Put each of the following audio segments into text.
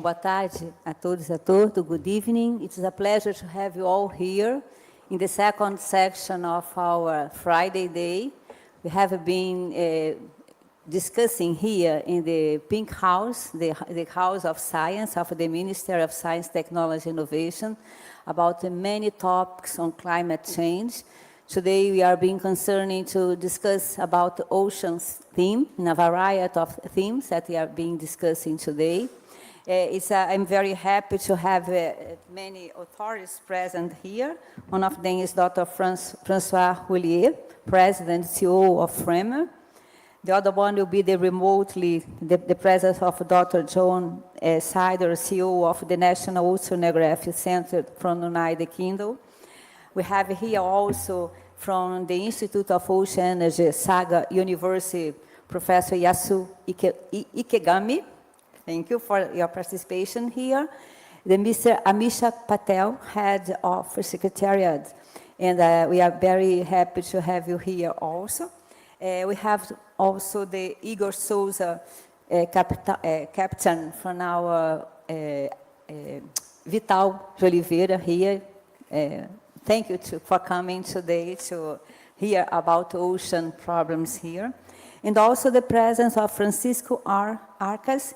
boa tarde a todos e a todas. Good evening. It is a pleasure to have you all here in the second section of our Friday day. We have been discussing here in the Pink House, the House of Science of the Ministry of Science, Technology, and Innovation, about the many topics on climate change. Today we are being concerning to discuss about the oceans theme, in a variety of themes that we are being discussing today. I'm very happy to have many authorities present here. One of them is Dr. François Houllier, President, CEO of FREMA. The other one will be the presence of Dr. John Sider, CEO of the National Oceanography Center from the United Kingdom. We have here also from the Institute of Ocean Energy, Saga University, Professor Ikegami. Thank you for your participation here. The Mr. Amisha Patel, Head of Secretariat, and we are very happy to have you here also. We have also the Igor Souza, Captain from our Vital de Oliveira here. Thank you for coming today to hear about ocean problems here. And also the presence of Francisco Arcas.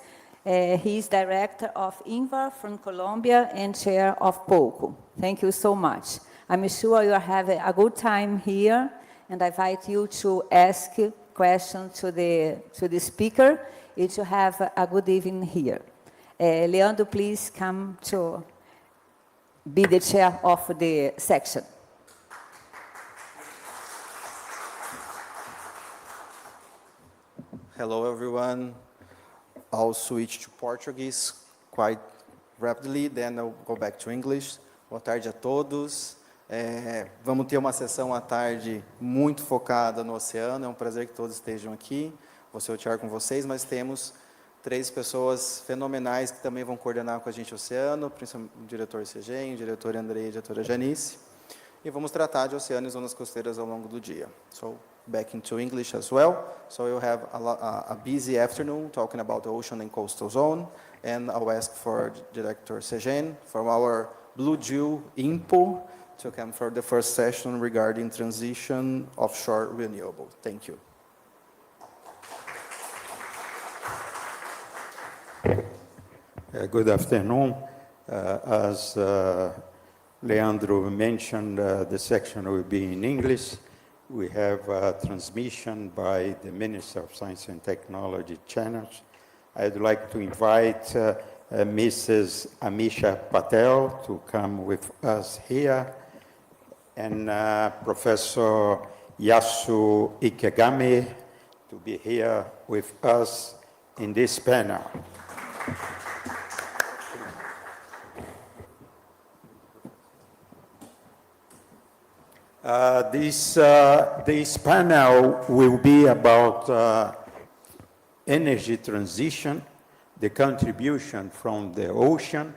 He is Director of INPO from Colombia and Chair of POCO. Thank you so much. I'm sure you are having a good time here, and I invite you to ask questions to the speaker and to have a good evening here. Leandro, please come to be the chair of the section. Hello, everyone. I'll switch to Portuguese quite rapidly, then I'll go back to English. Boa tarde a todos. Vamos ter uma sessão à tarde muito focada no oceano. É um prazer que todos estejam aqui. Vou sortear com vocês, mas temos 3 pessoas fenomenais que também vão coordenar com a gente o oceano, principalmente o diretor Segen, o diretor Andrei e a diretora Janice. E vamos tratar de oceanos e zonas costeiras ao longo do dia. So, back into English as well. So we'll have a busy afternoon talking about the ocean and coastal zone. And I'll ask for Director Segen from our Blue Jewel INPO to come for the first session regarding transition offshore renewable. Thank you. Good afternoon. As Leandro mentioned, the section will be in English. We have a transmission by the Minister of Science and Technology channels. I'd like to invite Mrs. Amisha Patel to come with us here, and Professor Ikegami to be here with us in this panel. This panel will be about energy transition, the contribution from the ocean.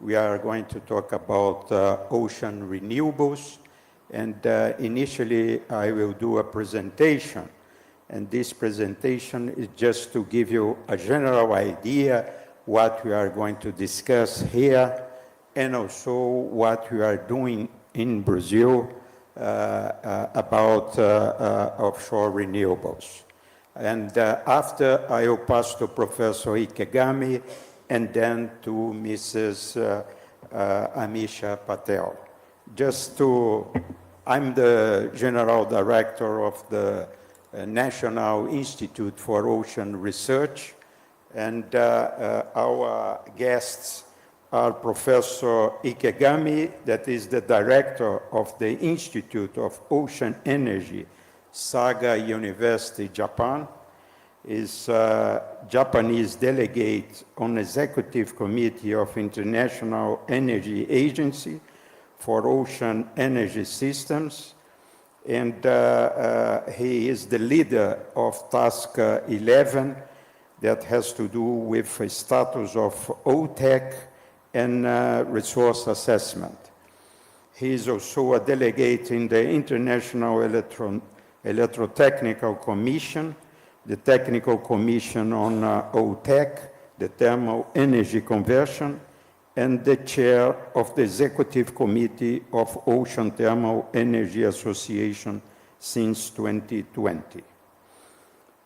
We are going to talk about ocean renewables, and initially I will do a presentation, and this presentation is just to give you a general idea what we are going to discuss here, and also what we are doing in Brazil about offshore renewables. And after, I will pass to Professor Ikegami and then to Mrs. Amisha Patel. I'm the General Director of the National Institute for Ocean Research, and our guests are Professor Ikegami, that is the Director of the Institute of Ocean Energy, Saga University, Japan, is Japanese delegate on Executive Committee of International Energy Agency for Ocean Energy Systems, and he is the leader of Task 11 that has to do with the status of OTEC and resource assessment. He is also a delegate in the International Electrotechnical Commission, the Technical Commission on OTEC, the thermal energy conversion, and the chair of the Executive Committee of Ocean Thermal Energy Association since 2020.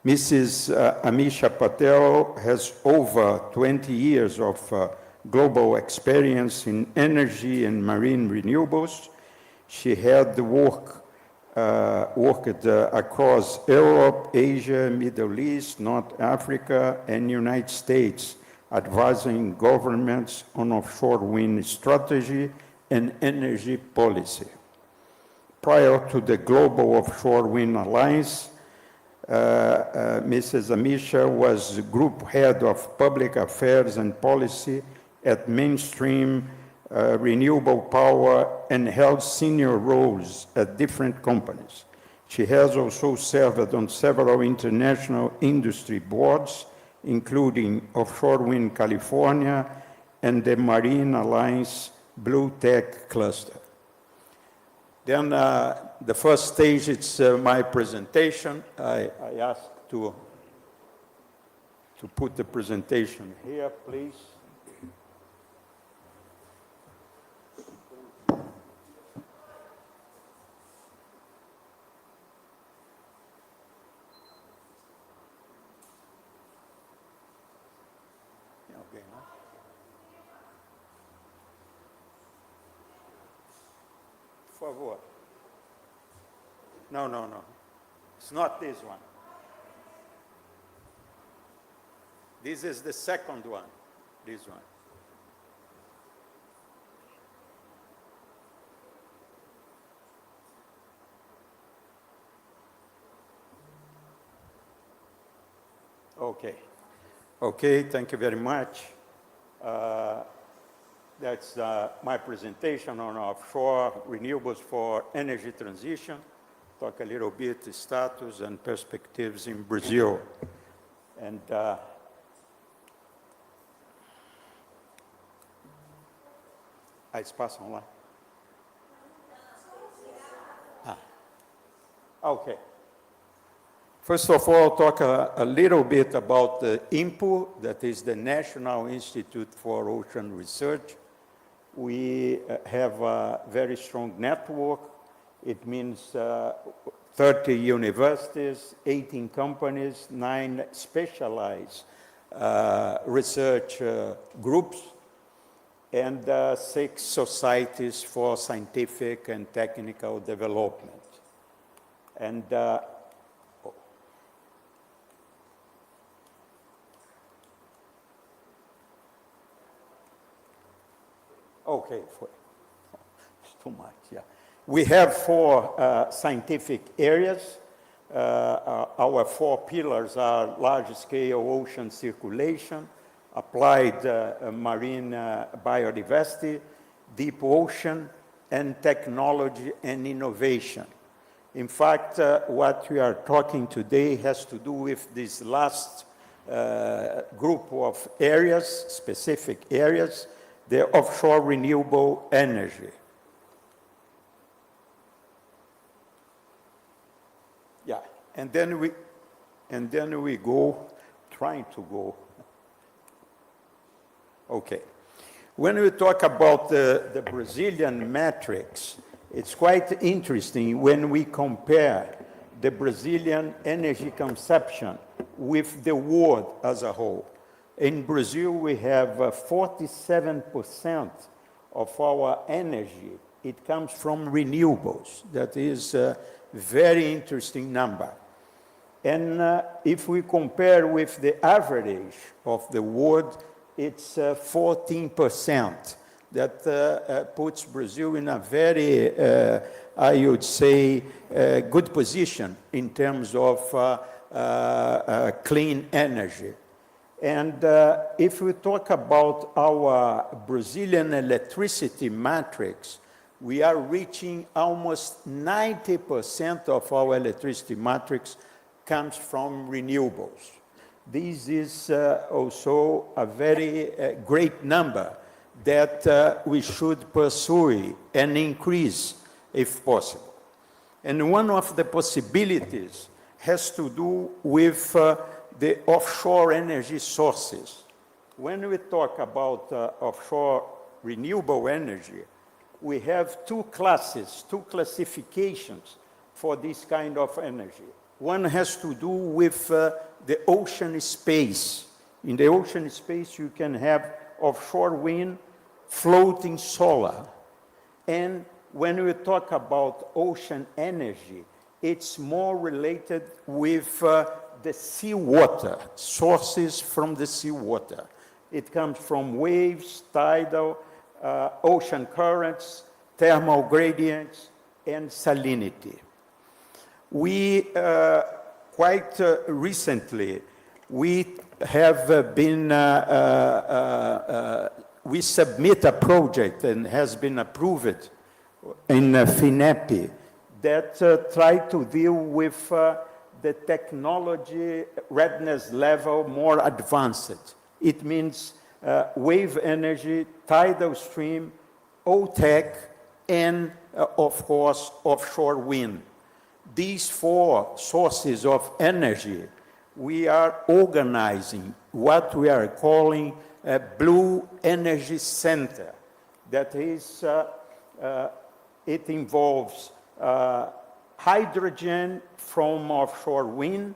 Mrs. Amisha Patel has over 20 years of global experience in energy and marine renewables. She had worked across Europe, Asia, Middle East, North Africa, and United States, advising governments on offshore wind strategy and energy policy. Prior to the Global Offshore Wind Alliance, Mrs. Amisha was Group Head of Public Affairs and Policy at Mainstream Renewable Power and held senior roles at different companies. She has also served on several international industry boards, including Offshore Wind California and the Marine Alliance Blue Tech Cluster. Then the first stage, it's my presentation. I ask to put the presentation here, please. Por favor. No. It's not this one. This is the second one, this one. Okay, thank you very much. That's my presentation on offshore renewables for energy transition. Talk a little bit status and perspectives in Brazil. And há espaço lá? Okay. First of all, talk a little bit about the INPO, that is the National Institute for Ocean Research. We have a very strong network. It means 30 universities, 18 companies, 9 specialized research groups, and 6 societies for scientific and technical development. And okay, it's too much, yeah. We have 4 scientific areas. Our 4 pillars are large-scale ocean circulation, applied marine biodiversity, deep ocean, and technology and innovation. In fact, what we are talking today has to do with this last group of areas, specific areas, the offshore renewable energy. Yeah, and then we go, trying to go. Okay. When we talk about the Brazilian metrics, it's quite interesting when we compare the Brazilian energy consumption with the world as a whole. In Brazil, we have 47% of our energy. It comes from renewables. That is a very interesting number. And if we compare with the average of the world, it's 14%. That puts Brazil in a very, I would say, good position in terms of clean energy. And if we talk about our Brazilian electricity matrix, we are reaching almost 90% of our electricity matrix comes from renewables. This is also a very great number that we should pursue and increase if possible. And one of the possibilities has to do with the offshore energy sources. when we talk about offshore renewable energy, we have two classes, two classifications for this kind of energy. One has to do with the ocean space. In the ocean space, you can have offshore wind, floating solar. And when we talk about ocean energy, it's more related with the seawater, sources from the seawater. It comes from waves, tidal, ocean currents, thermal gradients, and salinity. We, quite recently, we have been, we submit a project and has been approved in FINEP that try to deal with the technology readiness level more advanced. It means wave energy, tidal stream, OTEC, and of course, offshore wind. These four sources of energy, we are organizing what we are calling a Blue Energy Center. That is, it involves hydrogen from offshore wind,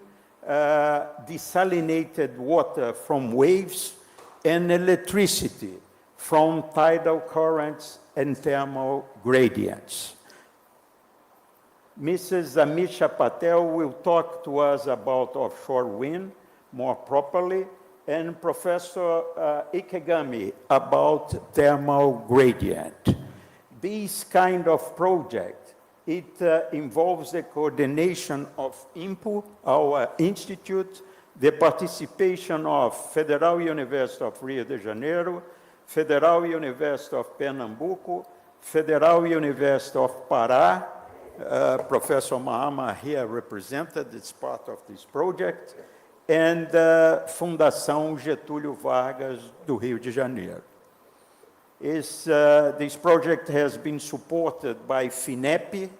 desalinated water from waves, and electricity from tidal currents and thermal gradients. Mrs. Amisha Patel will talk to us about offshore wind more properly, and Professor Ikegami about thermal gradient. This kind of project, it involves the coordination of INPO, our institute, the participation of Federal University of Rio de Janeiro, Federal University of Pernambuco, Federal University of Pará, Professor Mahama here represented, it's part of this project, and Fundação Getúlio Vargas do Rio de Janeiro. This project has been supported by FINEP,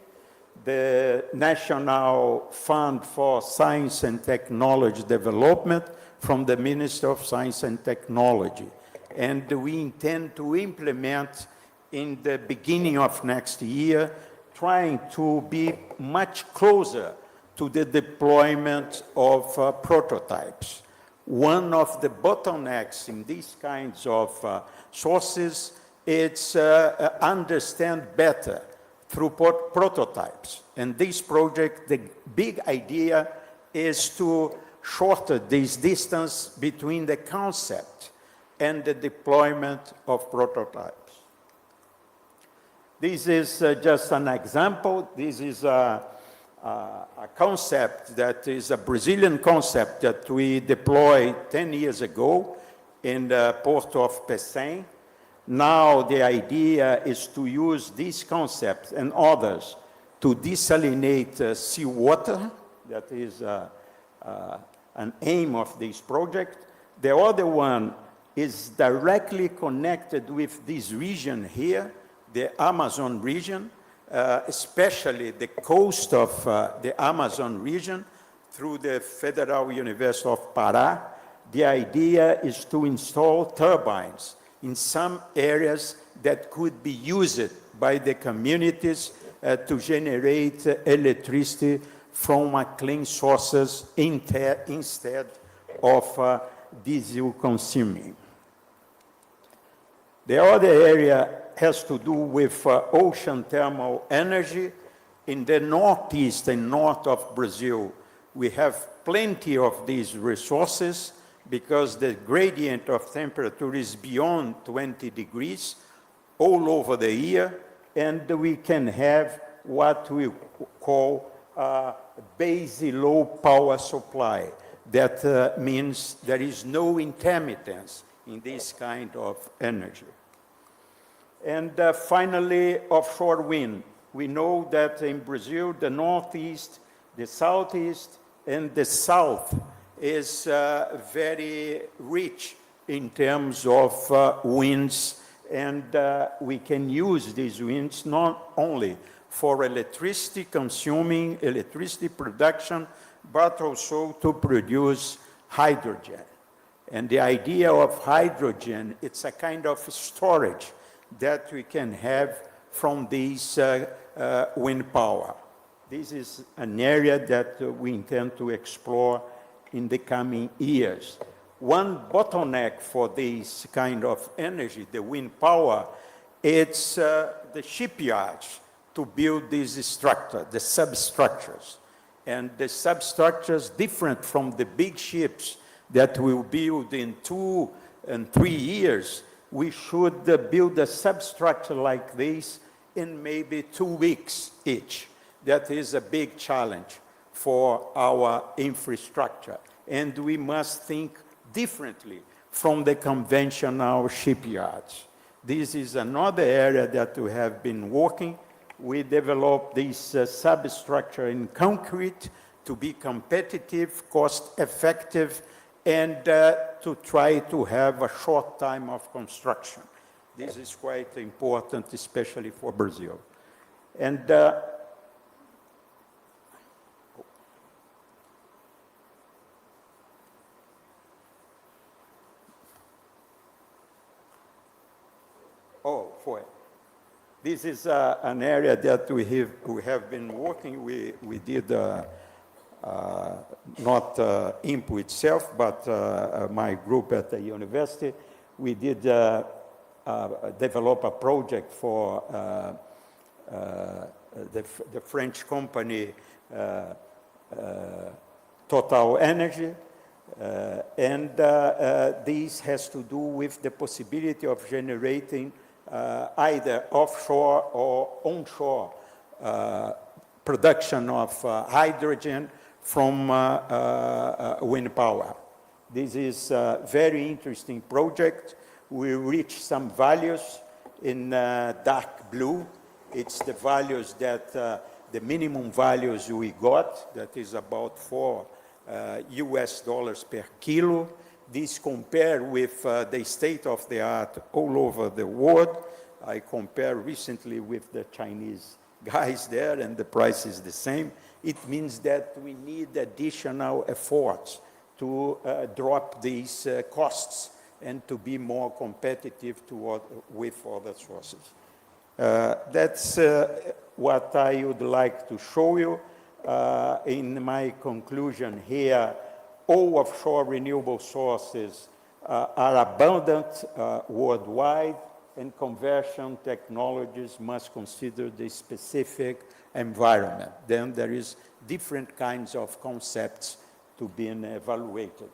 the National Fund for Science and Technology Development from the Ministry of Science and Technology. And we intend to implement in the beginning of next year, trying to be much closer to the deployment of prototypes. One of the bottlenecks in these kinds of sources is understand better through prototypes. And this project, the big idea is to shorten this distance between the concept and the deployment of prototypes. This is just an example. This is a concept that is a Brazilian concept that we deployed 10 years ago in the port of Pecém. Now the idea is to use these concepts and others to desalinate seawater. That is an aim of this project. The other one is directly connected with this region here, the Amazon region, especially the coast of the Amazon region through the Federal University of Pará. The idea is to install turbines in some areas that could be used by the communities to generate electricity from clean sources instead of diesel consuming. The other area has to do with ocean thermal energy. In the northeast and north of Brazil, we have plenty of these resources because the gradient of temperature is beyond 20 degrees all over the year, and we can have what we call base low power supply. That means there is no intermittence in this kind of energy. And finally, offshore wind. We know that in Brazil, the northeast, the southeast, and the south is very rich in terms of winds, and we can use these winds not only for electricity consuming, electricity production, but also to produce hydrogen. And the idea of hydrogen, it's a kind of storage that we can have from this wind power. This is an area that we intend to explore in the coming years. One bottleneck for this kind of energy, the wind power, it's the shipyards to build these structures, the substructures. And the substructures different from the big ships that will build in 2 and 3 years. We should build a substructure like this in maybe 2 weeks each. That is a big challenge for our infrastructure. And we must think differently from the conventional shipyards. This is another area that we have been working. We developed this substructure in concrete to be competitive, cost-effective, and to try to have a short time of construction. This is quite important, especially for Brazil. And this is an area that we have been working. We did not INPO itself, but my group at the university. We did develop a project for the French company Total Energy, and this has to do with the possibility of generating either offshore or onshore production of hydrogen from wind power. This is a very interesting project. We reached some values in dark blue. It's the values that, the minimum values we got, that is about $4 US per kilo. This compare with the state of the art all over the world. I compare recently with the Chinese guys there, and the price is the same. It means that we need additional efforts to drop these costs and to be more competitive with other sources. That's what I would like to show you. In my conclusion here, all offshore renewable sources are abundant worldwide, and conversion technologies must consider the specific environment. Then there is different kinds of concepts to be evaluated.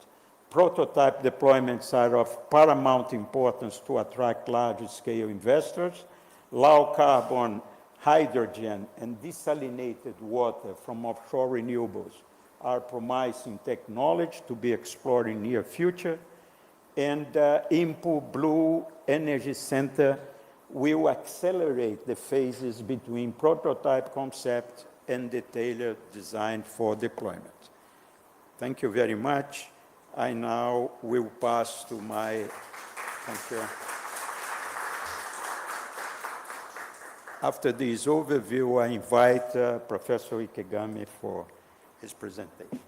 Prototype deployments are of paramount importance to attract large-scale investors. Low-carbon hydrogen and desalinated water from offshore renewables are promising technology to be explored in near future. And INPO Blue Energy Center will accelerate the phases between prototype concept and detailed design for deployment. Thank you very much. I now will pass to my, thank you. After this overview, I invite Professor Ikegami for his presentation.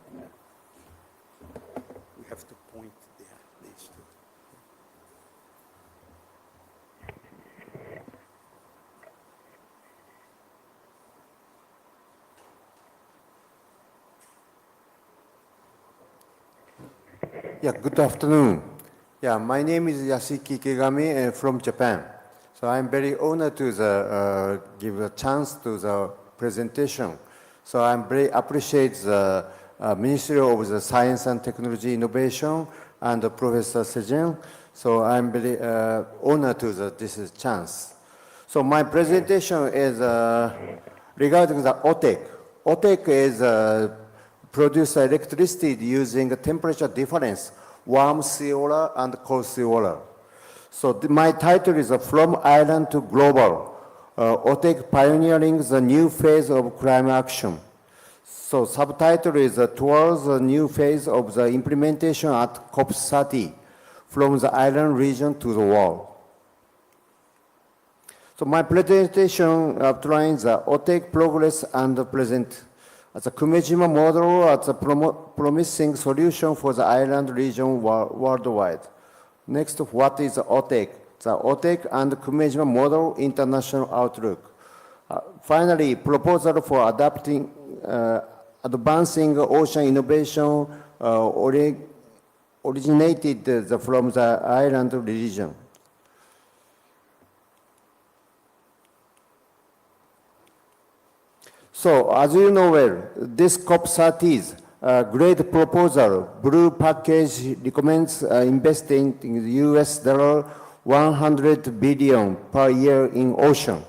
We have to point there, these two. Yeah, good afternoon. Yeah, my name is Yasuki Ikegami from Japan. So I'm very honored to give a chance to the presentation. So I'm very appreciate the Ministry of the Science and Technology Innovation and Professor Segen. So I'm very honored to this chance. So my presentation is regarding the OTEC. OTEC is produce electricity using temperature difference, warm seawater and cold seawater. So my title is From Island to Global, OTEC Pioneering the New Phase of Climate Action. So subtitle is Towards the New Phase of the Implementation at COP30, From the Island Region to the World. So my presentation outlines the OTEC progress and present As a Kumejima model as a promising solution for the island region worldwide. Next, what is OTEC? The OTEC and Kumejima model international outlook. Finally, proposal for advancing ocean innovation originated from the island region. So, as you know well, this COP30 is a great proposal. Blue package recommends investing in US dollar $100 billion per year in ocean.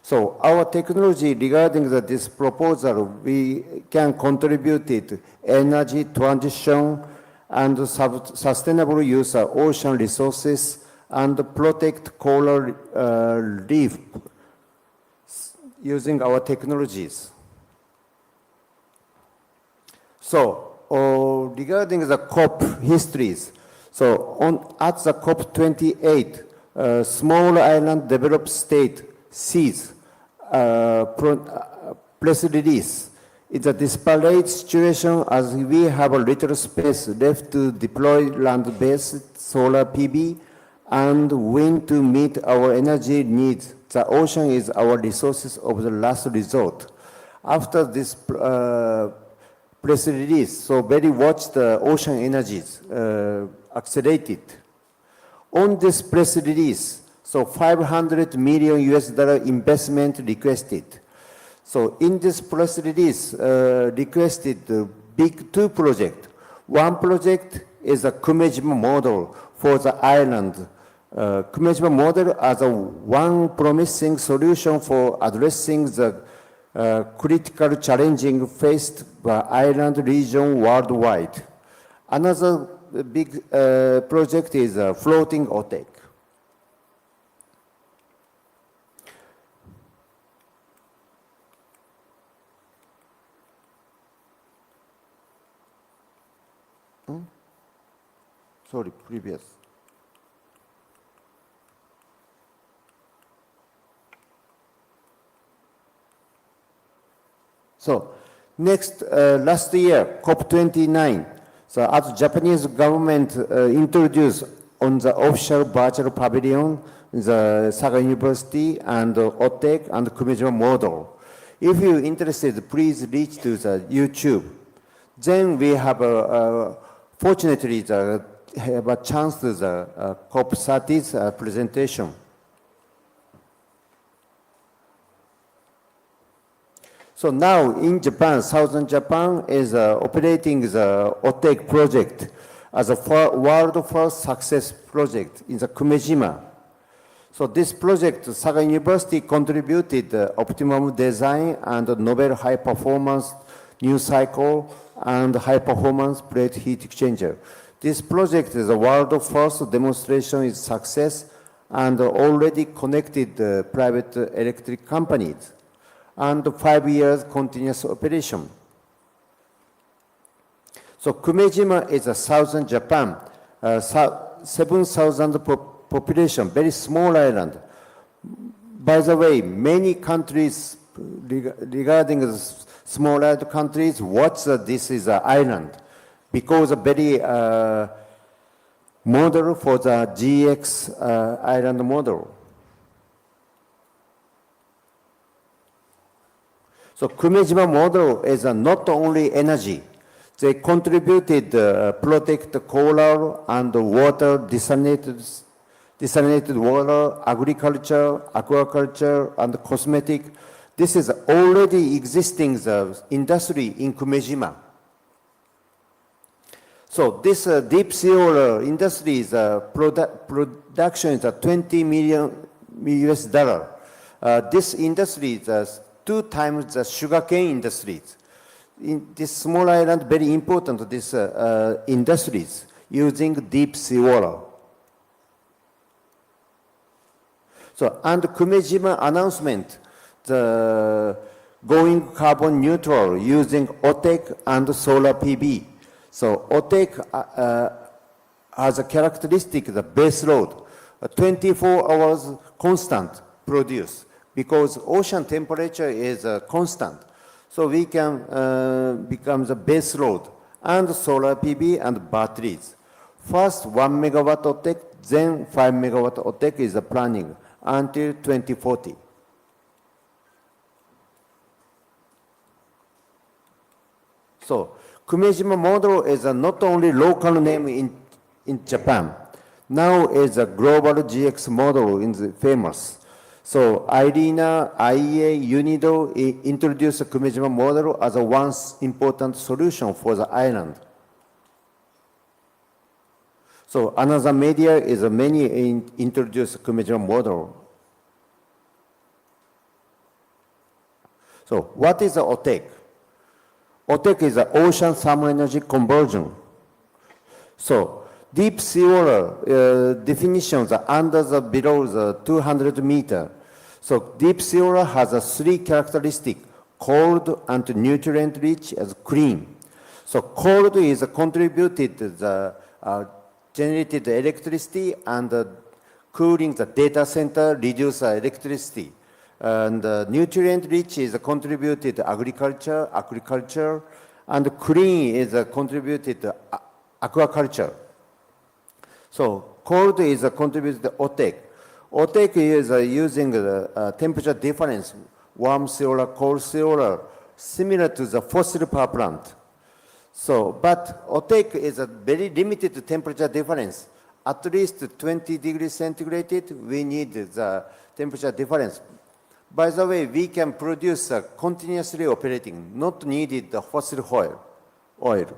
So our technology regarding this proposal, we can contribute to energy transition and sustainable use of ocean resources and protect coral reef using our technologies. So regarding the COP histories, so at the COP28, small island developed state sees press release. It's a disparate situation as we have a little space left to deploy land-based solar PV and wind to meet our energy needs. The ocean is our resources of the last resort. After this press release, so very watch the ocean energies accelerated. On this press release, so $500 million US investment requested. So in this press release, requested the big two projects. One project is a Kumejima model for the island. Kumejima model as a one promising solution for addressing the critical challenging faced by island region worldwide. Another big project is a floating OTEC. Sorry, previous. So, next, last year, COP29, so as Japanese government introduced on the offshore virtual pavilion, the Saga University and OTEC and Kumejima model. If you're interested, please reach to the YouTube. Then we have fortunately have a chance to the COP30's presentation. So now in Japan, Southern Japan is operating the OTEC project as a world first success project in the Kumejima. So this project, Saga University contributed optimum design and novel high performance new cycle and high performance plate heat exchanger. This project is a world first demonstration is success and already connected private electric companies and 5 years continuous operation. So Kumejima is a southern Japan, 7,000 population, very small island. By the way, many countries regarding the small island countries watch this is an island because a very model for the GX island model. So Kumejima model is not only energy. They contributed protect the coral and the water, desalinated water, agriculture, aquaculture, and cosmetic. This is already existing industry in Kumejima. So this deep sea water industry is production is $20 million US. This industry is 2 times the sugarcane industries. In this small island, very important, these industries using deep sea water. So, and Kumejima announcement, the going carbon neutral using OTEC and solar PV. So OTEC has a characteristic, the base load, 24 hours constant produce, because ocean temperature is constant. So we can become the base load and solar PV and batteries. First 1 megawatt OTEC, then 5 megawatt OTEC is the planning until 2040. So Kumejima model is not only local name in Japan. Now is a global GX model in the famous. So IRENA, IEA, UNIDO introduced the Kumejima model as a once important solution for the island. So another media is many introduced Kumejima model. So what is the OTEC? OTEC is the ocean thermal energy conversion. So deep seawater definitions are under the below the 200 meter. So deep seawater has a three characteristics: cold and nutrient rich as clean. So cold is contributed to the generated electricity and cooling the data center, reduce electricity. And nutrient rich is contributed to agriculture, and clean is contributed to aquaculture. So cold is contributed to OTEC. OTEC is using the temperature difference, warm seawater, cold seawater, similar to the fossil power plant. So, but OTEC is a very limited temperature difference. At least 20 degrees centigrade, we need the temperature difference. By the way, we can produce continuously operating, not needed the fossil oil.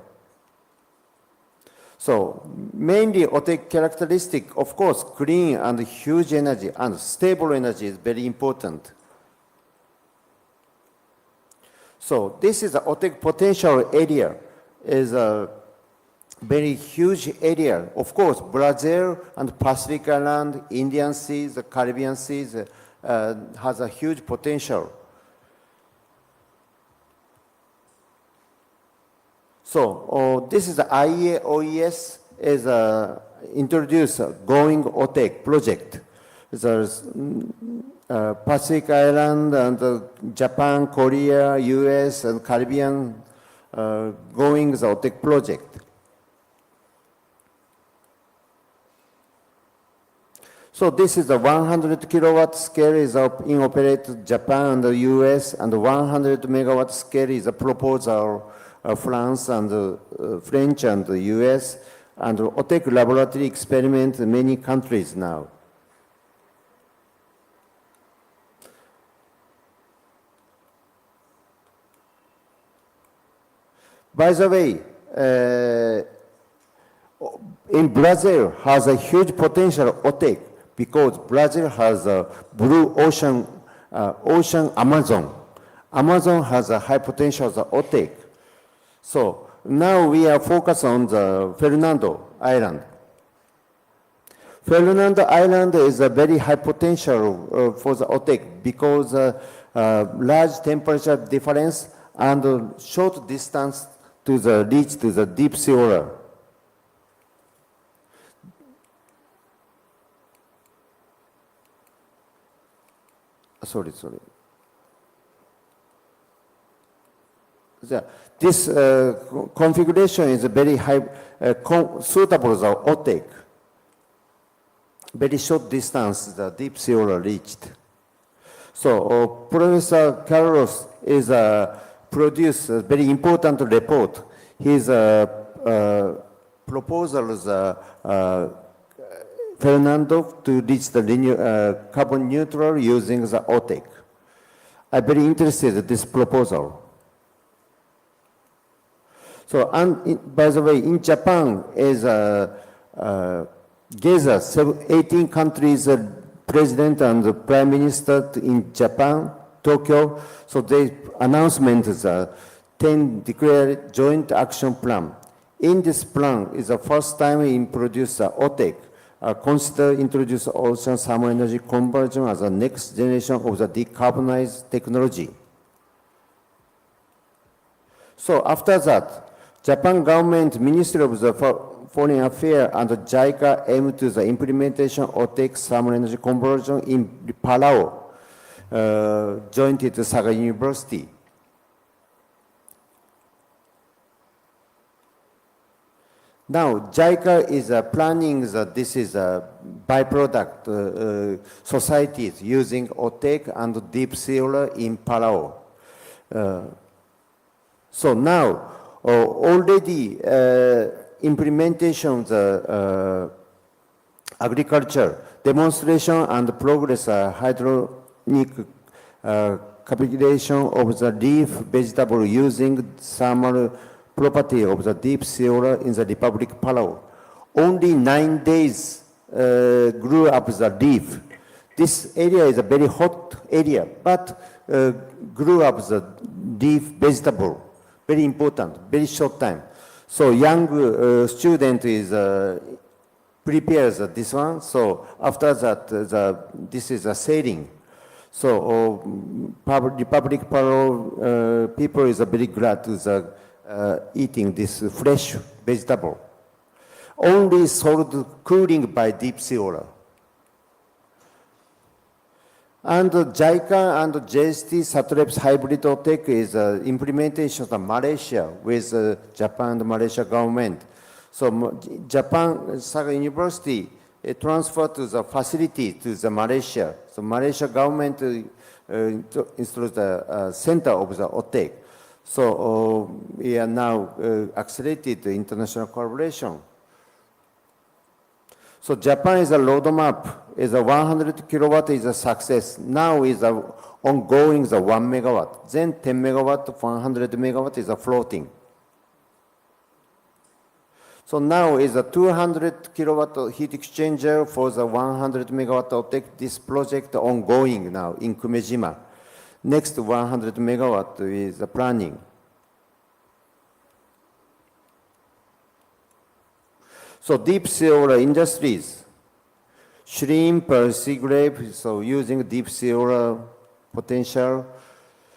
So mainly OTEC characteristic, of course, clean and huge energy and stable energy is very important. So this is the OTEC potential area, is a very huge area. Of course, Brazil and Pacific Island, Indian Seas, the Caribbean Seas has a huge potential. So this is the IEA OES is introduced going OTEC project. There's Pacific Island and Japan, Korea, US, and Caribbean going the OTEC project. So this is the 100 kilowatt scale is in operate Japan and the US, and 100 megawatt scale is a proposal France and French and the US, and OTEC laboratory experiment in many countries now. By the way, in Brazil has a huge potential OTEC because Brazil has a blue ocean, Amazon. Amazon has a high potential of OTEC. So now we are focused on the Fernando Island. Fernando Island is a very high potential for the OTEC because large temperature difference and short distance to the reach to the deep sea water. Sorry. This configuration is very high, suitable for OTEC. Very short distance, the deep sea water reached. So Professor Carlos is produced a very important report. His proposal is Fernando to reach the carbon neutral using the OTEC. I'm very interested in this proposal. So, and by the way, in Japan is GESA, 18 countries, president and prime minister in Japan, Tokyo. So the announcement is 10 declared joint action plan. In this plan is the first time we introduce OTEC, consider introduce ocean thermal energy conversion as the next generation of the decarbonized technology. So after that, Japan government, Ministry of the Foreign Affairs and JICA aim to the implementation of OTEC thermal energy conversion in Palau, joined to Saga University. Now, JICA is planning this is a byproduct societies using OTEC and deep solar in Palau. So now, already implementations agriculture, demonstration and progress hydroponic calculation of the leaf vegetable using thermal property of the deep solar in the Republic Palau. Only 9 days grew up the leaf. This area is a very hot area, but grew up the leaf vegetable. Very important, very short time. So young student is prepares this one. So after that, this is a sailing. So Republic Palau people is very glad to eating this fresh vegetable. Only sold cooling by deep solar. And JICA and JST Satreps hybrid OTEC is implementation of Malaysia with Japan and Malaysia government. So Japan Saga University transferred to the facility to the Malaysia. So Malaysia government installs the center of the OTEC. So we are now accelerated the international collaboration. So Japan is a roadmap, is a 100 kilowatt is a success. Now is a ongoing the 1 megawatt. Then 10 megawatt, 100 megawatt is a floating. So now is a 200 kilowatt heat exchanger for the 100 megawatt OTEC. This project ongoing now in Kumejima. Next 100 megawatt is the planning. So deep solar industries, shrimp, sea grape, so using deep solar potential.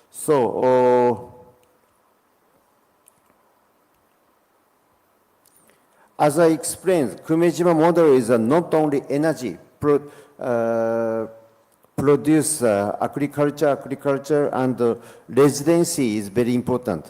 So as I explained, Kumejima model is not only energy, produce agriculture and residency is very important.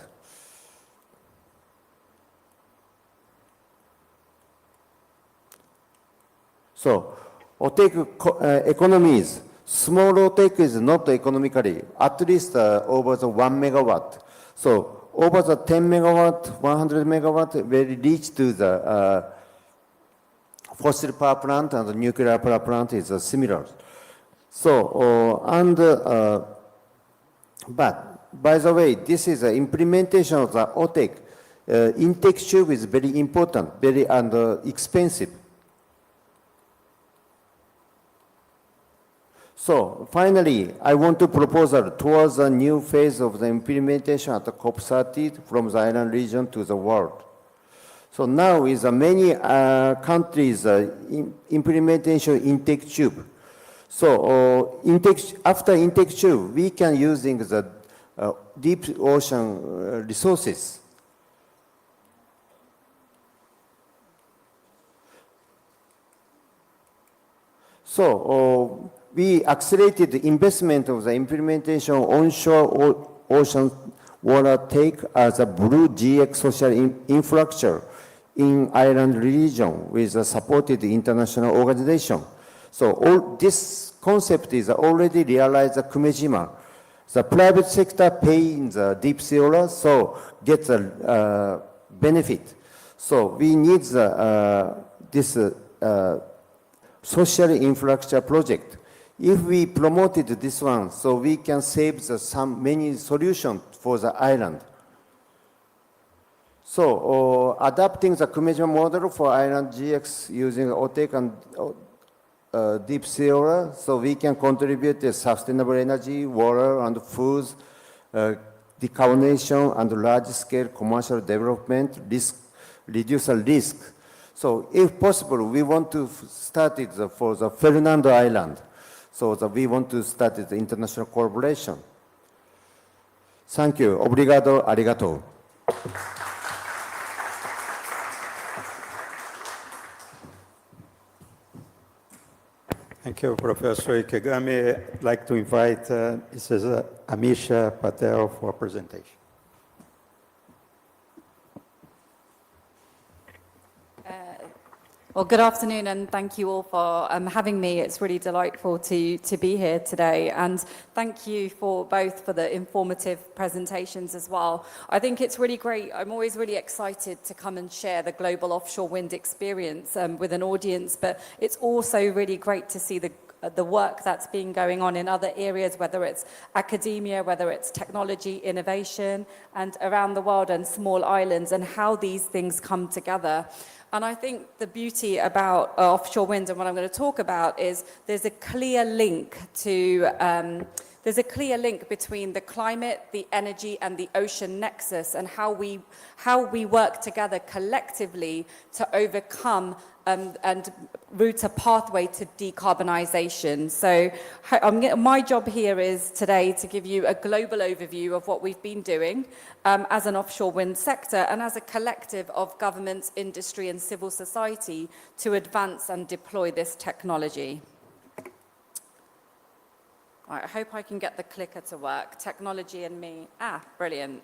So, OTEC economies, small OTEC is not economically, at least over the 1 megawatt. So, over the 10 megawatt, 100 megawatt, very reach to the fossil power plant and the nuclear power plant is similar. So, but by the way, this is the implementation of the OTEC. Intake tube is very important, very expensive. So finally, I want to propose towards a new phase of the implementation at the COP30 from the island region to the world. So now is many countries implementation intake tube. So after intake tube, we can using the deep ocean resources. So we accelerated the investment of the implementation of onshore ocean water take as a blue GX social infrastructure in island region with a supported international organization. So all this concept is already realized at Kumejima. The private sector paying the deep solar, so gets a benefit. So we need this social infrastructure project. If we promoted this one, so we can save many solutions for the island. So adapting the Kumejima model for island GX using OTEC and deep solar, so we can contribute to sustainable energy, water and foods, decarbonization and large-scale commercial development, reduce the risk. So if possible, we want to start it for the Fernando Island. So that we want to start the international collaboration. Thank you. Obrigado, arigato. Thank you, Professor Ikegami. I'd like to invite Mrs. Amisha Patel for a presentation. Well, good afternoon, and thank you all for having me. It's really delightful to be here today, and thank you for both for the informative presentations as well. I think it's really great. I'm always really excited to come and share the global offshore wind experience with an audience, but it's also really great to see the work that's been going on in other areas, whether it's academia, whether it's technology, innovation, and around the world and small islands, and how these things come together. And I think the beauty about offshore wind and what I'm going to talk about is there's a clear link between the climate, the energy, and the ocean nexus, and how we work together collectively to overcome and route a pathway to decarbonisation. So my job here is today to give you a global overview of what we've been doing as an offshore wind sector and as a collective of governments, industry and civil society to advance and deploy this technology. I hope I can get the clicker to work. Technology and me. Brilliant.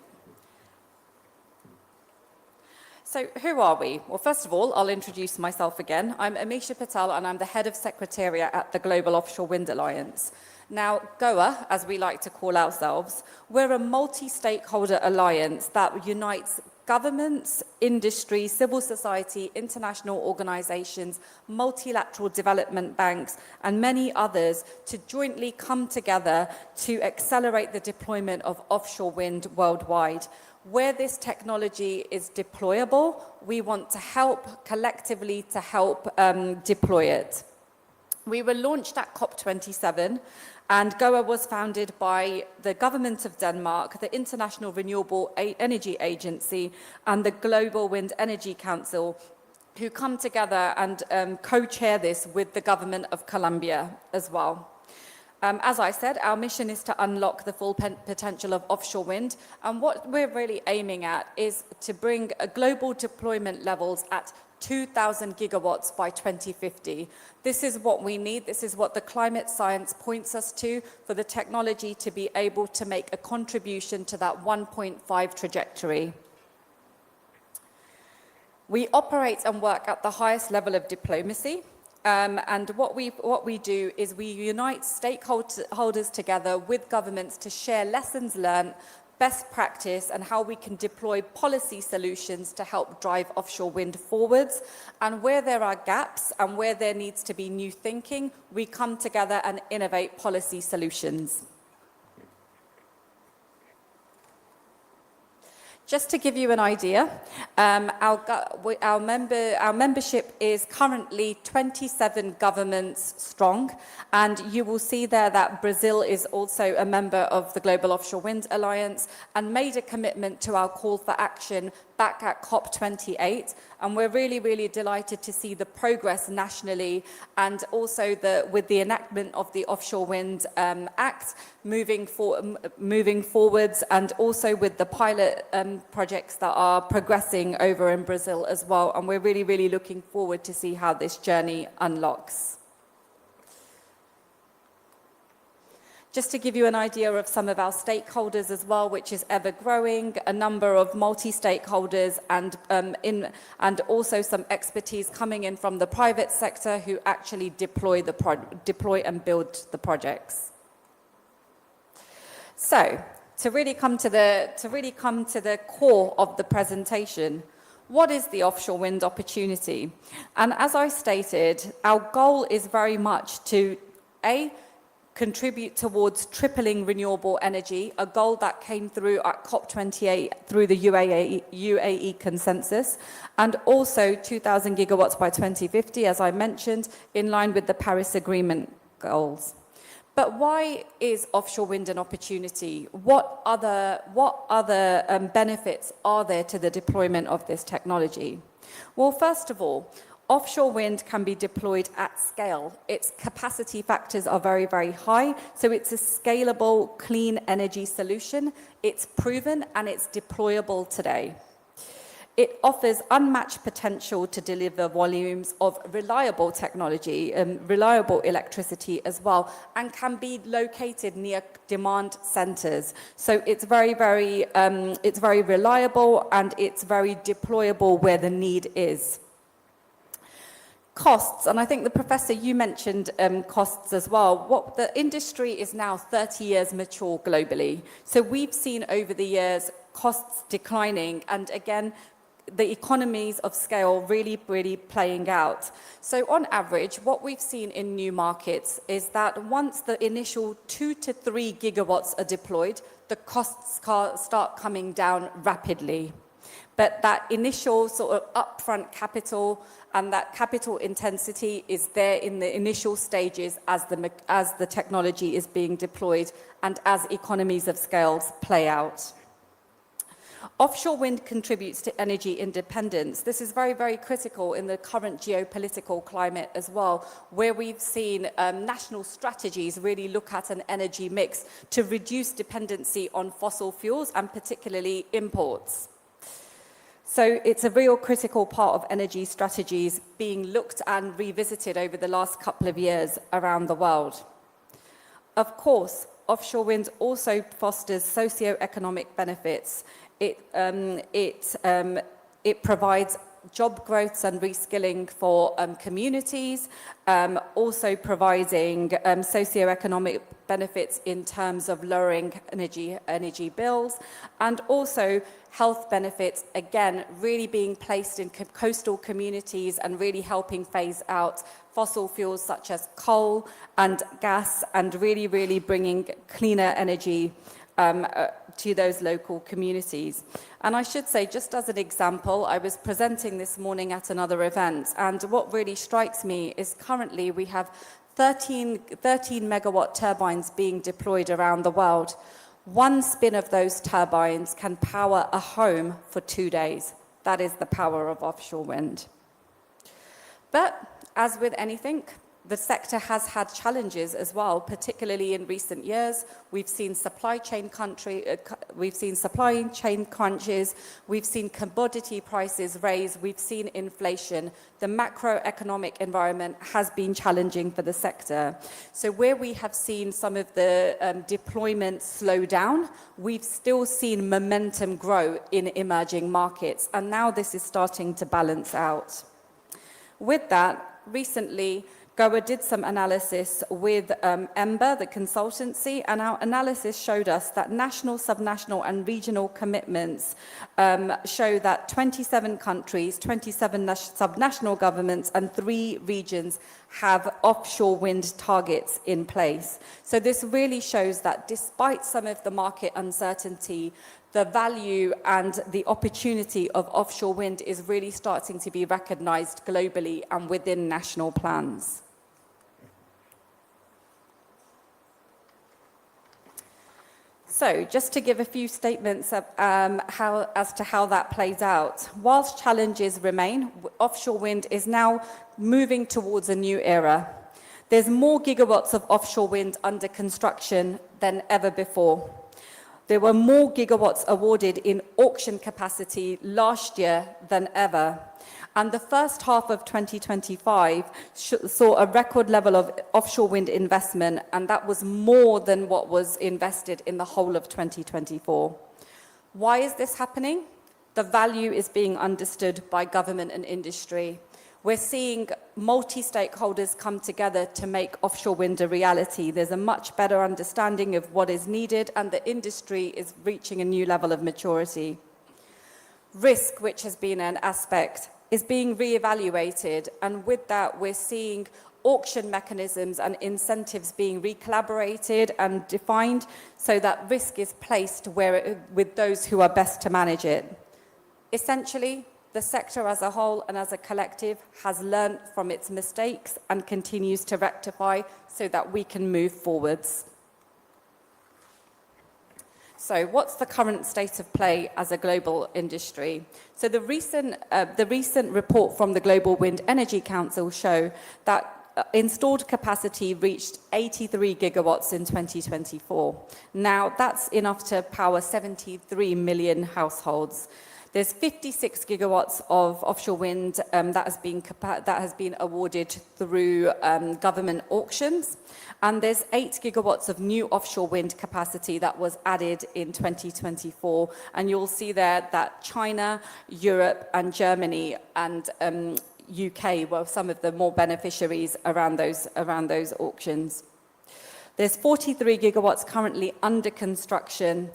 So who are we? Well, first of all, I'll introduce myself again. I'm Amisha Patel, and I'm the head of Secretariat at the Global Offshore Wind Alliance. Now, GOWA, as we like to call ourselves, we're a multi-stakeholder alliance that unites governments, industry, civil society, international organizations, multilateral development banks, and many others to jointly come together to accelerate the deployment of offshore wind worldwide. Where this technology is deployable, we want to help collectively to help deploy it. We were launched at COP27, and GOWA was founded by the government of Denmark, the International Renewable Energy Agency, and the Global Wind Energy Council, who come together and co-chair this with the government of Colombia as well. As I said, our mission is to unlock the full potential of offshore wind, and what we're really aiming at is to bring a global deployment levels at 2,000 gigawatts by 2050. This is what we need. This is what the climate science points us to for the technology to be able to make a contribution to that 1.5 trajectory. We operate and work at the highest level of diplomacy. And what we do is we unite stakeholders together with governments to share lessons learned, best practice, and how we can deploy policy solutions to help drive offshore wind forwards. And where there are gaps and where there needs to be new thinking, we come together and innovate policy solutions. Just to give you an idea, our membership is currently 27 governments strong, and you will see there that Brazil is also a member of the Global Offshore Wind Alliance and made a commitment to our call for action back at COP28, and we're really, really delighted to see the progress nationally and also with the enactment of the Offshore Wind Act moving forwards, and also with the pilot projects that are progressing over in Brazil as well, and we're really, really looking forward to see how this journey unlocks. Just to give you an idea of some of our stakeholders as well, which is ever growing, a number of multi-stakeholders and also some expertise coming in from the private sector who actually deploy and build the projects. So, to really come to the core of the presentation, what is the offshore wind opportunity? And as I stated, our goal is very much to contribute towards tripling renewable energy, a goal that came through at COP28 through the UAE consensus, and also 2,000 gigawatts by 2050, as I mentioned, in line with the Paris Agreement goals. But why is offshore wind an opportunity? What other benefits are there to the deployment of this technology? Well, first of all, offshore wind can be deployed at scale. Its capacity factors are very, very high, so it's a scalable, clean energy solution. It's proven and it's deployable today. It offers unmatched potential to deliver volumes of reliable technology and reliable electricity as well, and can be located near demand centers. So it's very, very reliable, and it's very deployable where the need is. Costs, and I think the Professor, you mentioned costs as well. What the industry is now 30 years mature globally. So we've seen over the years costs declining, and again, the economies of scale really, really playing out. So on average, what we've seen in new markets is that once the initial 2 to 3 gigawatts are deployed, the costs start coming down rapidly. But that initial sort of upfront capital and that capital intensity is there in the initial stages as the technology is being deployed and as economies of scales play out. Offshore wind contributes to energy independence. This is very, very critical in the current geopolitical climate as well, where we've seen national strategies really look at an energy mix to reduce dependency on fossil fuels and particularly imports. So it's a real critical part of energy strategies being looked and revisited over the last couple of years around the world. Of course, offshore wind also fosters socio-economic benefits. It provides job growths and reskilling for communities, also providing socio-economic benefits in terms of lowering energy bills, and also health benefits, again, really being placed in coastal communities and really helping phase out fossil fuels such as coal and gas, and really, really bringing cleaner energy to those local communities. And I should say, just as an example, I was presenting this morning at another event, and what really strikes me is currently we have 13 megawatt turbines being deployed around the world. One spin of those turbines can power a home for 2 days. That is the power of offshore wind. But as with anything, the sector has had challenges as well, particularly in recent years. We've seen supply chain crunches, we've seen commodity prices rise, we've seen inflation. The macroeconomic environment has been challenging for the sector. So where we have seen some of the deployment slow down, we've still seen momentum grow in emerging markets, and now this is starting to balance out. With that, recently, GOWA did some analysis with EMBA, the consultancy, and our analysis showed us that national, subnational, and regional commitments show that 27 countries, 27 subnational governments, and 3 regions have offshore wind targets in place. So this really shows that despite some of the market uncertainty, the value and the opportunity of offshore wind is really starting to be recognized globally and within national plans. So, just to give a few statements of, as to how that plays out. Whilst challenges remain, offshore wind is now moving towards a new era. There's more gigawatts of offshore wind under construction than ever before. There were more gigawatts awarded in auction capacity last year than ever. And the first half of 2025 saw a record level of offshore wind investment, and that was more than what was invested in the whole of 2024. Why is this happening? The value is being understood by government and industry. We're seeing multi-stakeholders come together to make offshore wind a reality. There's a much better understanding of what is needed, and the industry is reaching a new level of maturity. Risk, which has been an aspect, is being re-evaluated, and with that we're seeing auction mechanisms and incentives being recollaborated and defined so that risk is placed with those who are best to manage it. Essentially, the sector as a whole and as a collective has learned from its mistakes and continues to rectify so that we can move forwards. So what's the current state of play as a global industry? So the recent report from the Global Wind Energy Council show that installed capacity reached 83 gigawatts in 2024. Now, that's enough to power 73 million households. There's 56 gigawatts of offshore wind that has been awarded through government auctions. And there's 8 gigawatts of new offshore wind capacity that was added in 2024. And you'll see there that China, Europe, and Germany and UK were some of the more beneficiaries around those auctions. There's 43 gigawatts currently under construction,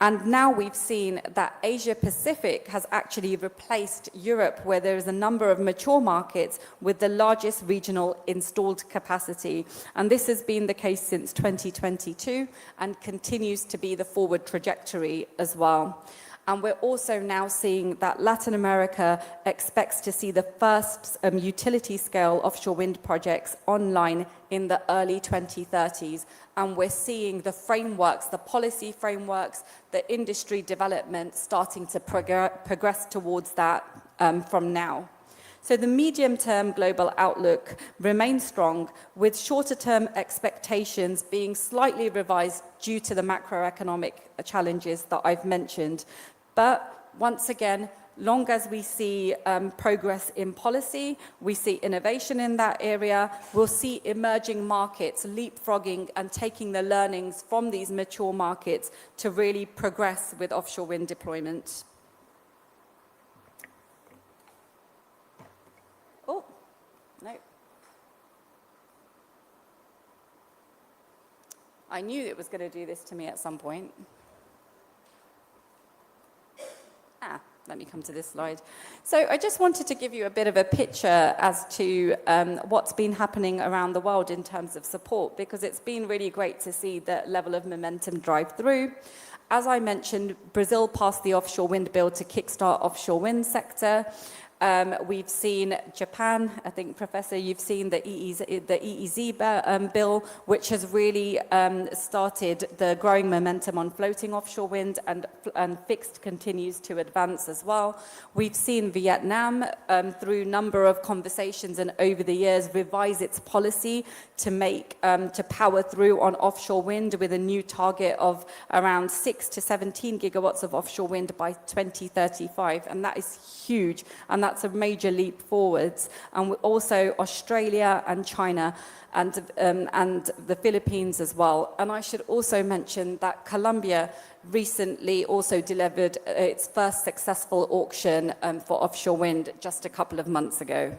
and now we've seen that Asia Pacific has actually replaced Europe, where there is a number of mature markets with the largest regional installed capacity. And this has been the case since 2022 and continues to be the forward trajectory as well. And we're also now seeing that Latin America expects to see the first utility-scale offshore wind projects online in the early 2030s. And we're seeing the frameworks, the policy frameworks, the industry development starting to progress towards that from now. So the medium-term global outlook remains strong, with shorter-term expectations being slightly revised due to the macroeconomic challenges that I've mentioned. But once again, long as we see progress in policy, we see innovation in that area, we'll see emerging markets leapfrogging and taking the learnings from these mature markets to really progress with offshore wind deployment. Oh, no. I knew it was going to do this to me at some point. Let me come to this slide. So I just wanted to give you a bit of a picture as to what's been happening around the world in terms of support, because it's been really great to see the level of momentum drive through. As I mentioned, Brazil passed the offshore wind bill to kickstart offshore wind sector. We've seen Japan, I think, Professor, you've seen the EEZ bill, which has really started the growing momentum on floating offshore wind, and fixed continues to advance as well. We've seen Vietnam, through a number of conversations and over the years, revise its policy to make, to power through on offshore wind with a new target of around 6 to 17 gigawatts of offshore wind by 2035. And that is huge. And that's a major leap forwards. And also Australia and China and the Philippines as well. And I should also mention that Colombia recently also delivered its first successful auction for offshore wind just a couple of months ago.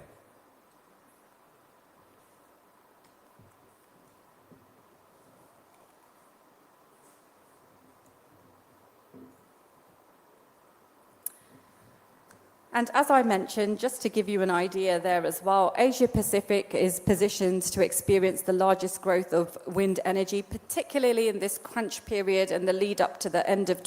And as I mentioned, just to give you an idea there as well, Asia Pacific is positioned to experience the largest growth of wind energy, particularly in this crunch period and the lead up to the end of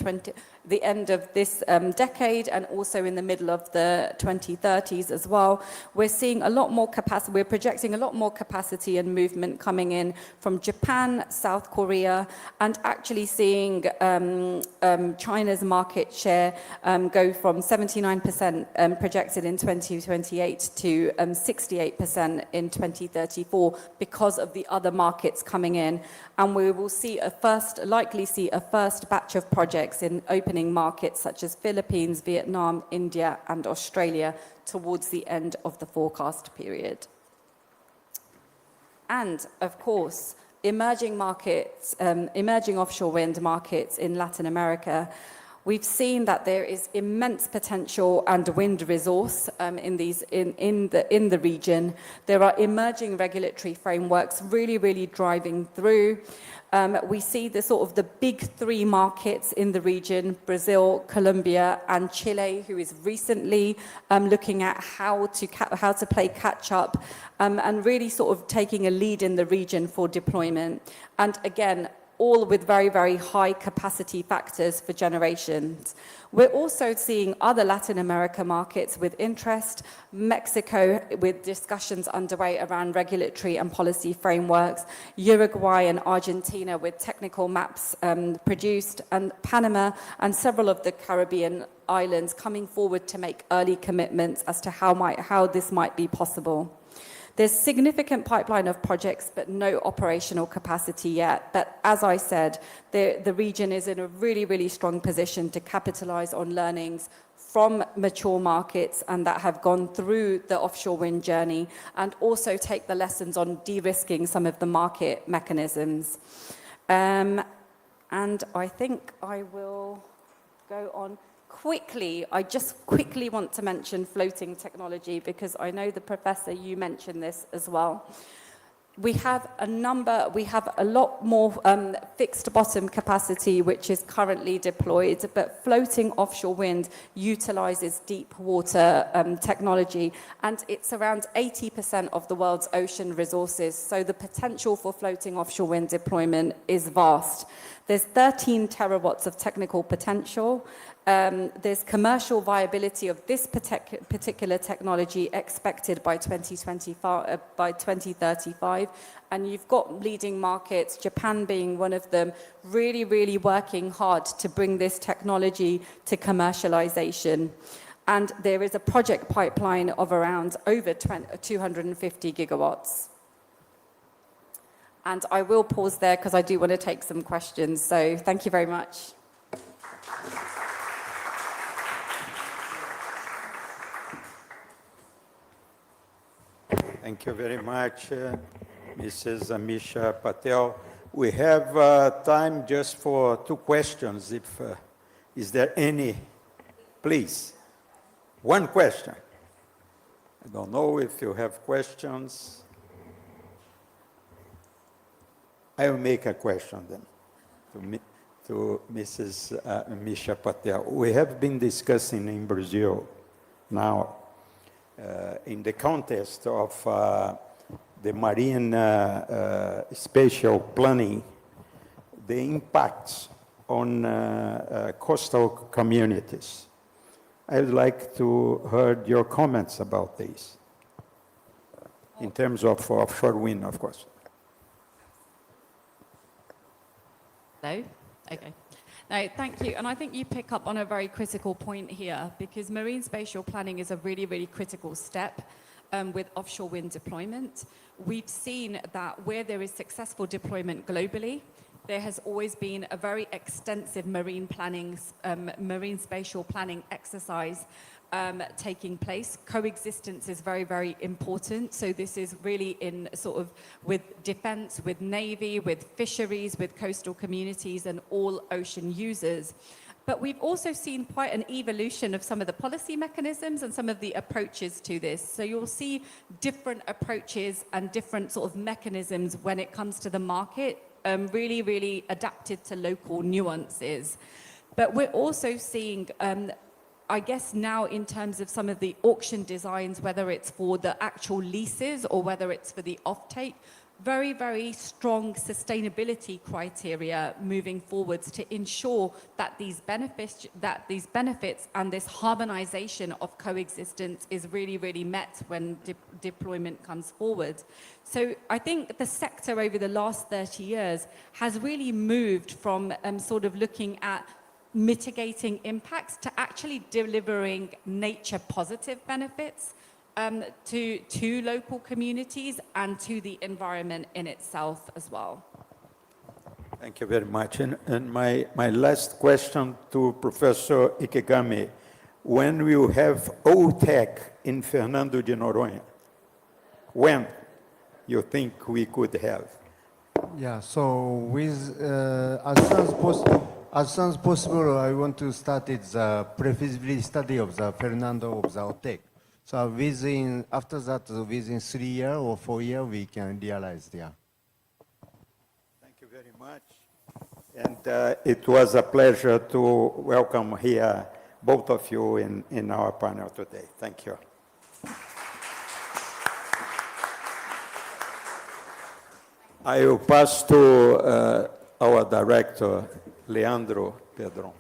this decade, and also in the middle of the 2030s as well. We're seeing a lot more capacity, we're projecting a lot more capacity and movement coming in from Japan, South Korea, and actually seeing China's market share go from 79% projected in 2028 to 68% in 2034 because of the other markets coming in. And we will see likely see a first batch of projects in opening markets such as Philippines, Vietnam, India, and Australia towards the end of the forecast period. And of course, emerging markets, emerging offshore wind markets in Latin America. We've seen that there is immense potential and wind resource in the region. There are emerging regulatory frameworks really driving through. We see the big three markets in the region: Brazil, Colombia, and Chile, who is recently looking at how to play catch up and really taking a lead in the region for deployment. And again, all with very high capacity factors for generations. We're also seeing other Latin America markets with interest, Mexico with discussions underway around regulatory and policy frameworks, Uruguay and Argentina with technical maps produced, and Panama and several of the Caribbean islands coming forward to make early commitments as to how this might be possible. There's significant pipeline of projects, but no operational capacity yet. But as I said, the region is in a really strong position to capitalize on learnings from mature markets and that have gone through the offshore wind journey, and also take the lessons on de-risking some of the market mechanisms. And I think I will go on. I just quickly want to mention floating technology because I know the professor, you mentioned this as well. We have a lot more fixed bottom capacity which is currently deployed, but floating offshore wind utilizes deep water technology, and it's around 80% of the world's ocean resources. So the potential for floating offshore wind deployment is vast. There's 13 terawatts of technical potential. There's commercial viability of this particular technology expected by 2035, and you've got leading markets, Japan being one of them, really, really working hard to bring this technology to commercialization. And there is a project pipeline of around over 250 gigawatts. And I will pause there because I do want to take some questions. So thank you very much. Thank you very much, Mrs. Amisha Patel. We have time just for 2 questions. Is there any? Please, 1 question. I don't know if you have questions. I will make a question then to Mrs. Amisha Patel. We have been discussing in Brazil now in the context of the marine spatial planning, the impacts on coastal communities. I would like to hear your comments about this, in terms of offshore wind, of course. Hello? Okay. No, thank you. And I think you pick up on a very critical point here, because marine spatial planning is a really, really critical step with offshore wind deployment. We've seen that where there is successful deployment globally, there has always been a very extensive marine spatial planning exercise taking place. Coexistence is very, very important. So this is really in sort of with defense, with Navy, with fisheries, with coastal communities and all ocean users. But we've also seen quite an evolution of some of the policy mechanisms and some of the approaches to this. So you'll see different approaches and different sort of mechanisms when it comes to the market, really, really adapted to local nuances. But we're also seeing I guess now in terms of some of the auction designs, whether it's for the actual leases or whether it's for the offtake, very, very strong sustainability criteria moving forwards to ensure that these benefits and this harmonization of coexistence is really, really met when deployment comes forward. So I think the sector over the last 30 years has really moved from sort of looking at mitigating impacts to actually delivering nature positive benefits to local communities and to the environment in itself as well. Thank you very much. And my last question to Professor Ikegami, when we will have OTEC in Fernando de Noronha, when you think we could have? Yeah, so with as soon as possible, I want to start the pre-feasibility study of the Fernando of the OTEC. So after that, within 3 years or 4 years, we can realize there. Thank you very much. And it was a pleasure to welcome here both of you in our panel today. Thank you. I will pass to our director, Leandro Pedron.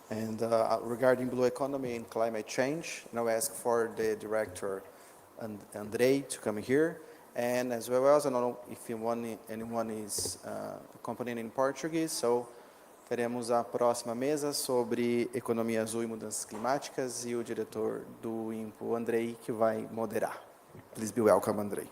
And regarding blue economy and climate change, now ask for the director, Andrei, to come here. And as well as, I don't know if anyone is accompanying in Portuguese, so teremos a próxima mesa sobre Economia Azul e Mudanças Climáticas e o diretor do INPO, Andrei, que vai moderar. Please be welcome, Andrei.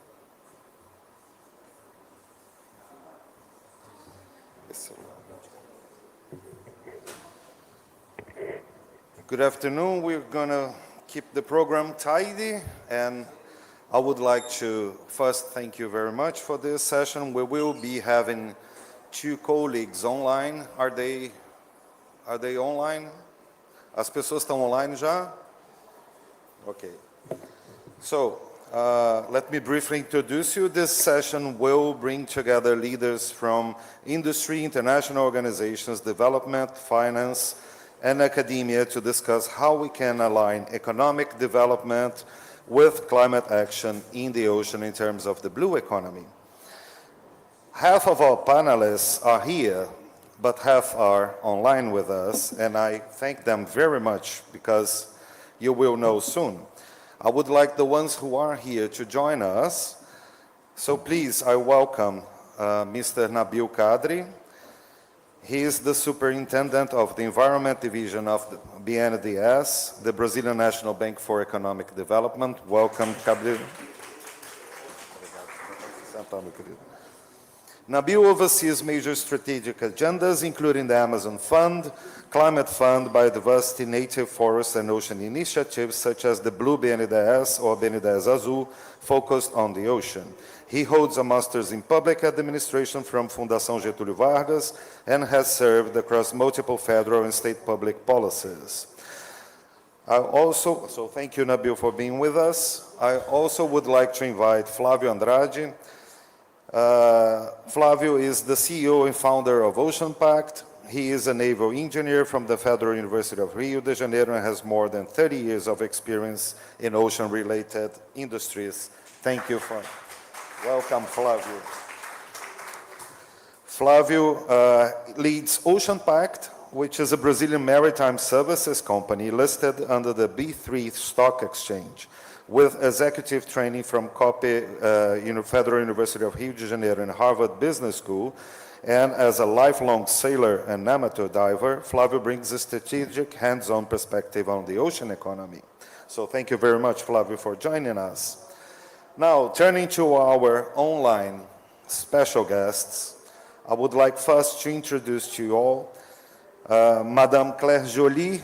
Good afternoon. We're going to keep the program tidy, and I would like to first thank you very much for this session. We will be having two colleagues online. Are they online? As pessoas estão online já? Okay. So, let me briefly introduce you. This session will bring together leaders from industry, international organizations, development, finance, and academia to discuss how we can align economic development with climate action in the ocean in terms of the blue economy. Half of our panelists are here, but half are online with us, and I thank them very much because you will know soon. I would like the ones who are here to join us. So please, I welcome Mr. Nabil Kadri. He is the superintendent of the Environment Division of the BNDES, the Brazilian National Bank for Economic Development. Welcome, Nabil. Nabil oversees major strategic agendas, including the Amazon Fund, Climate Fund, Biodiversity, Native Forest and Ocean initiatives, such as the Blue BNDES or BNDES Azul, focused on the ocean. He holds a Master's in Public Administration from Fundação Getúlio Vargas and has served across multiple federal and state public policies. So thank you, Nabil, for being with us. I also would like to invite Flávio Andrade. Flávio is the CEO and founder of Ocean Pact. He is a naval engineer from the Federal University of Rio de Janeiro and has more than 30 years of experience in ocean-related industries. Thank you for... Welcome, Flávio. Flávio leads Ocean Pact, which is a Brazilian maritime services company listed under the B3 stock exchange, with executive training from Federal University of Rio de Janeiro and Harvard Business School. And as a lifelong sailor and amateur diver, Flávio brings a strategic, hands-on perspective on the ocean economy. So thank you very much, Flávio, for joining us. Now, turning to our online special guests, I would like first to introduce to you all Madame Claire Joly,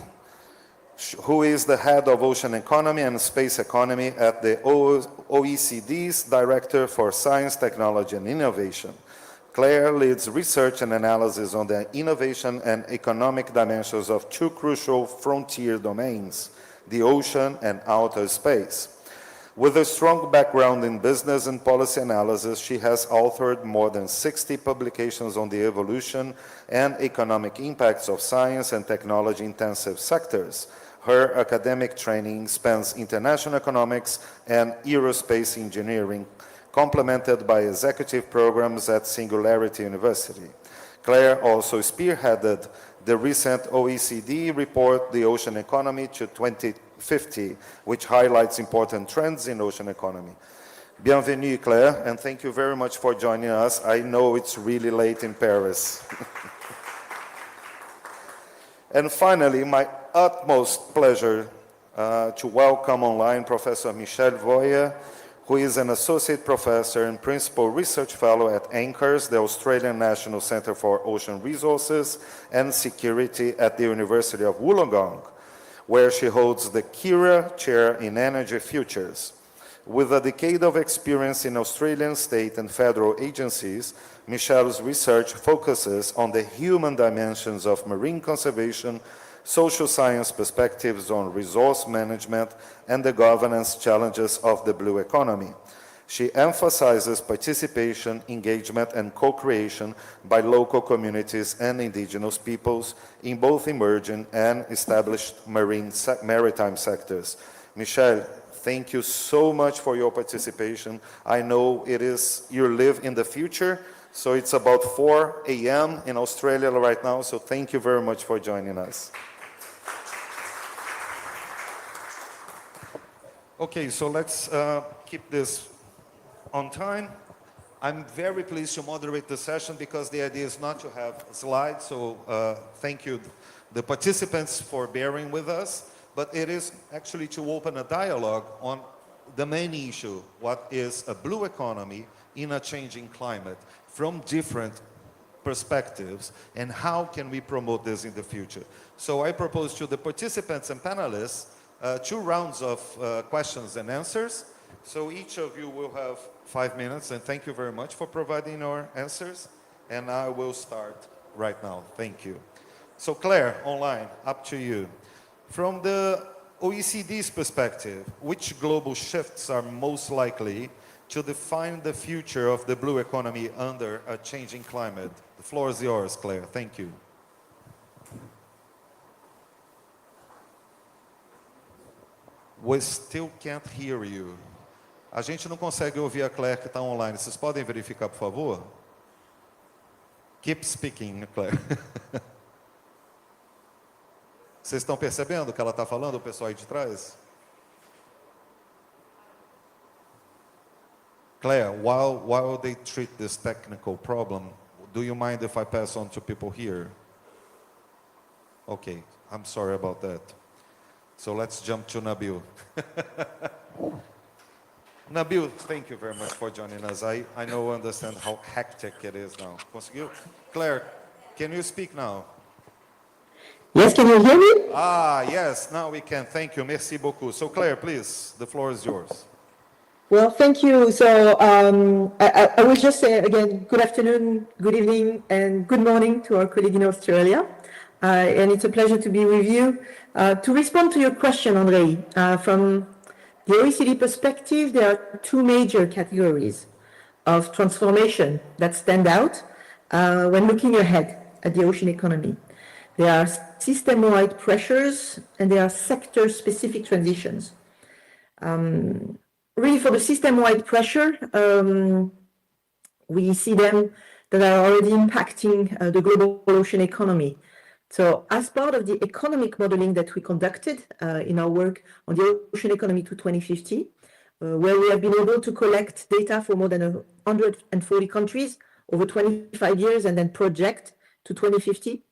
who is the head of Ocean Economy and Space Economy at the OECD's Director for Science, Technology and Innovation. Claire leads research and analysis on the innovation and economic dimensions of two crucial frontier domains, the ocean and outer space. With a strong background in business and policy analysis, she has authored more than 60 publications on the evolution and economic impacts of science and technology-intensive sectors. Her academic training spans international economics and aerospace engineering, complemented by executive programs at Singularity University. Claire also spearheaded the recent OECD report, The Ocean Economy to 2050, which highlights important trends in ocean economy. Bienvenue, Claire, and thank you very much for joining us. I know it's really late in Paris. And finally, my utmost pleasure to welcome online Professor Michel Voyer, who is an associate professor and principal research fellow at ANCHORS, the Australian National Centre for Ocean Resources and Security at the University of Wollongong, where she holds the Kira Chair in Energy Futures. With a decade of experience in Australian state and federal agencies, Michelle's research focuses on the human dimensions of marine conservation, social science perspectives on resource management, and the governance challenges of the blue economy. She emphasizes participation, engagement, and co-creation by local communities and indigenous peoples in both emerging and established maritime sectors. Michelle, thank you so much for your participation. I know you live in the future, so it's about 4 a.m. in Australia right now, so thank you very much for joining us. Okay, so let's keep this on time. I'm very pleased to moderate the session because the idea is not to have slides, so thank you, the participants, for bearing with us, but it is actually to open a dialogue on the main issue, what is a blue economy in a changing climate, from different perspectives, and how can we promote this in the future. So I propose to the participants and panelists 2 rounds of questions and answers. So each of you will have 5 minutes, and thank you very much for providing your answers. And I will start right now. Thank you. So Claire, online, up to you. From the OECD's perspective, which global shifts are most likely to define the future of the blue economy under a changing climate? The floor is yours, Claire. Thank you. We still can't hear you. A gente não consegue ouvir a Claire que está online. Vocês podem verificar, por favor? Keep speaking, Claire. Vocês estão percebendo o que ela está falando, o pessoal aí de trás? Claire, while they treat this technical problem, do you mind if I pass on to people here? Okay, I'm sorry about that. So let's jump to Nabil. Nabil, thank you very much for joining us. I understand how hectic it is now. Conseguiu? Claire, can you speak now? Yes, can you hear me? Ah, yes, now we can. Thank you. Merci beaucoup. So Claire, please, the floor is yours. Well, thank you. So I will just say again, good afternoon, good evening, and good morning to our colleague in Australia. And it's a pleasure to be with you. To respond to your question, Andrei, from the OECD perspective, there are 2 major categories of transformation that stand out when looking ahead at the ocean economy. There are system-wide pressures and there are sector-specific transitions. Really, for the system-wide pressure, we see them that are already impacting the global ocean economy. So as part of the economic modeling that we conducted in our work on the ocean economy to 2050, where we have been able to collect data for more than 140 countries over 25 years and then project to 2050,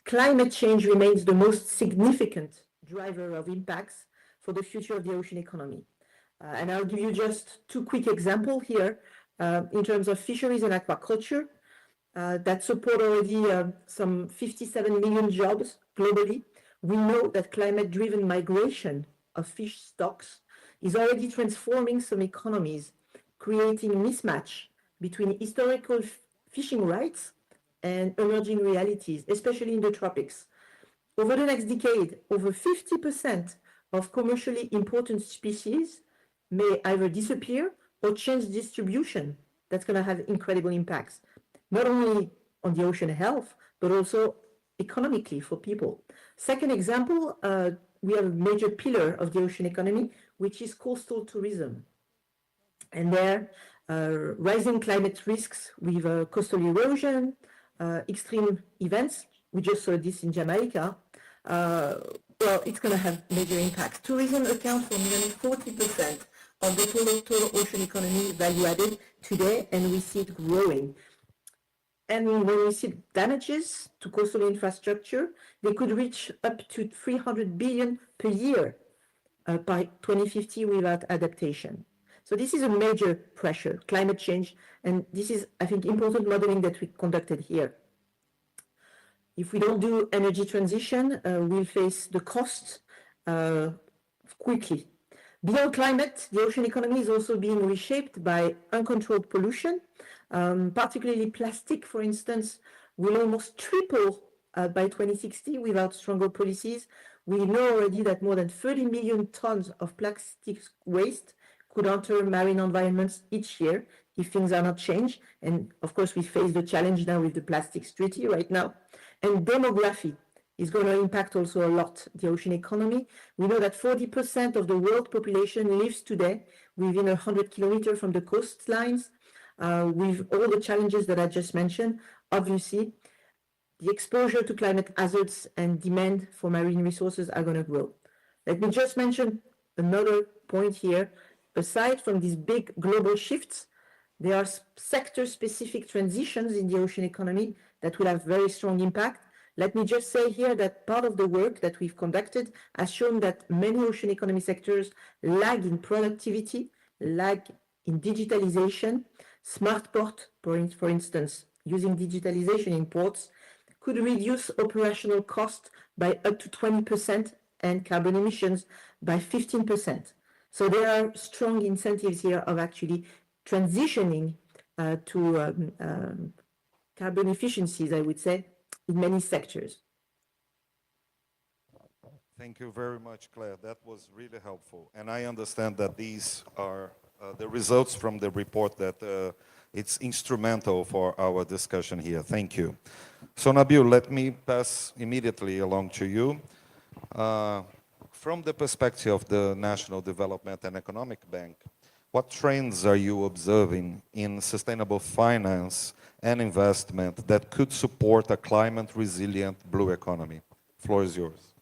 climate change remains the most significant driver of impacts for the future of the ocean economy. And I'll give you just 2 quick examples here in terms of fisheries and aquaculture. That support already some 57 million jobs globally. We know that climate-driven migration of fish stocks is already transforming some economies, creating mismatch between historical fishing rights and emerging realities, especially in the tropics. Over the next decade, over 50% of commercially important species may either disappear or change distribution. That's going to have incredible impacts, not only on the ocean health, but also economically for people. Second example, we have a major pillar of the ocean economy, which is coastal tourism. And there, rising climate risks with coastal erosion, extreme events. We just saw this in Jamaica. Well, it's going to have major impacts. Tourism accounts for nearly 40% of the total ocean economy value added today, and we see it growing. And when we see damages to coastal infrastructure, they could reach up to 300 billion per year by 2050 without adaptation. So this is a major pressure, climate change, and this is, I think, important modeling that we conducted here. If we don't do energy transition, we'll face the costs quickly. Beyond climate, the ocean economy is also being reshaped by uncontrolled pollution, particularly plastic, for instance, will almost triple by 2060 without stronger policies. We know already that more than 30 million tons of plastic waste could enter marine environments each year if things are not changed. And of course, we face the challenge now with the plastics treaty right now. And demography is going to impact also a lot the ocean economy. We know that 40% of the world population lives today within 100 kilometers from the coastlines. With all the challenges that I just mentioned, obviously, the exposure to climate hazards and demand for marine resources are going to grow. Let me just mention another point here. Aside from these big global shifts, there are sector-specific transitions in the ocean economy that will have very strong impact. Let me just say here that part of the work that we've conducted has shown that many ocean economy sectors lag in productivity, lag in digitalization. Smart port, for instance, using digitalization in ports, could reduce operational cost by up to 20% and carbon emissions by 15%. So there are strong incentives here of actually transitioning to carbon efficiencies, I would say, in many sectors. Thank you very much, Claire. That was really helpful. And I understand that these are the results from the report that it's instrumental for our discussion here. Thank you. So Nabil, let me pass immediately along to you. From the perspective of the National Development and Economic Bank, what trends are you observing in sustainable finance and investment that could support a climate-resilient blue economy? The floor is yours.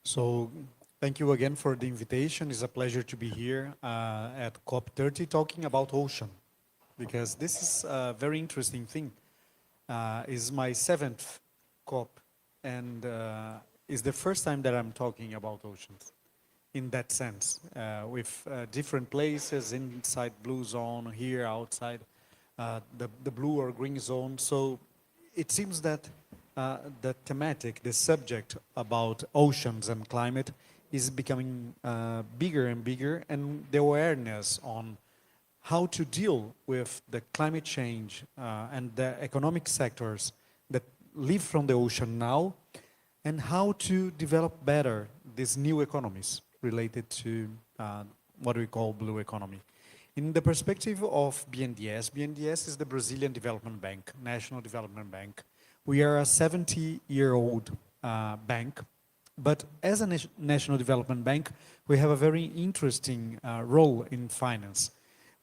So thank you again for the invitation. It's a pleasure to be here at COP30 talking about ocean, because this is a very interesting thing. It's my 7th COP, and it's the first time that I'm talking about oceans in that sense, with different places inside blue zone, here outside the blue or green zone. So it seems that the thematic, the subject about oceans and climate is becoming bigger and bigger, and the awareness on how to deal with the climate change and the economic sectors that live from the ocean now, and how to develop better these new economies related to what we call blue economy. In the perspective of BNDES, BNDES is the Brazilian Development Bank, National Development Bank. We are a 70-year-old bank, but as a national development bank, we have a very interesting role in finance.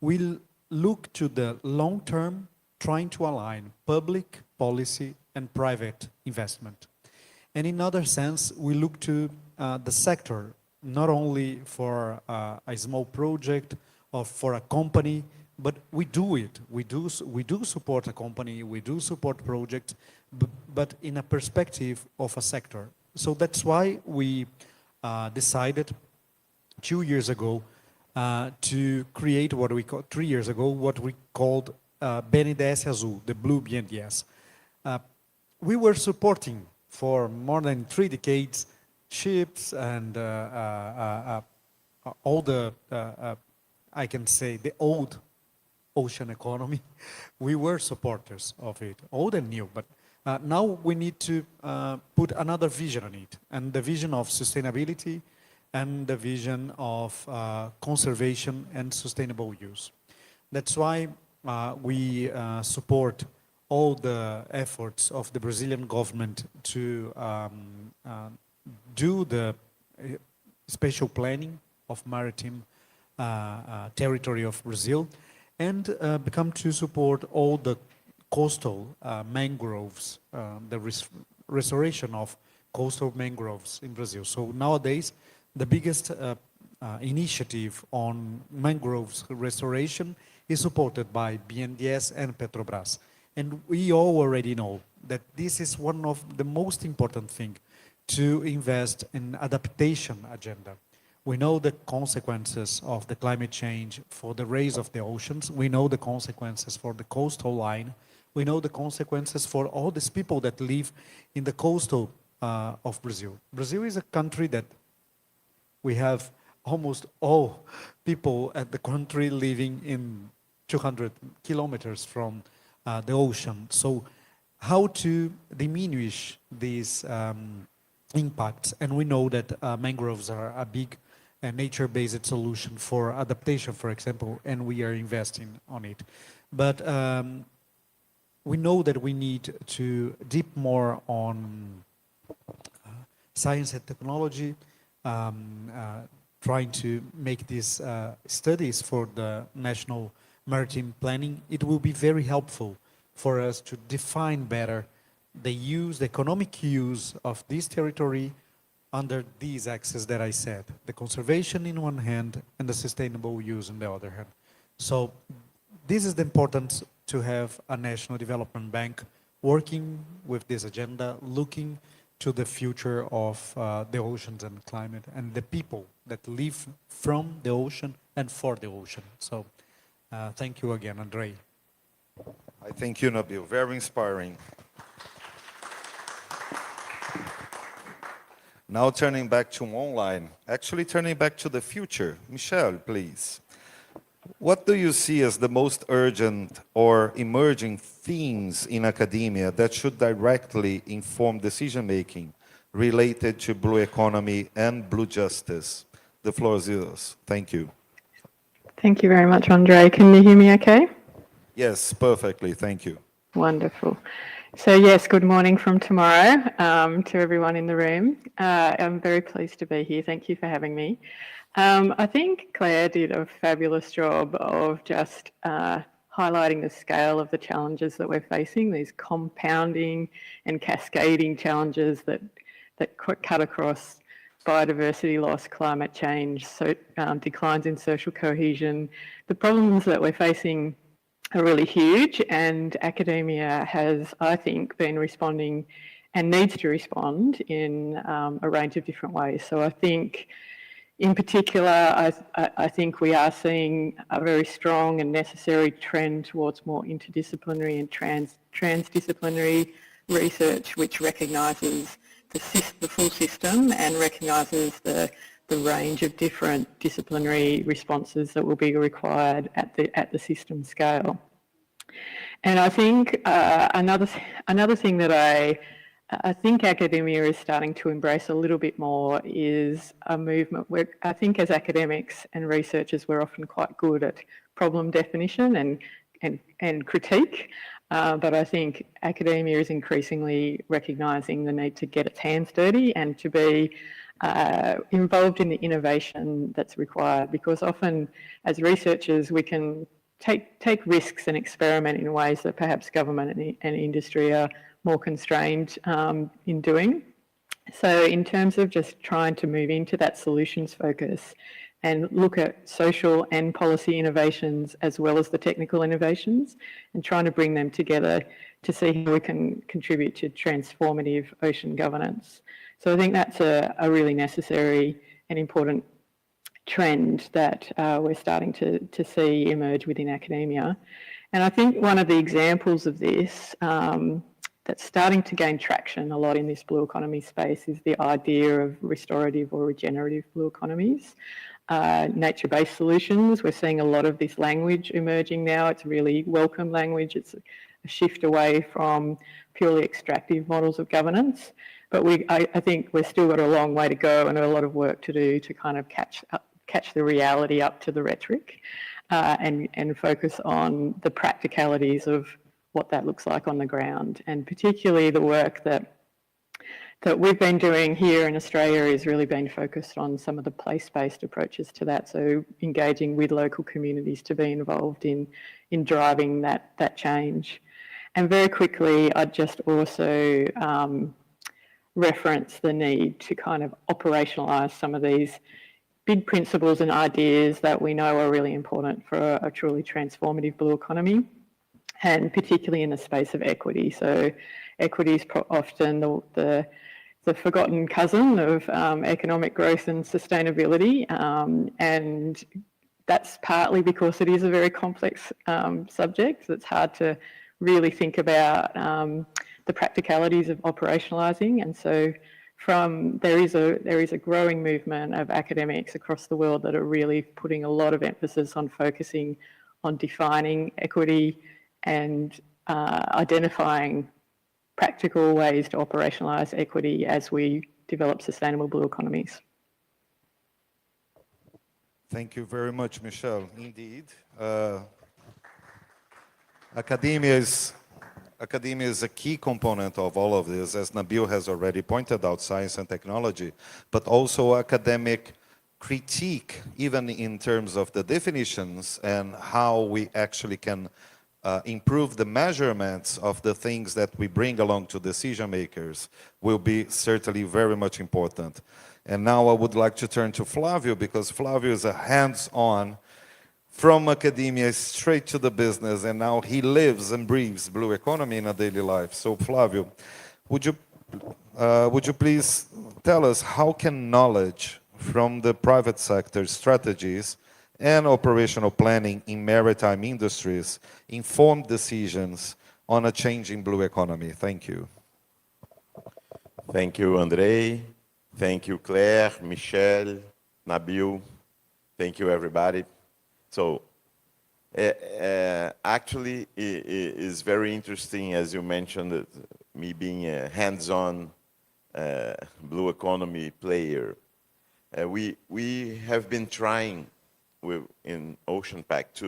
We look to the long term, trying to align public policy and private investment. And in other sense, we look to the sector, not only for a small project or for a company, but we do it. We do support a company, we do support projects, but in a perspective of a sector. So that's why we decided 2 years ago to create what we call, 3 years ago, what we called BNDES Azul, the blue BNDES. We were supporting for more than 3 decades ships and all the, I can say, the old ocean economy. We were supporters of it, old and new, but now we need to put another vision on it, and the vision of sustainability and the vision of conservation and sustainable use. That's why we support all the efforts of the Brazilian government to do the spatial planning of maritime territory of Brazil, and become to support all the coastal mangroves, the restoration of coastal mangroves in Brazil. So nowadays, the biggest initiative on mangroves restoration is supported by BNDES and Petrobras. And we all already know that this is one of the most important things to invest in adaptation agenda. We know the consequences of the climate change for the raise of the oceans. We know the consequences for the coastal line. We know the consequences for all these people that live in the coastal of Brazil. Brazil is a country that we have almost all people at the country living in 200 kilometers from the ocean. So how to diminish these impacts? And we know that mangroves are a big nature-based solution for adaptation, for example, and we are investing on it. But we know that we need to deep more on science and technology, trying to make these studies for the national maritime planning. It will be very helpful for us to define better the use, the economic use of this territory under these axes that I said, the conservation in one hand and the sustainable use on the other hand. So this is the importance to have a national development bank working with this agenda, looking to the future of the oceans and climate and the people that live from the ocean and for the ocean. So thank you again, Andrei. I thank you, Nabil. Very inspiring. Now turning back to online, actually turning back to the future. Michelle, please. What do you see as the most urgent or emerging themes in academia that should directly inform decision-making related to blue economy and blue justice? The floor is yours. Thank you. Thank you very much, Andrei. Can you hear me okay? Yes, perfectly. Thank you. Wonderful. So yes, good morning from tomorrow to everyone in the room. I'm very pleased to be here. Thank you for having me. I think Claire did a fabulous job of just highlighting the scale of the challenges that we're facing, these compounding and cascading challenges that cut across biodiversity loss, climate change, declines in social cohesion. The problems that we're facing are really huge, and academia has, I think, been responding and needs to respond in a range of different ways. So I think, in particular, I think we are seeing a very strong and necessary trend towards more interdisciplinary and transdisciplinary research, which recognises the full system and recognises the range of different disciplinary responses that will be required at the system scale. And I think another thing that I think academia is starting to embrace a little bit more is a movement where I think as academics and researchers we're often quite good at problem definition and critique, but I think academia is increasingly recognising the need to get its hands dirty and to be involved in the innovation that's required, because often as researchers we can take risks and experiment in ways that perhaps government and industry are more constrained in doing. So in terms of just trying to move into that solutions focus and look at social and policy innovations as well as the technical innovations and trying to bring them together to see how we can contribute to transformative ocean governance. So I think that's a really necessary and important trend that we're starting to see emerge within academia. And I think one of the examples of this that's starting to gain traction a lot in this blue economy space is the idea of restorative or regenerative blue economies. Nature-based solutions, we're seeing a lot of this language emerging now. It's really welcome language. It's a shift away from purely extractive models of governance. But I think we've still got a long way to go and a lot of work to do to kind of catch the reality up to the rhetoric and focus on the practicalities of what that looks like on the ground. And particularly the work that we've been doing here in Australia is really been focused on some of the place-based approaches to that. So engaging with local communities to be involved in driving that change. And very quickly, I'd just also reference the need to kind of operationalise some of these big principles and ideas that we know are really important for a truly transformative blue economy, and particularly in the space of equity. So equity is often the forgotten cousin of economic growth and sustainability, and that's partly because it is a very complex subject. It's hard to really think about the practicalities of operationalising, and so there is a growing movement of academics across the world that are really putting a lot of emphasis on focusing on defining equity and identifying practical ways to operationalise equity as we develop sustainable blue economies. Thank you very much, Michelle. Indeed, academia is a key component of all of this, as Nabil has already pointed out, science and technology, but also academic critique, even in terms of the definitions and how we actually can improve the measurements of the things that we bring along to decision makers will be certainly very much important. And now I would like to turn to Flavio, because Flavio is a hands-on from academia straight to the business, and now he lives and breathes blue economy in a daily life. So Flavio, would you please tell us how can knowledge from the private sector strategies and operational planning in maritime industries inform decisions on a changing blue economy? Thank you. Thank you, Andrei. Thank you, Claire, Michelle, Nabil. Thank you, everybody. So, actually, it is very interesting, as you mentioned, me being a hands-on blue economy player. We have been trying in Ocean Pact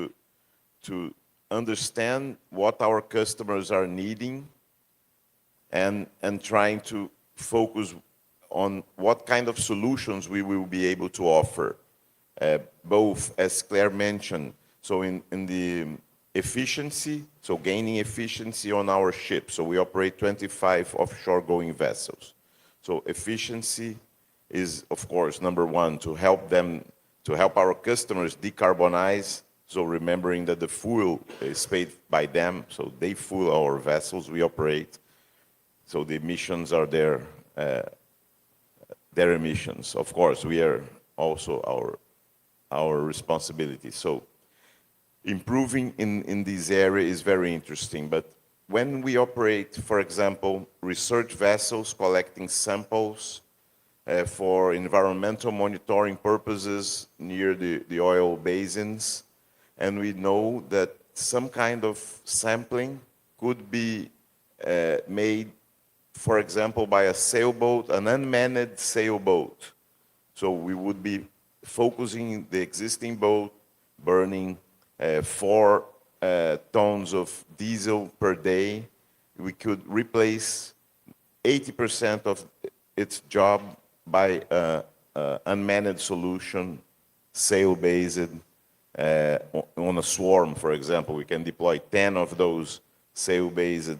to understand what our customers are needing and trying to focus on what kind of solutions we will be able to offer. Both, as Claire mentioned, so in the efficiency, so gaining efficiency on our ships. So we operate 25 offshore going vessels. So efficiency is, of course, number one, to help our customers decarbonize. So remembering that the fuel is paid by them, so they fuel our vessels, we operate. So the emissions are their emissions. Of course, we are also our responsibility. So improving in this area is very interesting. But when we operate, for example, research vessels collecting samples for environmental monitoring purposes near the oil basins, and we know that some kind of sampling could be made, for example, by a sailboat, an unmanned sailboat. So we would be focusing the existing boat, burning 4 tons of diesel per day. We could replace 80% of its job by unmanned solution, sail-based, on a swarm, for example. We can deploy 10 of those sail-based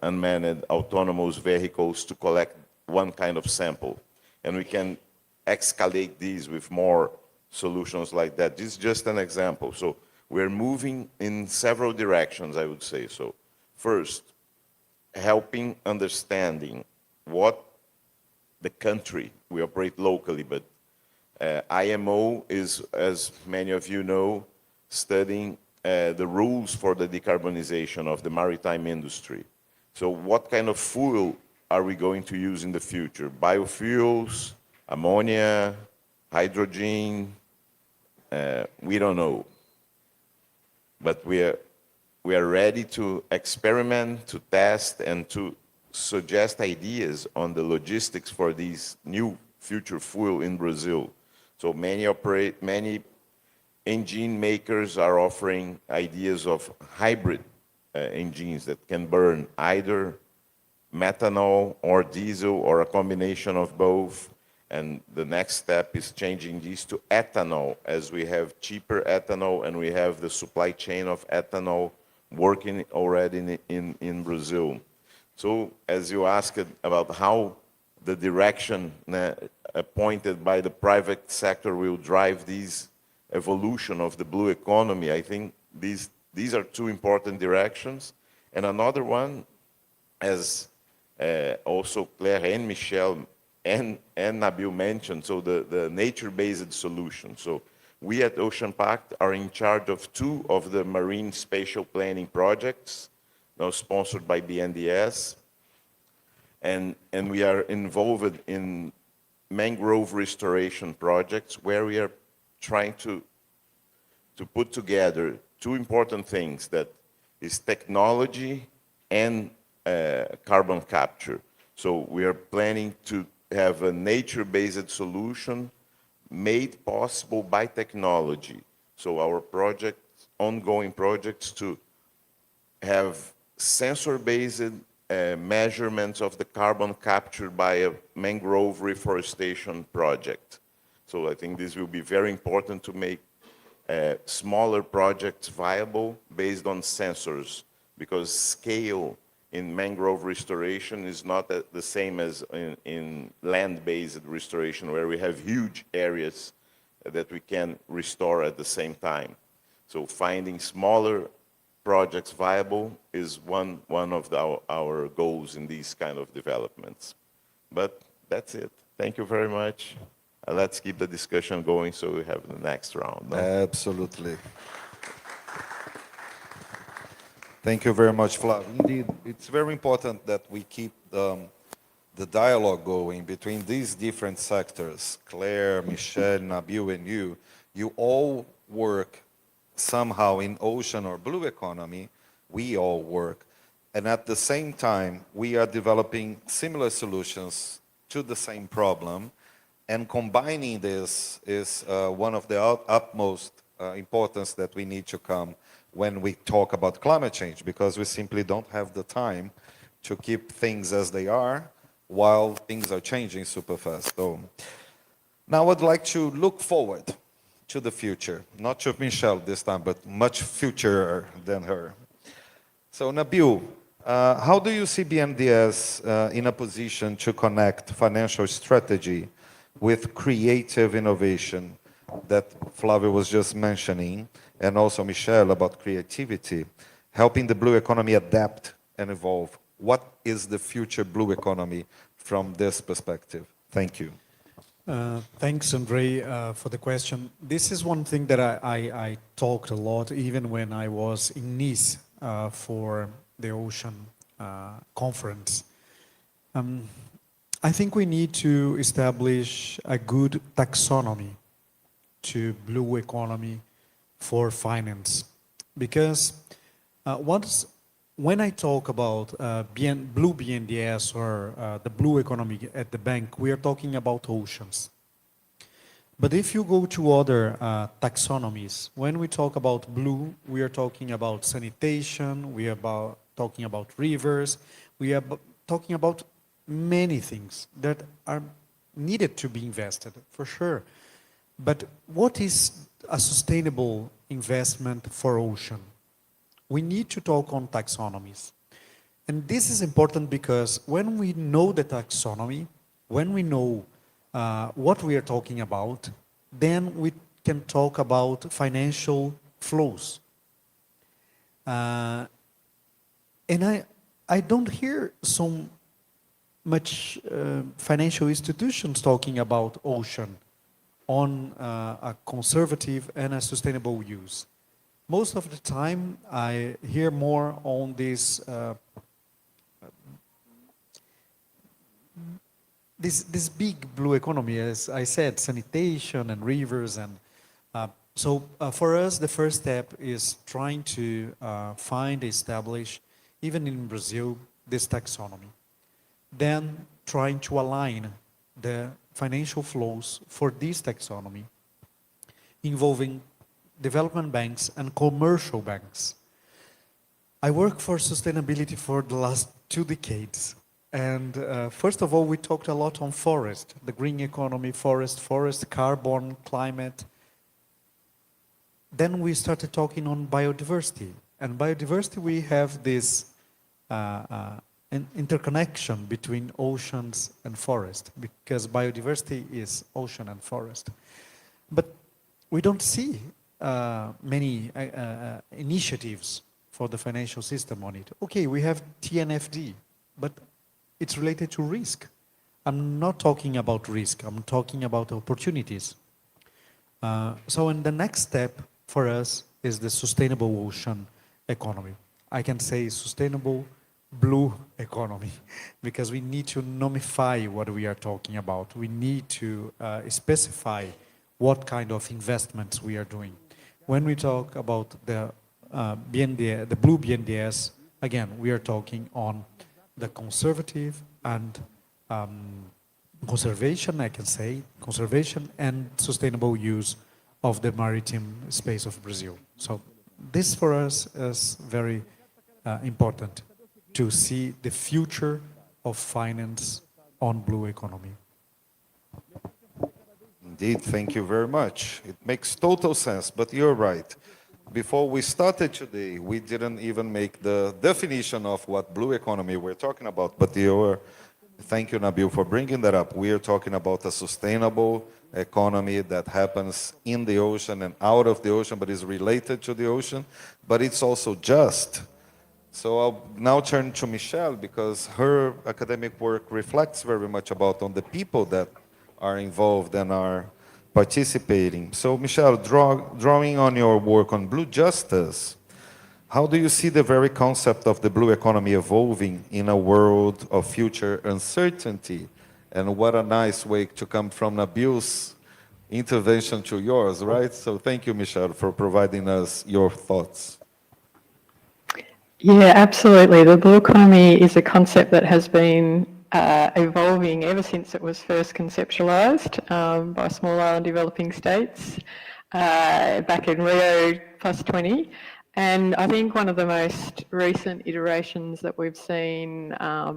unmanned autonomous vehicles to collect one kind of sample. And we can escalate these with more solutions like that. This is just an example. So we're moving in several directions, I would say. So first, helping understanding what the country, we operate locally, but IMO is, as many of you know, studying the rules for the decarbonization of the maritime industry. So what kind of fuel are we going to use in the future? Biofuels, ammonia, hydrogen, we don't know. But we are ready to experiment, to test, and to suggest ideas on the logistics for these new future fuel in Brazil. So many engine makers are offering ideas of hybrid engines that can burn either methanol or diesel or a combination of both. And the next step is changing these to ethanol, as we have cheaper ethanol and we have the supply chain of ethanol working already in Brazil. So as you asked about how the direction appointed by the private sector will drive this evolution of the blue economy, I think these are two important directions. And another one, as also Claire and Michelle and Nabil mentioned, so the nature-based solution. So we at Ocean Pact are in charge of 2 of the marine spatial planning projects, now sponsored by BNDES. And we are involved in mangrove restoration projects where we are trying to put together 2 important things, that is technology and carbon capture. So we are planning to have a nature-based solution made possible by technology. So our ongoing projects to have sensor-based measurements of the carbon captured by a mangrove reforestation project. So I think this will be very important to make smaller projects viable based on sensors, because scale in mangrove restoration is not the same as in land-based restoration, where we have huge areas that we can restore at the same time. So finding smaller projects viable is one of our goals in these kind of developments. But that's it. Thank you very much. Let's keep the discussion going so we have the next round. No? Absolutely. Thank you very much, Flav. Indeed, it's very important that we keep the dialogue going between these different sectors. Claire, Michelle, Nabil, and you. You all work somehow in ocean or blue economy. We all work. And at the same time, we are developing similar solutions to the same problem. And combining this is one of the utmost importance that we need to come when we talk about climate change, because we simply don't have the time to keep things as they are while things are changing super fast. So now I'd like to look forward to the future, not to Michelle this time, but much future than her. So Nabil, how do you see BNDES in a position to connect financial strategy with creative innovation that Flavio was just mentioning, and also Michelle about creativity, helping the blue economy adapt and evolve? What is the future blue economy from this perspective? Thank you. Thanks, Andrei, for the question. This is one thing that I talked a lot, even when I was in Nice for the Ocean Conference. I think we need to establish a good taxonomy to blue economy for finance, because when I talk about blue BNDES or the blue economy at the bank, we are talking about oceans. But if you go to other taxonomies, when we talk about blue, we are talking about sanitation, we are talking about rivers, we are talking about many things that are needed to be invested, for sure. But what is a sustainable investment for ocean? We need to talk on taxonomies. And this is important because when we know the taxonomy, when we know what we are talking about, then we can talk about financial flows. And I don't hear so much financial institutions talking about ocean on a conservative and a sustainable use. Most of the time, I hear more on this this big blue economy, as I said, sanitation and rivers, and so for us, the first step is trying to establish, even in Brazil, this taxonomy. Then trying to align the financial flows for this taxonomy, involving development banks and commercial banks. I work for sustainability for the last 2 decades. And first of all, we talked a lot on forest, the green economy, forest, carbon, climate. Then we started talking on biodiversity. And biodiversity, we have this interconnection between oceans and forest, because biodiversity is ocean and forest. But we don't see many initiatives for the financial system on it. Okay, we have TNFD, but it's related to risk. I'm not talking about risk, I'm talking about opportunities. So in the next step for us is the sustainable ocean economy. I can say sustainable blue economy, because we need to nomify what we are talking about. We need to specify what kind of investments we are doing. When we talk about the the blue BNDES, again, we are talking on the conservative and conservation, I can say, conservation and sustainable use of the maritime space of Brazil. So this for us is very important to see the future of finance on blue economy. Indeed, thank you very much. It makes total sense, but you're right. Before we started today, we didn't even make the definition of what blue economy we're talking about, but thank you, Nabil, for bringing that up. We are talking about a sustainable economy that happens in the ocean and out of the ocean, but is related to the ocean, but it's also just. So I'll now turn to Michelle, because her academic work reflects very much about on the people that are involved and are participating. So Michelle, drawing on your work on blue justice, how do you see the very concept of the blue economy evolving in a world of future uncertainty? And what a nice way to come from Nabil's intervention to yours, right? So thank you, Michelle, for providing us your thoughts. Yeah, absolutely. The blue economy is a concept that has been evolving ever since it was first conceptualised by small island developing states back in Rio +20. And I think one of the most recent iterations that we've seen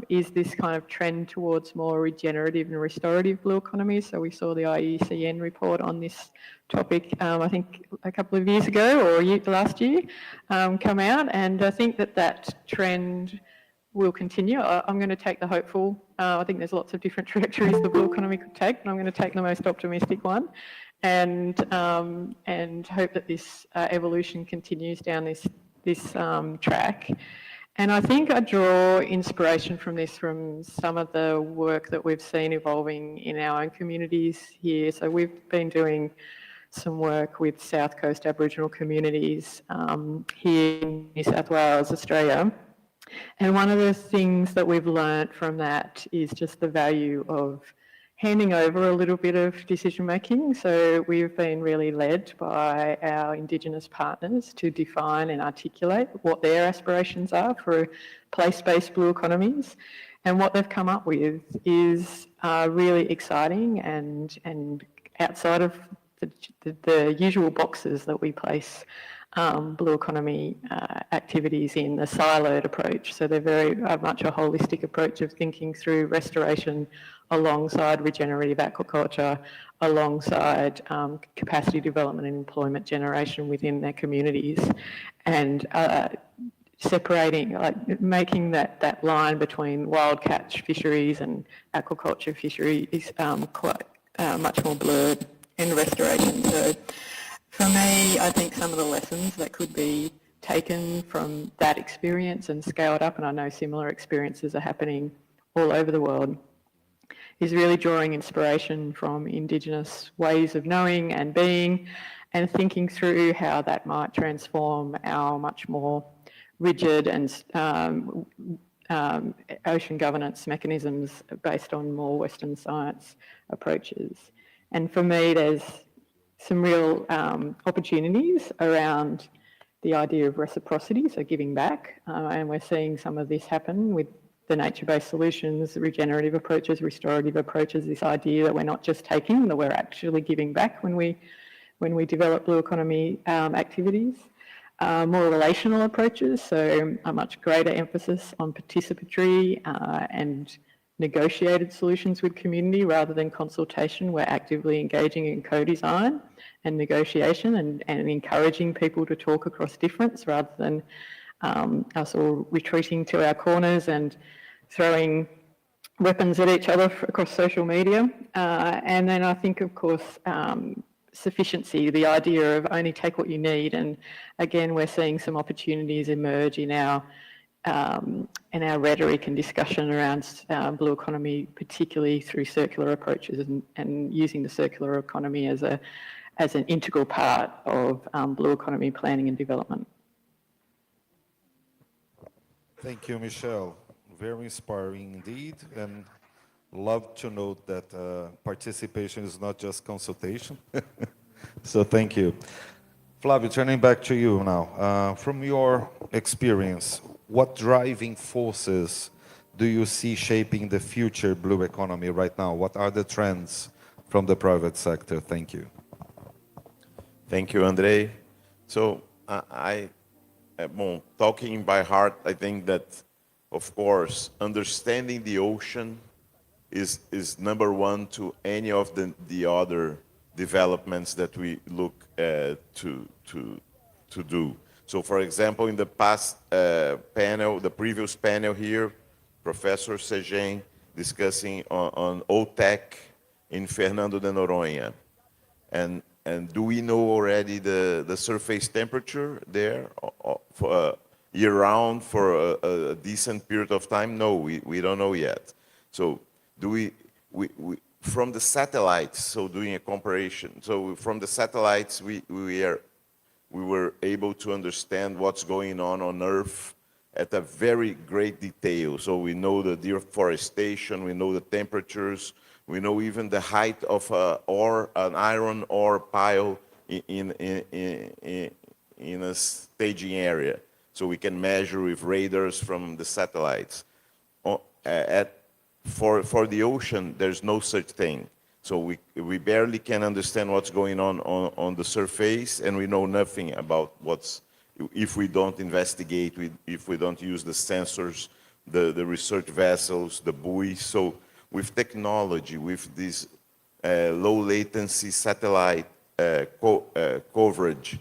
is this kind of trend towards more regenerative and restorative blue economies. So we saw the IUCN report on this topic, I think a couple of years ago or last year, come out. And I think that trend will continue. I'm going to take the hopeful. I think there's lots of different trajectories the blue economy could take, and I'm going to take the most optimistic one, and hope that this evolution continues down this track. And I think I draw inspiration from this from some of the work that we've seen evolving in our own communities here. So we've been doing some work with South Coast Aboriginal communities here in New South Wales, Australia. And one of the things that we've learnt from that is just the value of handing over a little bit of decision making. So we've been really led by our Indigenous partners to define and articulate what their aspirations are for place-based blue economies. And what they've come up with is really exciting and outside of the usual boxes that we place blue economy activities in, a siloed approach. So they're very much a holistic approach of thinking through restoration alongside regenerative aquaculture, alongside capacity development and employment generation within their communities, and separating, making that line between wild catch fisheries and aquaculture fisheries quite much more blurred in restoration. So for me, I think some of the lessons that could be taken from that experience and scaled up, and I know similar experiences are happening all over the world, is really drawing inspiration from Indigenous ways of knowing and being, and thinking through how that might transform our much more rigid and ocean governance mechanisms based on more Western science approaches. And for me, there's some real opportunities around the idea of reciprocity, so giving back, and we're seeing some of this happen with the nature-based solutions, regenerative approaches, restorative approaches, this idea that we're not just taking, that we're actually giving back when we develop blue economy activities. More relational approaches, so a much greater emphasis on participatory and negotiated solutions with community rather than consultation. We're actively engaging in co-design and negotiation and encouraging people to talk across difference rather than us all retreating to our corners and throwing weapons at each other across social media. And then I think, of course, sufficiency, the idea of only take what you need. And again, we're seeing some opportunities emerge in our rhetoric and discussion around blue economy, particularly through circular approaches and using the circular economy as an integral part of blue economy planning and development. Thank you, Michelle. Very inspiring indeed, and love to note that participation is not just consultation. So thank you. Flavio, turning back to you now. From your experience, what driving forces do you see shaping the future blue economy right now? What are the trends from the private sector? Thank you. Thank you, Andrei. So talking by heart, I think that, of course, understanding the ocean is number one to any of the other developments that we look to do. So, for example, in the past panel, the previous panel here, Professor Segen discussing on OTEC in Fernando de Noronha. And do we know already the surface temperature there for year-round for a decent period of time? No, we don't know yet. So do we from the satellites, so doing a comparison, so from the satellites we were able to understand what's going on Earth at a very great detail. So we know the deforestation, we know the temperatures, we know even the height of an iron ore pile in a staging area. So we can measure with radars from the satellites. For the ocean, there's no such thing. So we barely can understand what's going on the surface, and we know nothing about if we don't investigate, if we don't use the sensors, the research vessels, the buoys. So with technology, with this low latency satellite coverage,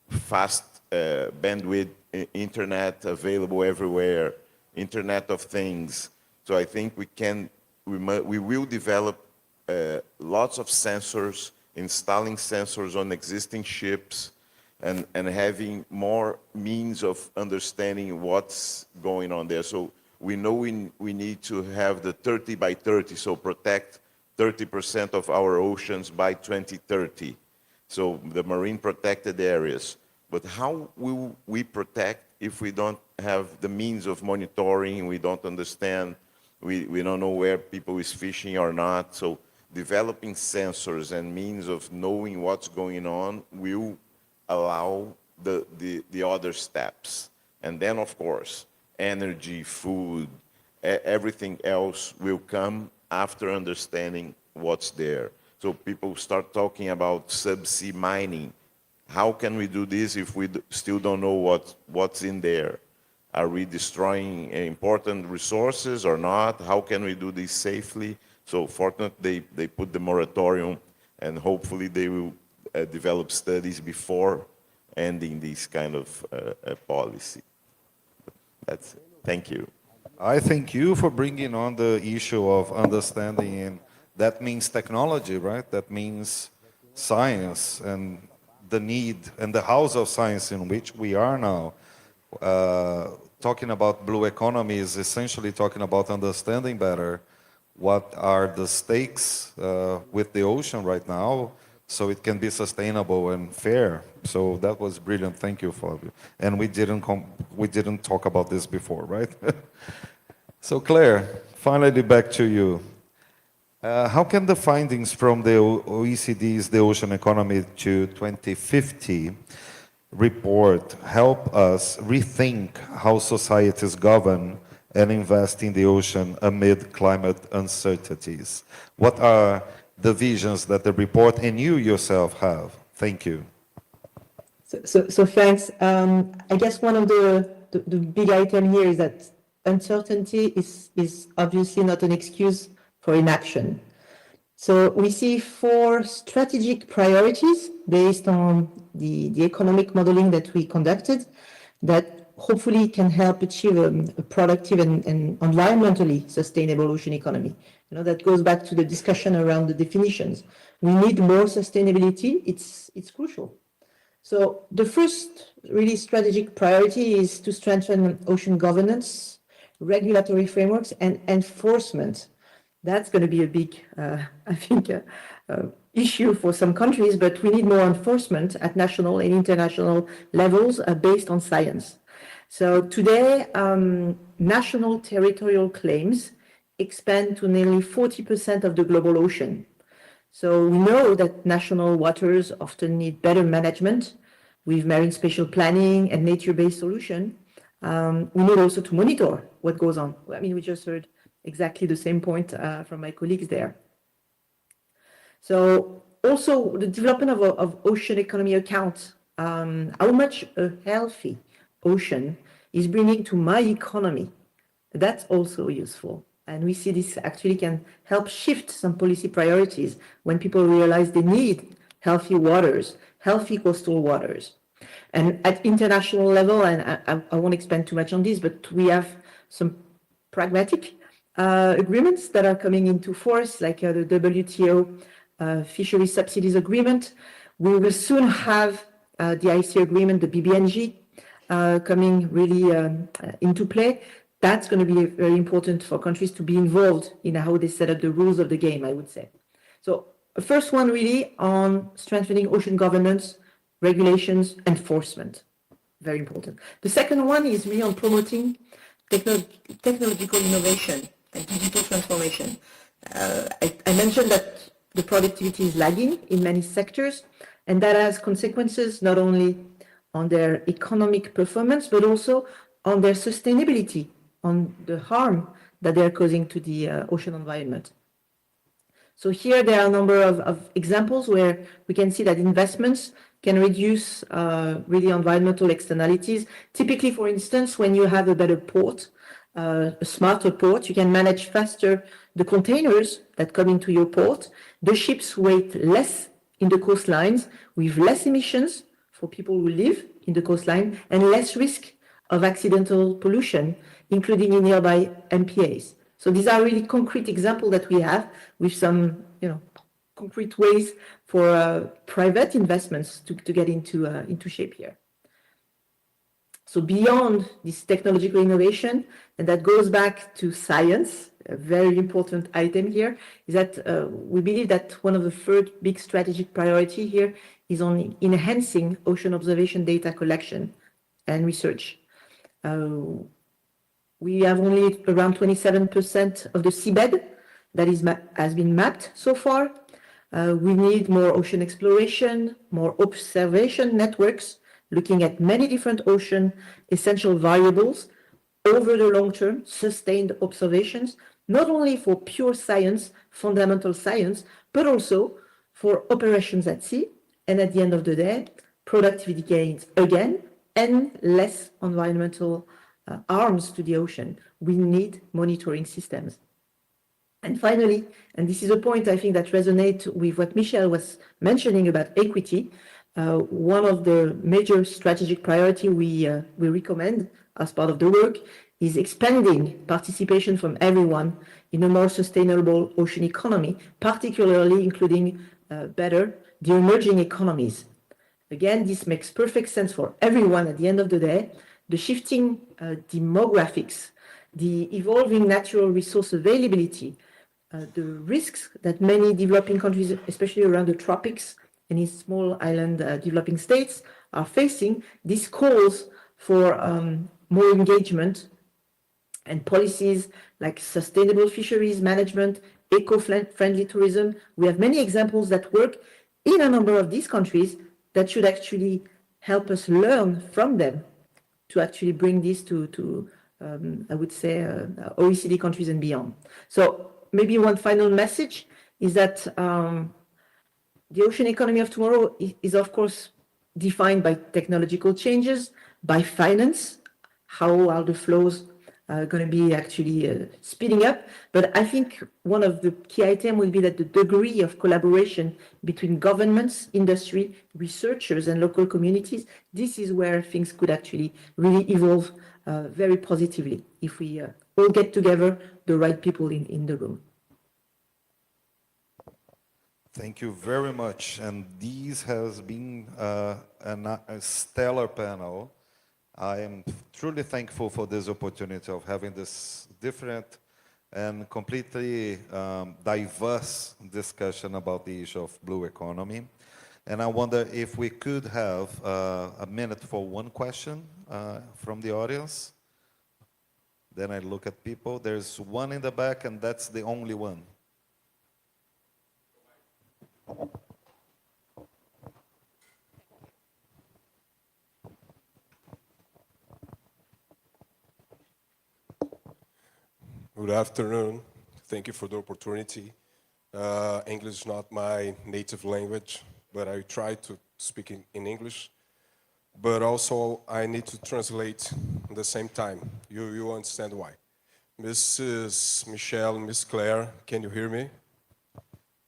fast bandwidth internet available everywhere, Internet of Things. So I think we will develop lots of sensors, installing sensors on existing ships, and having more means of understanding what's going on there. So we know we need to have the 30 by 30, so protect 30% of our oceans by 2030. So the marine protected areas. But how will we protect if we don't have the means of monitoring, we don't understand, we don't know where people is fishing or not? So developing sensors and means of knowing what's going on will allow the other steps. And then, of course, energy, food, everything else will come after understanding what's there. So people start talking about subsea mining. How can we do this if we still don't know what's in there? Are we destroying important resources or not? How can we do this safely? So fortunately, they put the moratorium, and hopefully they will develop studies before ending this kind of policy. That's it. Thank you. I thank you for bringing on the issue of understanding, and that means technology, right? That means science and the need and the house of science in which we are now. Talking about blue economy is essentially talking about understanding better what are the stakes with the ocean right now, so it can be sustainable and fair. So that was brilliant. Thank you, Fabio. And we didn't talk about this before, right? So Claire, finally back to you. How can the findings from the OECD's The Ocean Economy to 2050 report help us rethink how societies govern and invest in the ocean amid climate uncertainties? What are the visions that the report and you yourself have? Thank you. So thanks. I guess one of the big item here is that uncertainty is obviously not an excuse for inaction. So we see 4 strategic priorities based on the economic modeling that we conducted that hopefully can help achieve a productive and environmentally sustainable ocean economy. You know, that goes back to the discussion around the definitions. We need more sustainability. It's crucial. So the first really strategic priority is to strengthen ocean governance, regulatory frameworks, and enforcement. That's going to be a big, I think, issue for some countries, but we need more enforcement at national and international levels based on science. So today, national territorial claims expand to nearly 40% of the global ocean. So we know that national waters often need better management with marine spatial planning and nature-based solution. We need also to monitor what goes on. I mean, we just heard exactly the same point from my colleagues there. So also the development of ocean economy account, how much a healthy ocean is bringing to my economy. That's also useful. And we see this actually can help shift some policy priorities when people realize they need healthy waters, healthy coastal waters. And at international level, and I won't expand too much on this, but we have some pragmatic agreements that are coming into force, like the WTO fisheries subsidies agreement. We will soon have the IC agreement, the BBNG, coming really into play. That's going to be very important for countries to be involved in how they set up the rules of the game, I would say. So the first one really on strengthening ocean governance, regulations, enforcement. Very important. The second one is really on promoting technological innovation and digital transformation. I mentioned that the productivity is lagging in many sectors, and that has consequences not only on their economic performance, but also on their sustainability, on the harm that they're causing to the ocean environment. So here there are a number of examples where we can see that investments can reduce really environmental externalities. Typically, for instance, when you have a better port, a smarter port, you can manage faster the containers that come into your port. The ships wait less in the coastlines with less emissions for people who live in the coastline and less risk of accidental pollution, including in nearby MPAs. So these are really concrete examples that we have with some, concrete ways for private investments to get into shape here. So beyond this technological innovation, and that goes back to science, a very important item here, is that we believe that one of the third big strategic priority here is on enhancing ocean observation data collection and research. We have only around 27% of the seabed that has been mapped so far. We need more ocean exploration, more observation networks, looking at many different ocean essential variables over the long term, sustained observations, not only for pure science, fundamental science, but also for operations at sea, and at the end of the day, productivity gains again, and less environmental harms to the ocean. We need monitoring systems. And finally, and this is a point I think that resonates with what Michelle was mentioning about equity, one of the major strategic priority we recommend as part of the work is expanding participation from everyone in a more sustainable ocean economy, particularly including better the emerging economies. Again, this makes perfect sense for everyone at the end of the day. The shifting demographics, the evolving natural resource availability, the risks that many developing countries, especially around the tropics and in small island developing states, are facing, this calls for more engagement and policies like sustainable fisheries management, eco-friendly tourism. We have many examples that work in a number of these countries that should actually help us learn from them to actually bring this to I would say, OECD countries and beyond. So maybe one final message is that the ocean economy of tomorrow is of course defined by technological changes, by finance, how are the flows going to be actually speeding up. But I think one of the key items will be that the degree of collaboration between governments, industry, researchers, and local communities, this is where things could actually really evolve very positively if we all get together the right people in the room. Thank you very much. And this has been a stellar panel. I am truly thankful for this opportunity of having this different and completely diverse discussion about the issue of blue economy. And I wonder if we could have a minute for one question from the audience. Then I look at people. There's one in the back, and that's the only one. Good afternoon. Thank you for the opportunity. English is not my native language, but I try to speak in English. But also, I need to translate at the same time. You understand why. Mrs. Michelle, Miss Claire, can you hear me?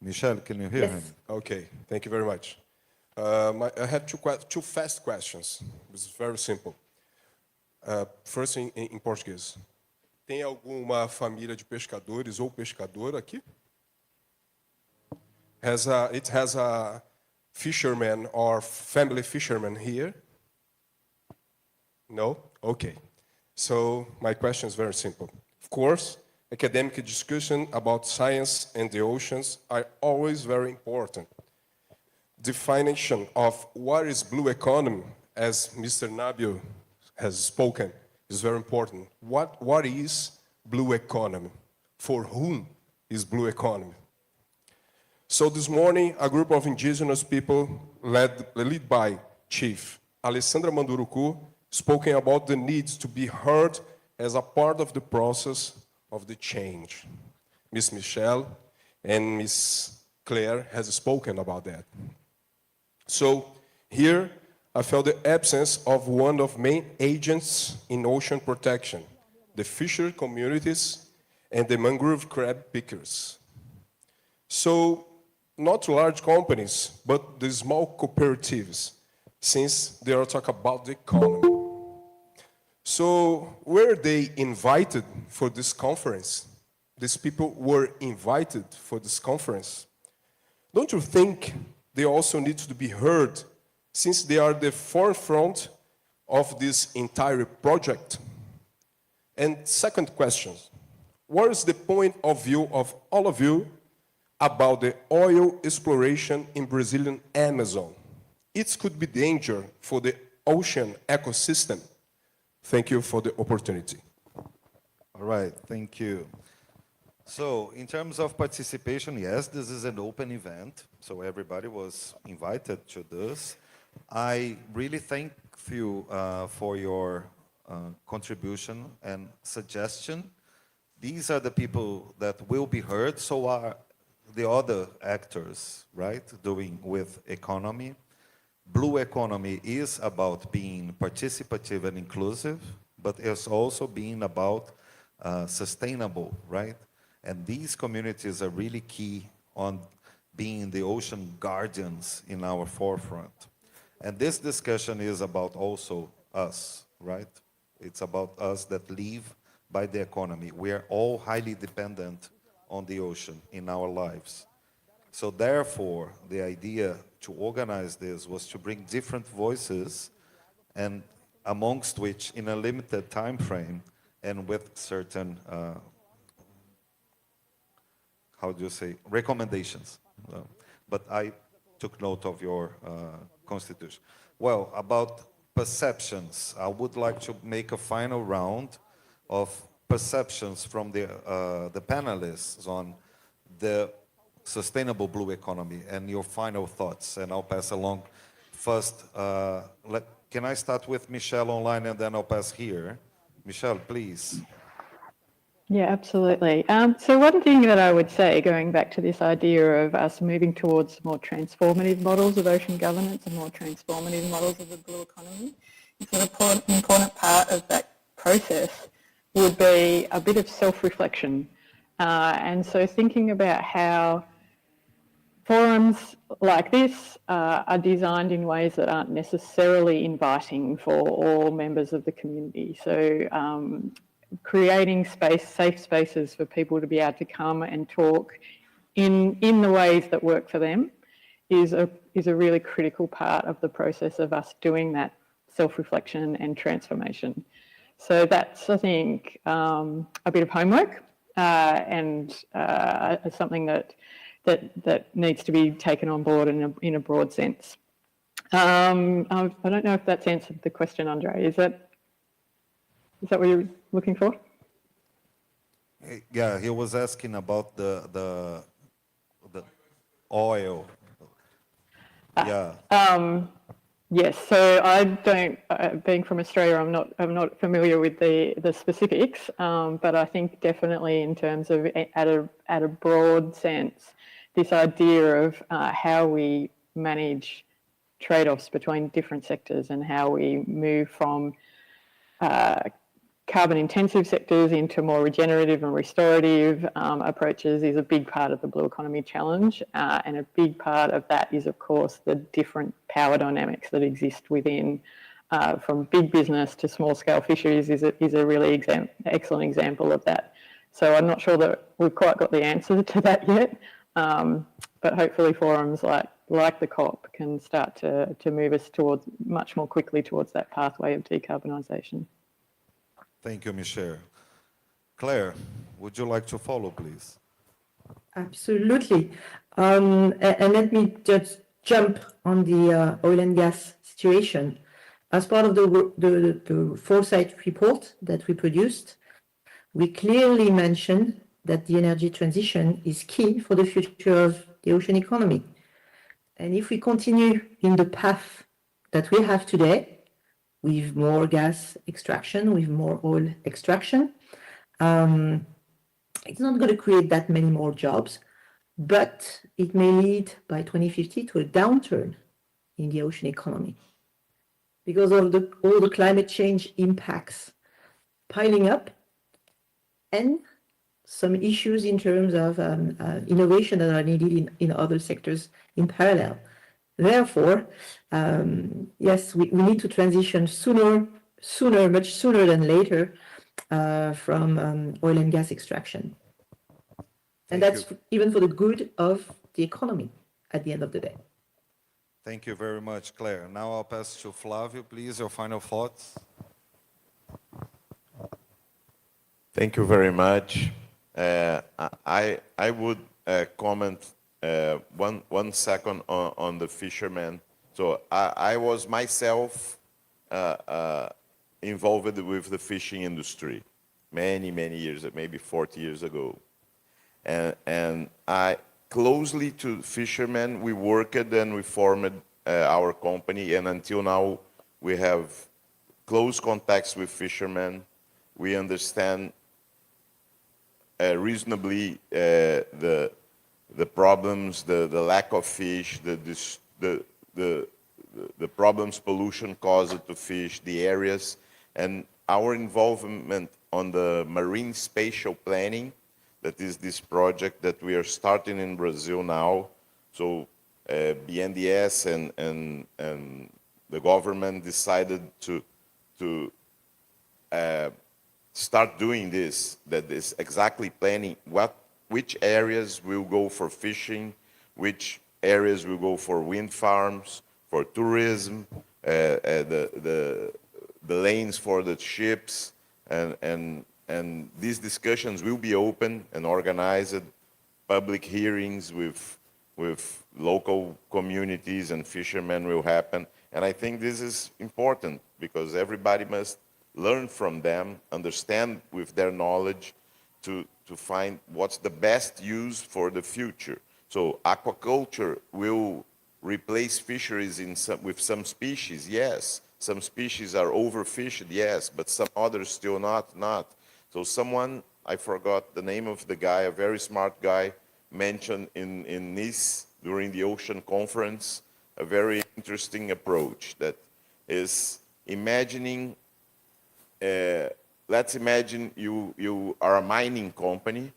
Michelle, can you hear him? Okay, thank you very much. I had two fast questions. It's very simple. First em português. Tem alguma família de pescadores ou pescadora aqui? It has a fisherman or family fisherman here? No? Okay. So my question is very simple. Of course, academic discussion about science and the oceans are always very important. Definition of what is blue economy, as Mr. Nabil has spoken, is very important. What is blue economy? For whom is blue economy? So this morning, a group of indigenous people led by Chief Alessandra Manduruku spoken about the need to be heard as a part of the process of the change. Miss Michelle and Miss Claire has spoken about that. So here, I felt the absence of one of main agents in ocean protection, the fisher communities and the mangrove crab pickers. So not large companies, but the small cooperatives, since they are talking about the economy. So were they invited for this conference? These people were invited for this conference. Don't you think they also need to be heard, since they are the forefront of this entire project? And second question, what is the point of view of all of you about the oil exploration in Brazilian Amazon? It could be danger for the ocean ecosystem. Thank you for the opportunity. All right, thank you. So in terms of participation, yes, this is an open event, so everybody was invited to this. I really thank you for your contribution and suggestion. These are the people that will be heard, so are the other actors, right, doing with economy. Blue economy is about being participative and inclusive, but it's also being about sustainable, right? And these communities are really key on being the ocean guardians in our forefront. And this discussion is about also us, right? It's about us that live by the economy. We are all highly dependent on the ocean in our lives. So therefore, the idea to organize this was to bring different voices, and amongst which, in a limited time frame, and with certain, how do you say, recommendations. But I took note of your constitution. Well, about perceptions, I would like to make a final round of perceptions from the panelists on the sustainable blue economy and your final thoughts, and I'll pass along first. Can I start with Michelle online and then I'll pass here? Michelle, please. Yeah, absolutely. So one thing that I would say, going back to this idea of us moving towards more transformative models of ocean governance and more transformative models of the blue economy, is an important part of that process would be a bit of self-reflection. And so thinking about how forums like this are designed in ways that aren't necessarily inviting for all members of the community. So creating safe spaces for people to be able to come and talk in the ways that work for them is a really critical part of the process of us doing that self-reflection and transformation. So that's, I think, a bit of homework and something that needs to be taken on board in a broad sense. I don't know if that's answered the question, Andrei. Is that what you're looking for? Yeah, he was asking about the oil. Yeah. Yes. So I don't, being from Australia, I'm not familiar with the specifics, but I think definitely in terms of at a broad sense, this idea of how we manage trade-offs between different sectors and how we move from carbon-intensive sectors into more regenerative and restorative approaches is a big part of the blue economy challenge, and a big part of that is, of course, the different power dynamics that exist within, from big business to small-scale fisheries is a really excellent example of that. So I'm not sure that we've quite got the answer to that yet, but hopefully forums like the COP can start to move us towards much more quickly towards that pathway of decarbonisation. Thank you, Michelle. Claire, would you like to follow, please? Absolutely. And let me just jump on the oil and gas situation. As part of the foresight report that we produced, we clearly mentioned that the energy transition is key for the future of the ocean economy. And if we continue in the path that we have today, with more gas extraction, with more oil extraction, it's not going to create that many more jobs, but it may lead by 2050 to a downturn in the ocean economy because of all the climate change impacts piling up and some issues in terms of innovation that are needed in other sectors in parallel. Therefore, yes, we need to transition much sooner than later from oil and gas extraction. And that's even for the good of the economy at the end of the day. Thank you very much, Claire. Now I'll pass to Flávio, please, your final thoughts. Thank you very much. I would comment 1 second on the fishermen. So I was myself involved with the fishing industry many years, maybe 40 years ago. And I closely to fishermen, we worked and we formed our company, and until now we have close contacts with fishermen. We understand reasonably the problems, the lack of fish, the problems pollution caused to fish, the areas, and our involvement on the marine spatial planning. That is this project that we are starting in Brazil now. So BNDES and the government decided to start doing this, that is exactly planning which areas will go for fishing, which areas will go for wind farms, for tourism, the lanes for the ships, and these discussions will be open and organized, public hearings with local communities and fishermen will happen. And I think this is important because everybody must learn from them, understand with their knowledge to find what's the best use for the future. So aquaculture will replace fisheries with some species, yes. Some species are overfished, yes, but some others still not. So someone, I forgot the name of the guy, a very smart guy, mentioned in Nice during the ocean conference, a very interesting approach that is imagining, let's imagine you are a mining company,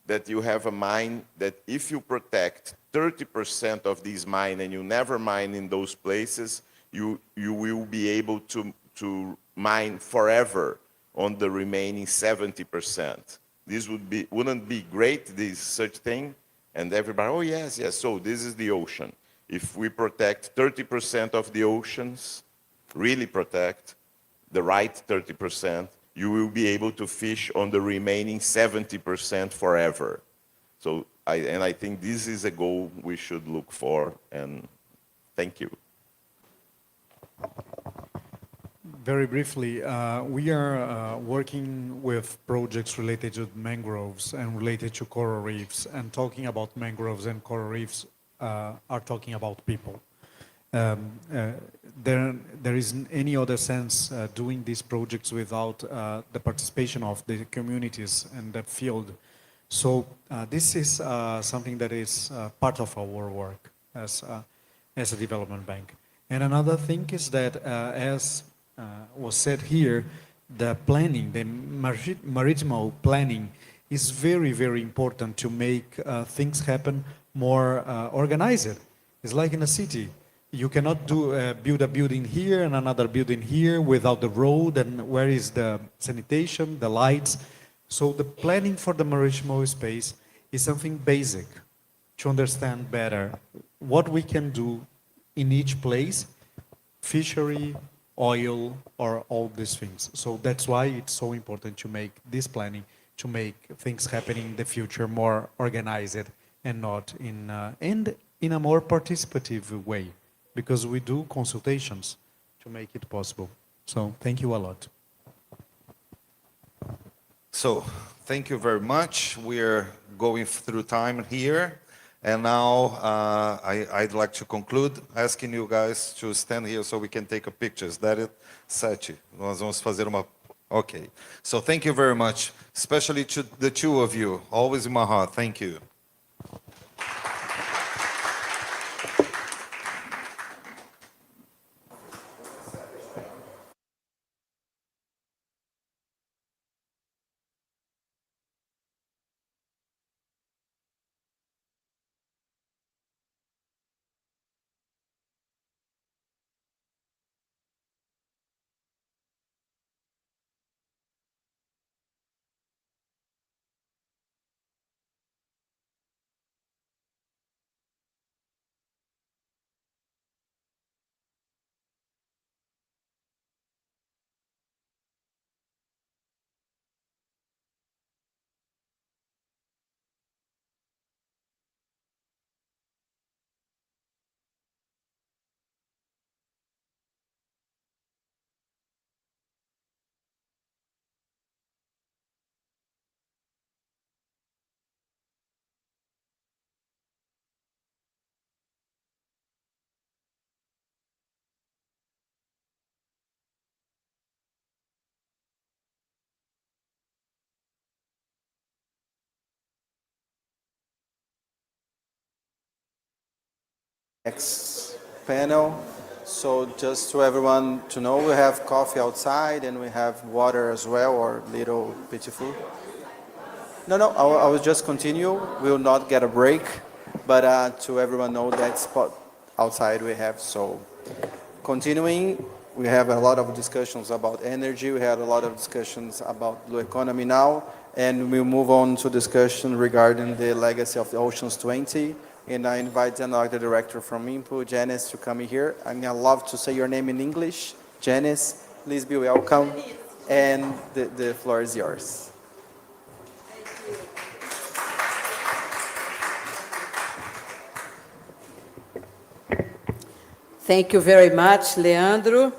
that you have a mine that if you protect 30% of these mine and you never mine in those places, you will be able to mine forever on the remaining 70%. This wouldn't be great, this such thing? And everybody, oh yes, so this is the ocean. If we protect 30% of the oceans, really protect the right 30%, you will be able to fish on the remaining 70% forever. So, I think this is a goal we should look for, and thank you. Very briefly, we are working with projects related to mangroves and related to coral reefs, and talking about mangroves and coral reefs are talking about people. There isn't any other sense doing these projects without the participation of the communities in the field. So this is something that is part of our work as a development bank. And another thing is that, as was said here, the planning, the maritime planning is very, very important to make things happen more organized. It's like in a city. You cannot build a building here and another building here without the road and where is the sanitation, the lights. So the planning for the maritime space is something basic to understand better what we can do in each place, fishery, oil, or all these things. So that's why it's so important to make this planning, to make things happen in the future more organized and not in a more participative way, because we do consultations to make it possible. So thank you a lot. So, thank you very much. We're going through time here. And now I'd like to conclude asking you guys to stand here so we can take a picture. Is that it? 7. Nós vamos fazer uma... Okay. So thank you very much, especially to the two of you. Always in my heart. Thank you. Next panel. So just to everyone to know, we have coffee outside and we have water as well, or little beautiful. No, I will just continue. We will not get a break, but to everyone know that spot outside we have. So continuing, we have a lot of discussions about energy. We had a lot of discussions about blue economy now, and we'll move on to discussion regarding the legacy of the Oceans 20. And I invite another director from INPO, Janice, to come here. I'm going to love to say your name in English. Janice, please be welcome. And the floor is yours. Thank you very much, Leandro.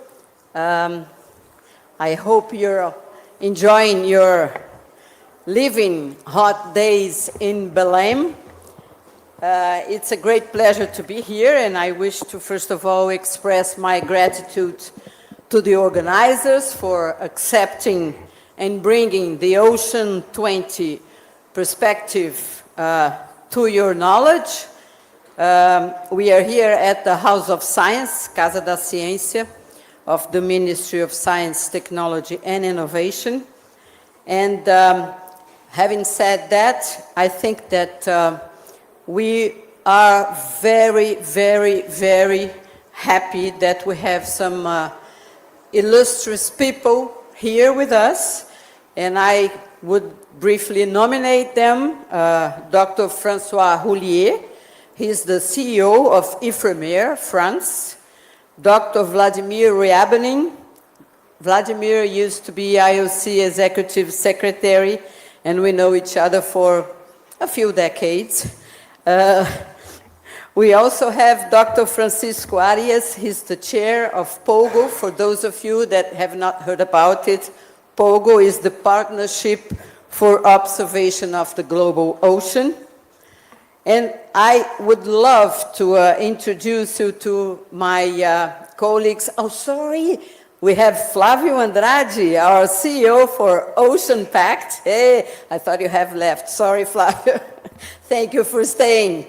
I hope you're enjoying your living hot days in Belém. It's a great pleasure to be here, and I wish to first of all express my gratitude to the organizers for accepting and bringing the Ocean 20 perspective to your knowledge. We are here at the House of Science, Casa da Ciência, of the Ministry of Science, Technology and Innovation. And having said that, I think that we are very, very, very happy that we have some illustrious people here with us, and I would briefly nominate them. Dr. François Roulier, he's the CEO of Ifremer, France. Dr. Vladimir Ryabanin. Vladimir used to be IOC Executive Secretary, and we know each other for a few decades. We also have Dr. Francisco Arias. He's the chair of POGO. For those of you that have not heard about it, POGO is the Partnership for Observation of the Global Ocean. And I would love to introduce you to my colleagues. Oh, sorry, we have Flavio Andrade, our CEO for Ocean Pact. Hey, I thought you have left. Sorry, Flavio. Thank you for staying.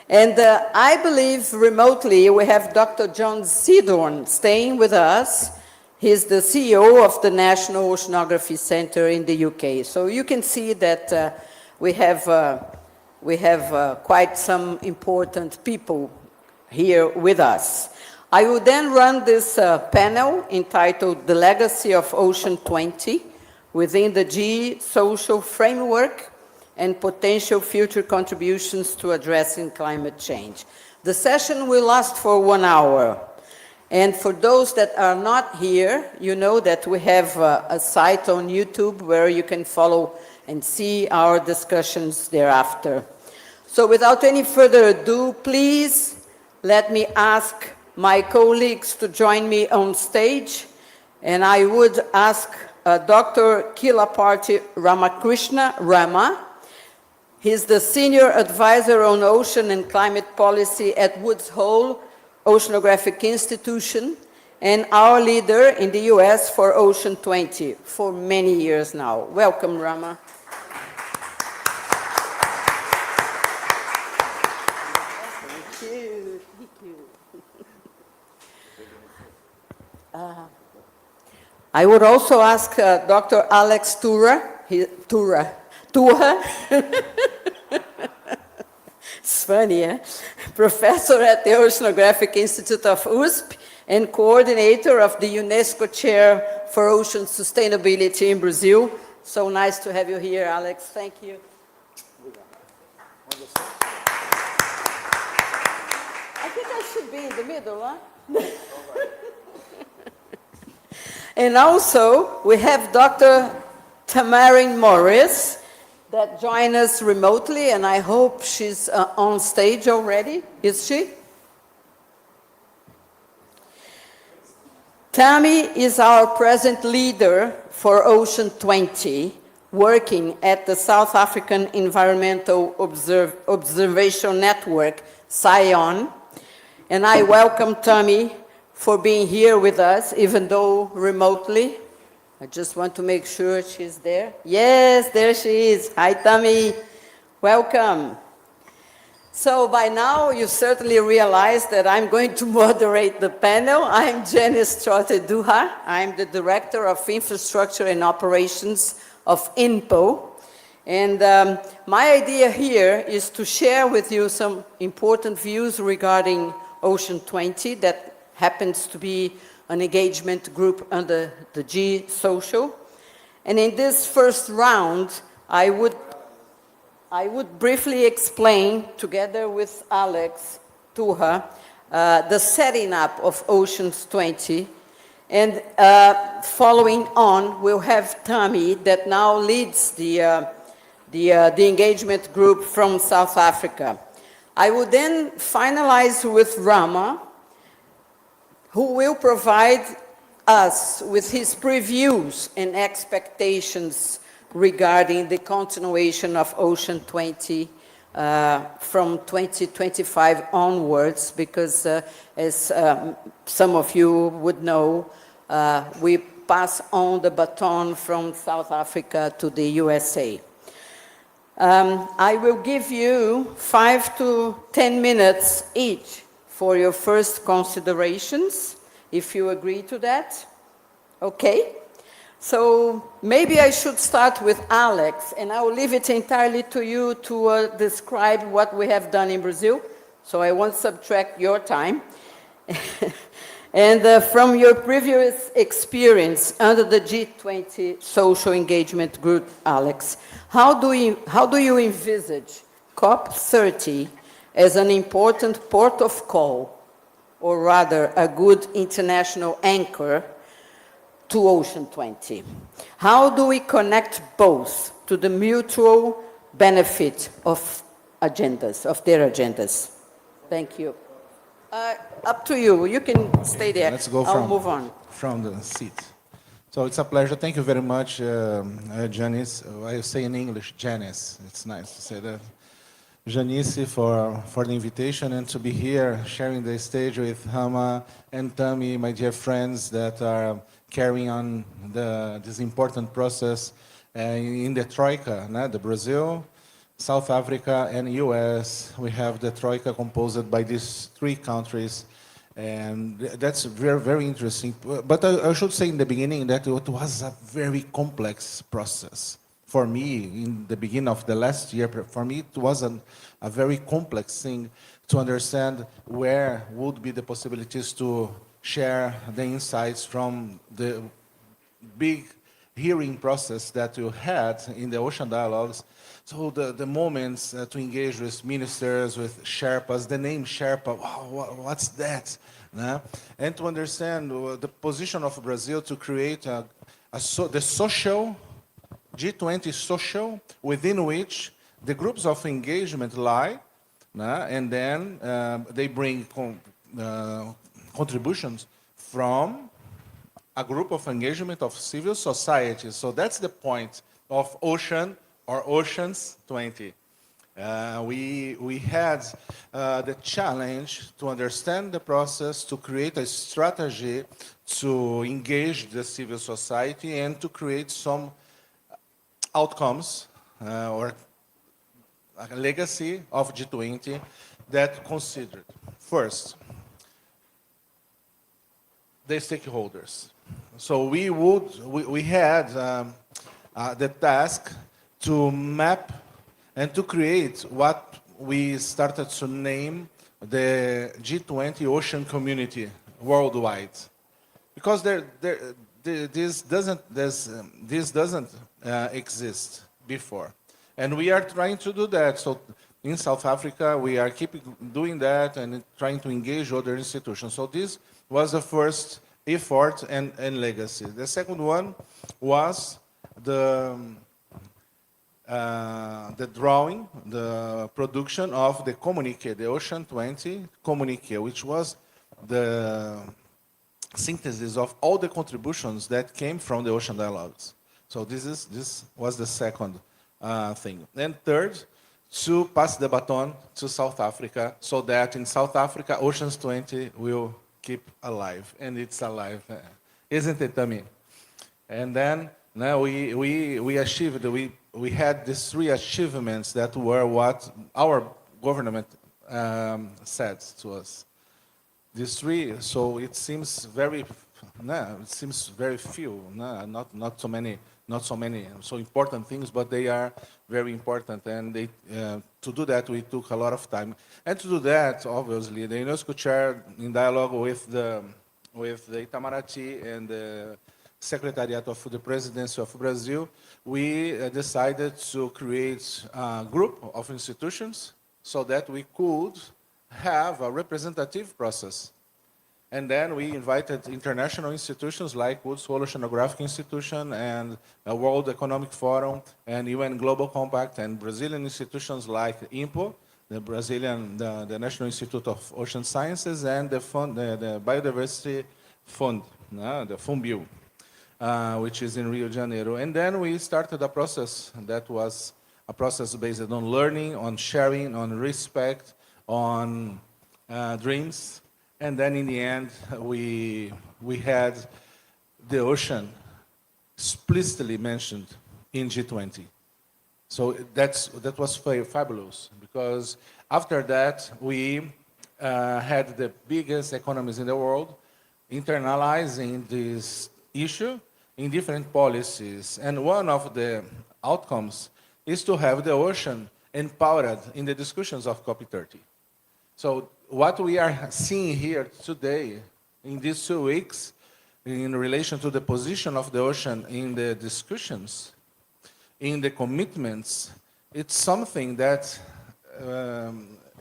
And I believe remotely we have Dr. John Seedorn staying with us. He's the CEO of the National Oceanography Centre in the UK. So you can see that we have quite some important people here with us. I will then run this panel entitled The Legacy of Ocean 20 within the G Social Framework and Potential Future Contributions to Addressing Climate Change. The session will last for 1 hour. And for those that are not here, you know that we have a site on YouTube where you can follow and see our discussions thereafter. So without any further ado, please let me ask my colleagues to join me on stage. And I would ask Dr. Kilaparti Ramakrishna Rama. He's the Senior Advisor on Ocean and Climate Policy at Woods Hole Oceanographic Institution and our leader in the US for Ocean 20 for many years now. Welcome, Rama. Thank you. Thank you. I would also ask Dr. Alex Tuha. It's funny, eh? Professor at the Oceanographic Institute of USP and coordinator of the UNESCO Chair for Ocean Sustainability in Brazil. So nice to have you here, Alex. Thank you. I think I should be in the middle, huh? And also, we have Dr. Tamarin Morris, that join us remotely, and I hope she's on stage already. Is she? Tammy is our present leader for Ocean 20, working at the South African Environmental Observation Network, SION. And I welcome Tammy for being here with us, even though remotely. I just want to make sure she's there. Yes, there she is. Hi, Tammy. Welcome. So by now, you certainly realized that I'm going to moderate the panel. I'm Janice Trotte-Duhá. I'm the Director of Infrastructure and Operations of INPO. And my idea here is to share with you some important views regarding Ocean 20 that happens to be an engagement group under the G Social. And in this first round, I would briefly explain, together with Alex Tuha, the setting up of Oceans 20. And following on, we'll have Tammy, that now leads the engagement group from South Africa. I will then finalize with Rama, who will provide us with his previews and expectations regarding the continuation of Ocean 20 from 2025 onwards, because as some of you would know, we pass on the baton from South Africa to the USA. I will give you 5 to 10 minutes each for your first considerations, if you agree to that. Okay? So maybe I should start with Alex, and I will leave it entirely to you to describe what we have done in Brazil, so I won't subtract your time. And from your previous experience under the G20 Social Engagement Group, Alex, how do you envisage COP30 as an important port of call, or rather a good international anchor to Ocean 20? How do we connect both to the mutual benefit of agendas, of their agendas? Thank you. Up to you. You can stay there. Let's go I'll move on. From the seat. So it's a pleasure. Thank you very much, Janice. I say in English, Janice. It's nice to say that. Janice, for the invitation and to be here sharing the stage with Hama and Tammy, my dear friends that are carrying on this important process in the Troika, the Brazil, South Africa, and US. We have the Troika composed by these 3 countries, And that's very, very interesting. But I should say in the beginning that it was a very complex process. For me, in the beginning of the last year, for me it was a very complex thing to understand where would be the possibilities to share the insights from the big hearing process that you had in the ocean dialogues. So the moments to engage with ministers, with Sherpas, the name Sherpa, wow, what's that? And to understand the position of Brazil to create the social, G20 social, within which the groups of engagement lie, and then they bring contributions from a group of engagement of civil society. So that's the point of Ocean or Oceans 20. We had the challenge to understand the process, to create a strategy to engage the civil society and to create some outcomes or a legacy of G20 that considered, first, the stakeholders. So we had the task to map and to create what we started to name the G20 Ocean Community worldwide, because this doesn't exist before, and we are trying to do that. So in South Africa, we are keeping doing that and trying to engage other institutions. So this was the first effort and legacy. The second one was the drawing, the production of the communique, the Ocean 20 communique, which was the synthesis of all the contributions that came from the ocean dialogues. So this was the second thing. And third, to pass the baton to South Africa, so that in South Africa, Oceans 20 will keep alive, and it's alive, isn't it, Tami? And then now we achieved, we had these three achievements that were what our government said to us. These three, so it seems very few, not so many so important things, but they are very important, and they, to do that we took a lot of time. And to do that, obviously, the UNESCO chair, in dialogue with the Itamaraty and the Secretariat of the Presidency of Brazil, we decided to create a group of institutions so that we could have a representative process. And then we invited international institutions like Woods Hole Oceanographic Institution and the World Economic Forum and UN Global Compact, and Brazilian institutions like INPO, the National Institute of Ocean Sciences, and the Biodiversity Fund, the FUNBIO, which is in Rio de Janeiro. And then we started a process that was a process based on learning, on sharing, on respect, on dreams. And then in the end, we had the ocean explicitly mentioned in G20. So that was fabulous, because after that, we had the biggest economies in the world internalizing this issue in different policies. And one of the outcomes is to have the ocean empowered in the discussions of COP30. So what we are seeing here today in these 2 weeks in relation to the position of the ocean in the discussions, in the commitments, it's something that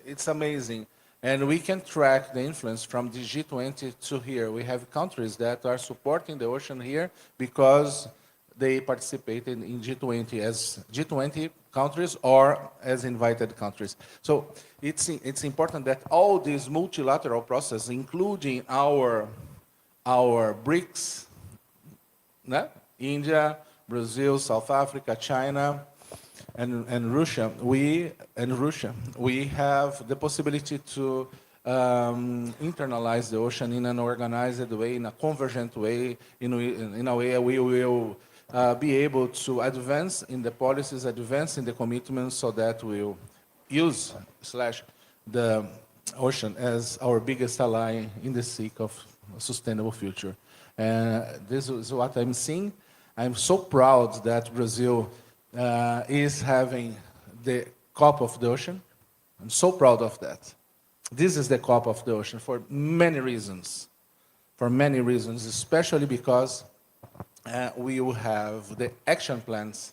it's amazing. And we can track the influence from the G20 to here. We have countries that are supporting the ocean here because they participated in G20 as G20 countries or as invited countries. So it's important that all these multilateral processes, including our BRICS, India, Brazil, South Africa, China, and Russia, we have the possibility to internalize the ocean in an organized way, in a convergent way, in a way we will be able to advance in the policies, advance in the commitments, so that we'll use the ocean as our biggest ally in the seek of a sustainable future. This is what I'm seeing. I'm so proud that Brazil is having the COP of the ocean. I'm so proud of that. This is the COP of the ocean for many reasons. For many reasons, especially because we will have the action plans,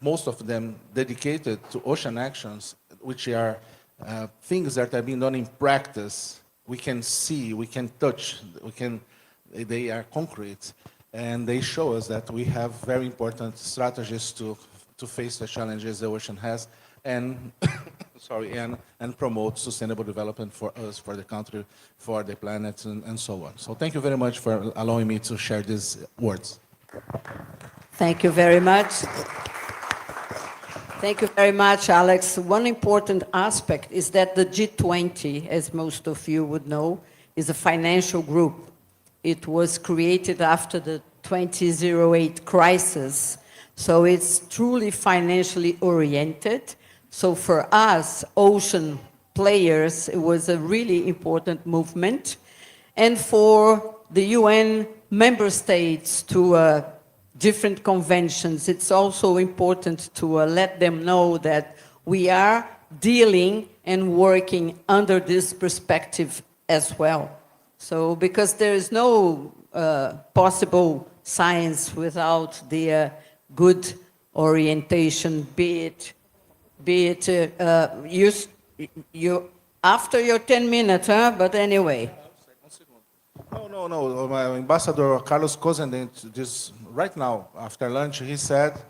most of them dedicated to ocean actions, which are things that are being done in practice. We can see, we can touch, they are concrete, and they show us that we have very important strategies to face the challenges the ocean has, and and promote sustainable development for us, for the country, for the planet, and so on. So thank you very much for allowing me to share these words. Thank you very much. Thank you very much, Alex. One important aspect is that the G20, as most of you would know, is a financial group. It was created after the 2008 crisis, so it's truly financially oriented. So for us, ocean players, it was a really important movement. And for the UN member states to different conventions, it's also important to let them know that we are dealing and working under this perspective as well. So, because there is no possible science without the good orientation, be it you after your 10 minutes, huh? But anyway. No. My Ambassador Carlos Cozendent, this right now after lunch, he said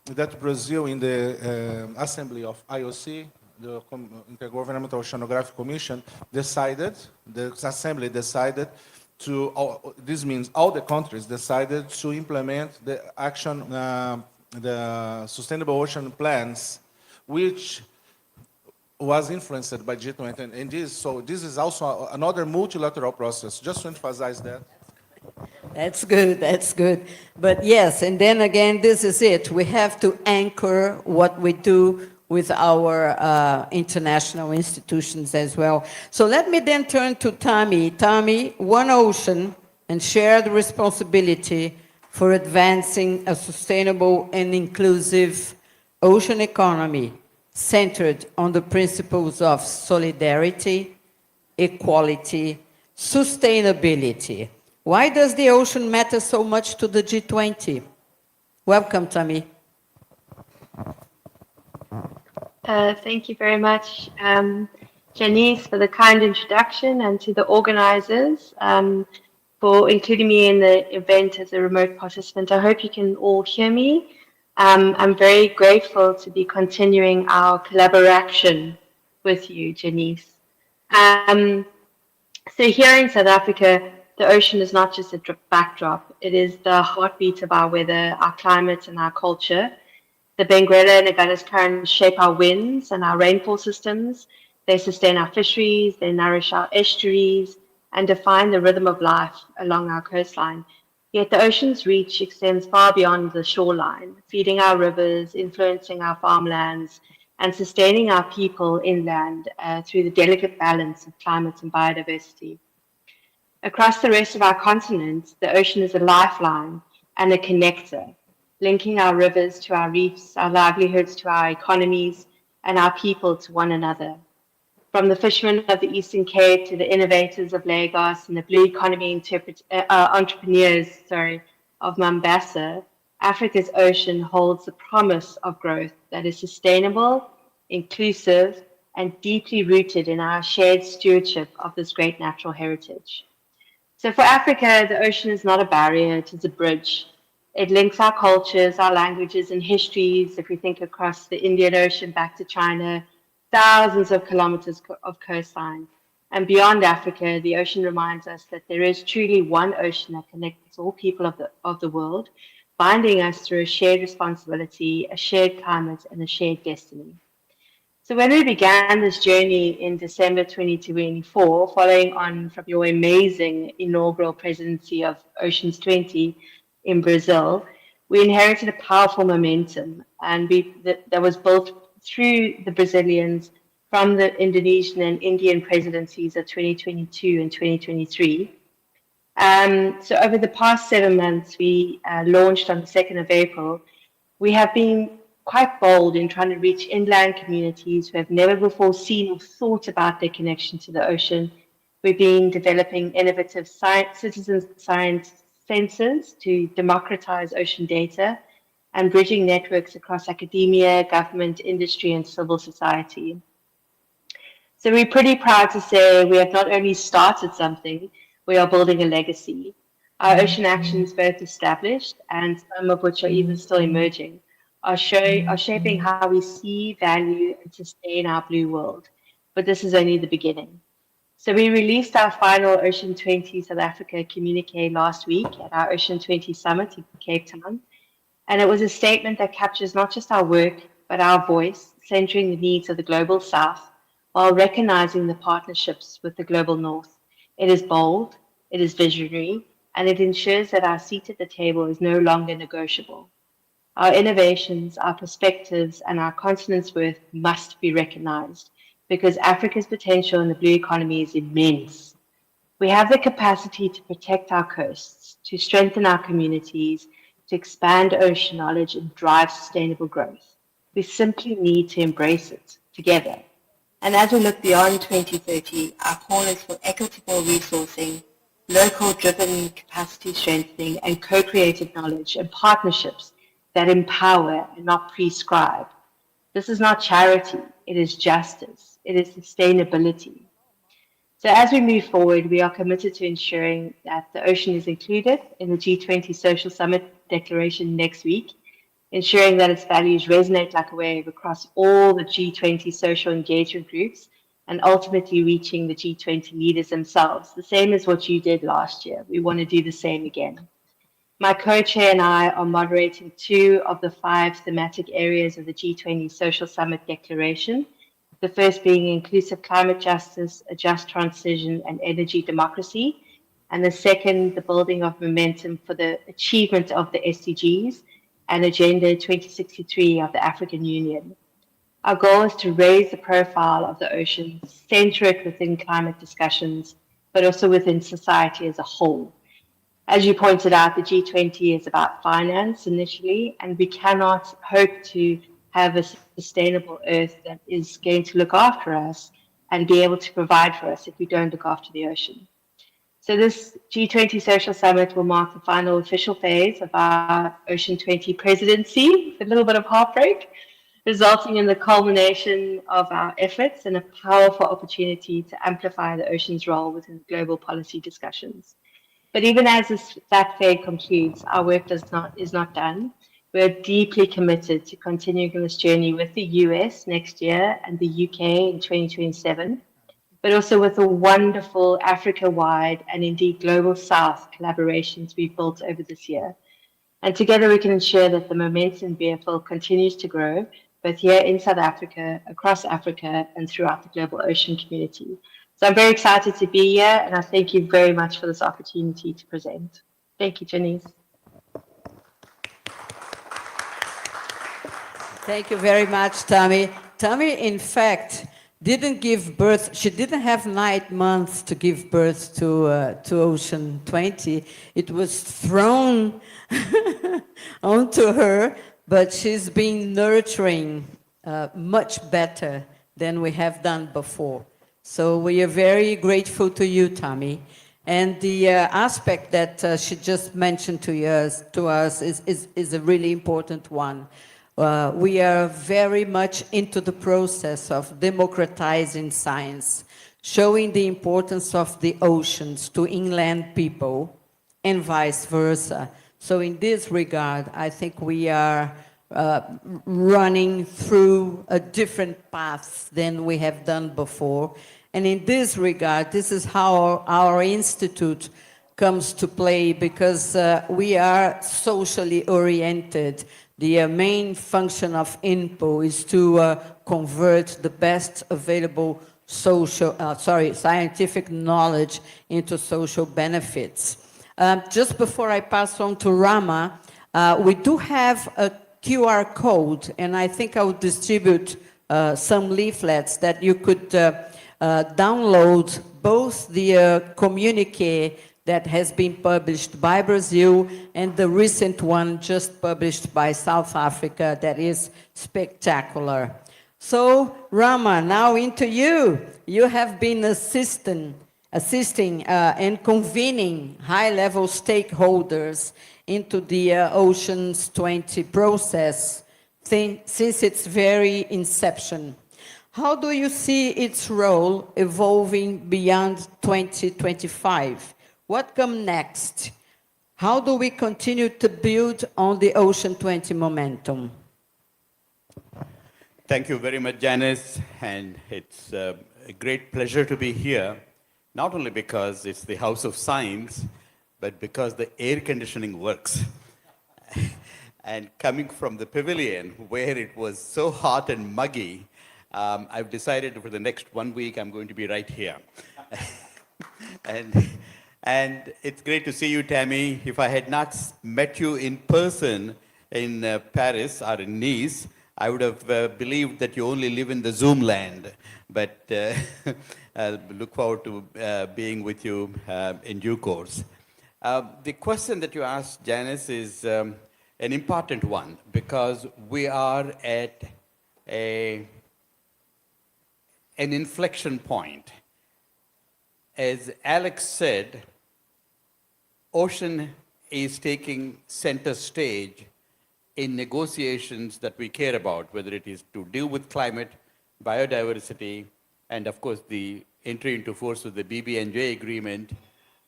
that Brazil, in the assembly of IOC, the Intergovernmental Oceanographic Commission, decided, the assembly decided to, this means all the countries decided to implement the action, the Sustainable Ocean Plans, which was influenced by G20. And this is also another multilateral process, just to emphasize that. That's good, that's good. But yes, and then again, this is it. We have to anchor what we do with our international institutions as well. So let me then turn to Tami. Tami, One Ocean and shared responsibility for advancing a sustainable and inclusive ocean economy centered on the principles of solidarity, equality, sustainability. Why does the ocean matter so much to the G20? Welcome, Tami. Thank you very much, Janice, for the kind introduction, and to the organizers for including me in the event as a remote participant. I hope you can all hear me. I'm very grateful to be continuing our collaboration with you, Janice. So here in South Africa, the ocean is not just a backdrop. It is the heartbeat of our weather, our climate, and our culture. The Benguela and Agulhas currents shape our winds and our rainfall systems. They sustain our fisheries, they nourish our estuaries, and define the rhythm of life along our coastline. Yet the ocean's reach extends far beyond the shoreline, feeding our rivers, influencing our farmlands, and sustaining our people inland through the delicate balance of climate and biodiversity. Across the rest of our continent, the ocean is a lifeline and a connector, linking our rivers to our reefs, our livelihoods to our economies, and our people to one another. From the fishermen of the Eastern Cape to the innovators of Lagos and the blue economy entrepreneurs of Mombasa, Africa's ocean holds the promise of growth that is sustainable, inclusive, and deeply rooted in our shared stewardship of this great natural heritage. So for Africa, the ocean is not a barrier, it is a bridge. It links our cultures, our languages, and histories. If we think across the Indian Ocean back to China, thousands of kilometers of coastline. And beyond Africa, the ocean reminds us that there is truly one ocean that connects all people of the world, binding us through a shared responsibility, a shared climate, and a shared destiny. So when we began this journey in December 2024, following on from your amazing inaugural presidency of Oceans 20 in Brazil, we inherited a powerful momentum, and that was built through the Brazilians from the Indonesian and Indian presidencies of 2022 and 2023. So over the past 7 months, we launched on the 2nd of April. We have been quite bold in trying to reach inland communities who have never before seen or thought about their connection to the ocean. We've been developing innovative citizen science sensors to democratize ocean data and bridging networks across academia, government, industry, and civil society. So we're pretty proud to say we have not only started something, we are building a legacy. Our ocean actions, both established and some of which are even still emerging, are shaping how we see, value, and sustain our blue world. But this is only the beginning. So we released our final Ocean 20 South Africa communique last week at our Ocean 20 Summit in Cape Town. And it was a statement that captures not just our work, but our voice, centering the needs of the global South, while recognizing the partnerships with the global North. It is bold, it is visionary, and it ensures that our seat at the table is no longer negotiable. Our innovations, our perspectives, and our continent's worth must be recognized because Africa's potential in the blue economy is immense. We have the capacity to protect our coasts, to strengthen our communities, to expand ocean knowledge and drive sustainable growth. We simply need to embrace it together. And as we look beyond 2030, our call is for equitable resourcing, local-driven capacity strengthening, and co-created knowledge and partnerships that empower and not prescribe. This is not charity, it is justice, it is sustainability. So as we move forward, we are committed to ensuring that the ocean is included in the G20 Social Summit Declaration next week, ensuring that its values resonate like a wave across all the G20 social engagement groups, and ultimately reaching the G20 leaders themselves, the same as what you did last year. We want to do the same again. My co-chair and I are moderating 2 of the 5 thematic areas of the G20 Social Summit Declaration, the first being inclusive climate justice, a just transition, and energy democracy, and the second, the building of momentum for the achievement of the SDGs and Agenda 2063 of the African Union. Our goal is to raise the profile of the ocean, center it within climate discussions, but also within society as a whole. As you pointed out, the G20 is about finance initially, and we cannot hope to have a sustainable Earth that is going to look after us and be able to provide for us if we don't look after the ocean. So this G20 Social Summit will mark the final official phase of our Ocean 20 presidency, with a little bit of heartbreak, resulting in the culmination of our efforts and a powerful opportunity to amplify the ocean's role within global policy discussions. But even as that phase concludes, our work is not done. We're deeply committed to continuing this journey with the US next year and the UK in 2027, but also with the wonderful Africa-wide and indeed global South collaborations we've built over this year. And together we can ensure that the momentum vehicle continues to grow, both here in South Africa, across Africa, and throughout the global ocean community. So I'm very excited to be here, and I thank you very much for this opportunity to present. Thank you, Janice. Thank you very much, Tammy. Tammy, in fact, didn't give birth, she didn't have 9 months to give birth to Ocean 20. It was thrown onto her, but she's been nurturing much better than we have done before. So we are very grateful to you, Tammy. And the aspect that she just mentioned to us is a really important one. We are very much into the process of democratizing science, showing the importance of the oceans to inland people and vice versa. So in this regard, I think we are running through a different path than we have done before. And in this regard, this is how our institute comes to play, because we are socially oriented. The main function of INPO is to convert the best available scientific knowledge into social benefits. Just before I pass on to Rama, we do have a QR code, and I think I will distribute some leaflets that you could download both the communique that has been published by Brazil and the recent one just published by South Africa that is spectacular. So, Rama, now into you. You have been assisting and convening high-level stakeholders into the Oceans 20 process since its very inception. How do you see its role evolving beyond 2025? What comes next? How do we continue to build on the Ocean 20 momentum? Thank you very much, Janice, and it's a great pleasure to be here, not only because it's the House of Science, but because the air conditioning works. And coming from the pavilion, where it was so hot and muggy, I've decided for the next 1 week I'm going to be right here. And it's great to see you, Tammy. If I had not met you in person in Paris or in Nice, I would have believed that you only live in the Zoom land. But I look forward to being with you in due course. The question that you asked, Janice, is an important one because we are at an inflection point. As Alex said, ocean is taking center stage in negotiations that we care about, whether it is to deal with climate, biodiversity, and of course the entry into force of the BBNJ agreement,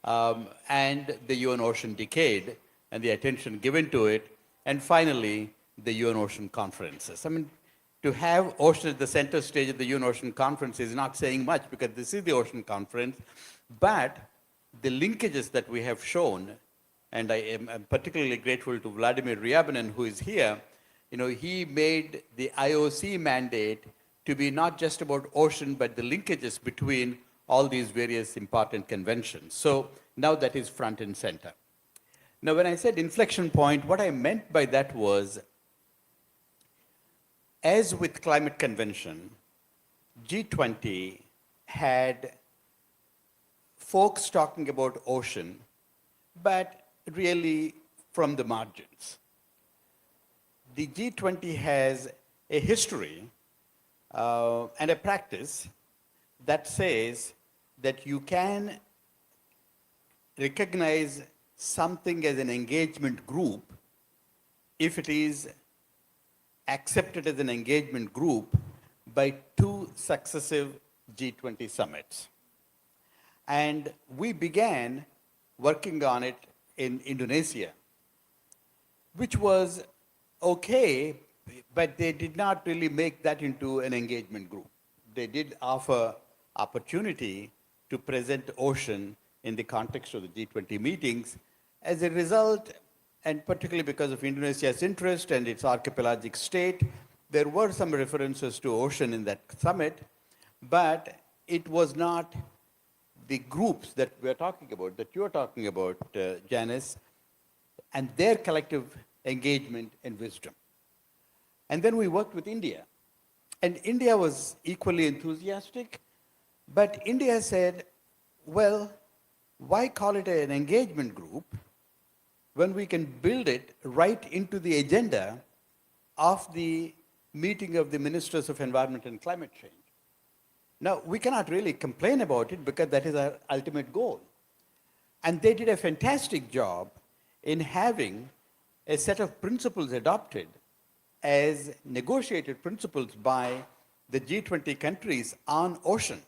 and the UN Ocean Decade, and the attention given to it, and finally, the UN Ocean Conferences. I mean, to have ocean at the center stage of the UN Ocean Conference is not saying much because this is the Ocean Conference, but the linkages that we have shown, and I'm particularly grateful to Vladimir Ryabinin, who is here. You know, he made the IOC mandate to be not just about ocean, but the linkages between all these various important conventions. So now that is front and center. Now, when I said inflection point, what I meant by that was, as with climate convention, G20 had folks talking about ocean, but really from the margins. The G20 has a history and a practice that says that you can recognize something as an engagement group if it is accepted as an engagement group by 2 successive G20 summits. And we began working on it in Indonesia, which was okay, but they did not really make that into an engagement group. They did offer opportunity to present ocean in the context of the G20 meetings. As a result, and particularly because of Indonesia's interest and its archipelagic state, there were some references to ocean in that summit, but it was not the groups that we're talking about, that you're talking about, Janice, and their collective engagement and wisdom. And then we worked with India. And India was equally enthusiastic, but India said, well, why call it an engagement group when we can build it right into the agenda of the meeting of the Ministers of Environment and Climate Change? Now, we cannot really complain about it because that is our ultimate goal. And they did a fantastic job in having a set of principles adopted as negotiated principles by the G20 countries on ocean.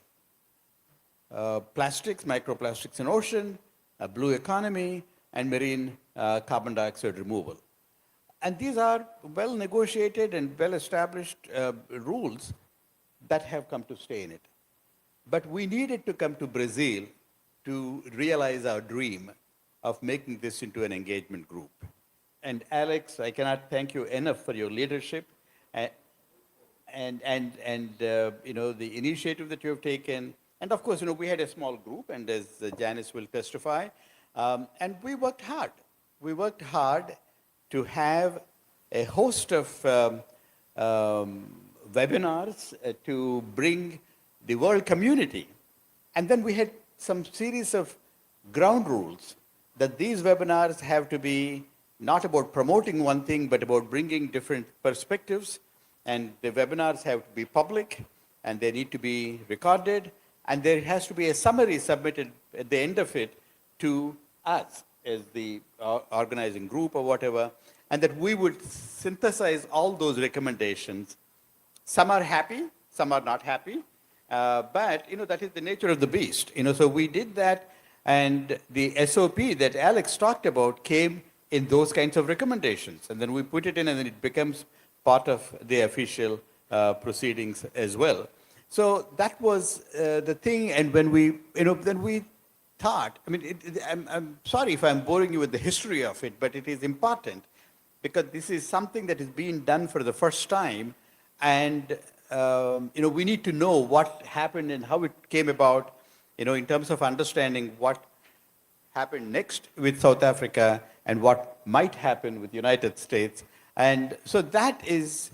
Plastics, microplastics in ocean, a blue economy, and marine carbon dioxide removal. And these are well negotiated and well established rules that have come to stay in it. But we needed to come to Brazil to realize our dream of making this into an engagement group. And Alex, I cannot thank you enough for your leadership and you know, the initiative that you have taken. And of course, you know, we had a small group, and as Janice will testify, and we worked hard. We worked hard to have a host of webinars to bring the world community. And then we had some series of ground rules that these webinars have to be not about promoting one thing, but about bringing different perspectives. And the webinars have to be public, and they need to be recorded, and there has to be a summary submitted at the end of it to us as the organizing group or whatever, and that we would synthesize all those recommendations. Some are happy, some are not happy, but that is the nature of the beast. So we did that, and the SOP that Alex talked about came in those kinds of recommendations, and then we put it in, and then it becomes part of the official proceedings as well. So that was the thing, and when we, then we thought, I'm sorry if I'm boring you with the history of it, but it is important because this is something that is being done for the first time, and we need to know what happened and how it came about, in terms of understanding what happened next with South Africa and what might happen with the United States. And so that is,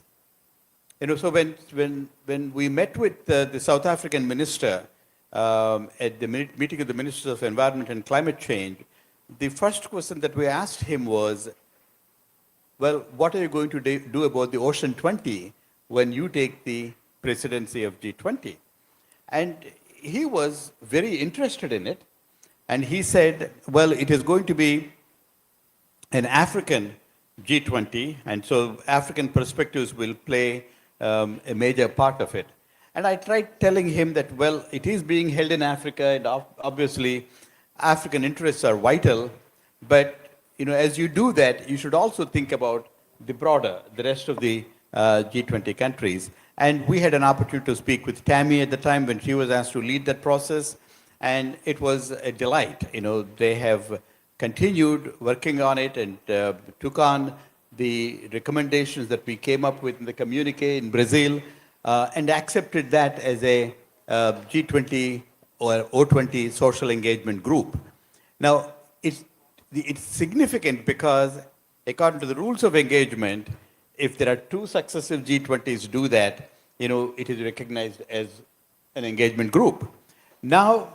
so when we met with the South African minister at the meeting of the Ministers of Environment and Climate Change, the first question that we asked him was, well, what are you going to do about the Ocean 20 when you take the presidency of G20? And he was very interested in it. And he said, well, it is going to be an African G20, and so African perspectives will play a major part of it. And I tried telling him that, well, it is being held in Africa, and obviously African interests are vital, but as you do that, you should also think about the rest of the G20 countries. And we had an opportunity to speak with Tammy at the time when she was asked to lead that process, and it was a delight. They have continued working on it and took on the recommendations that we came up with in the communique in Brazil and accepted that as a G20 or O20 social engagement group. Now, it's significant because according to the rules of engagement, if there are two successive G20s do that, it is recognized as an engagement group. Now,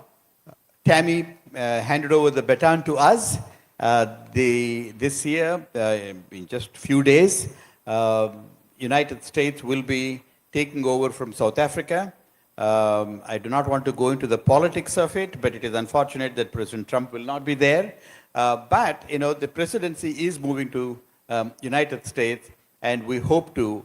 Tammy handed over the baton to us this year, in just a few days. United States will be taking over from South Africa. I do not want to go into the politics of it, but it is unfortunate that President Trump will not be there. But, the presidency is moving to United States, and we hope to,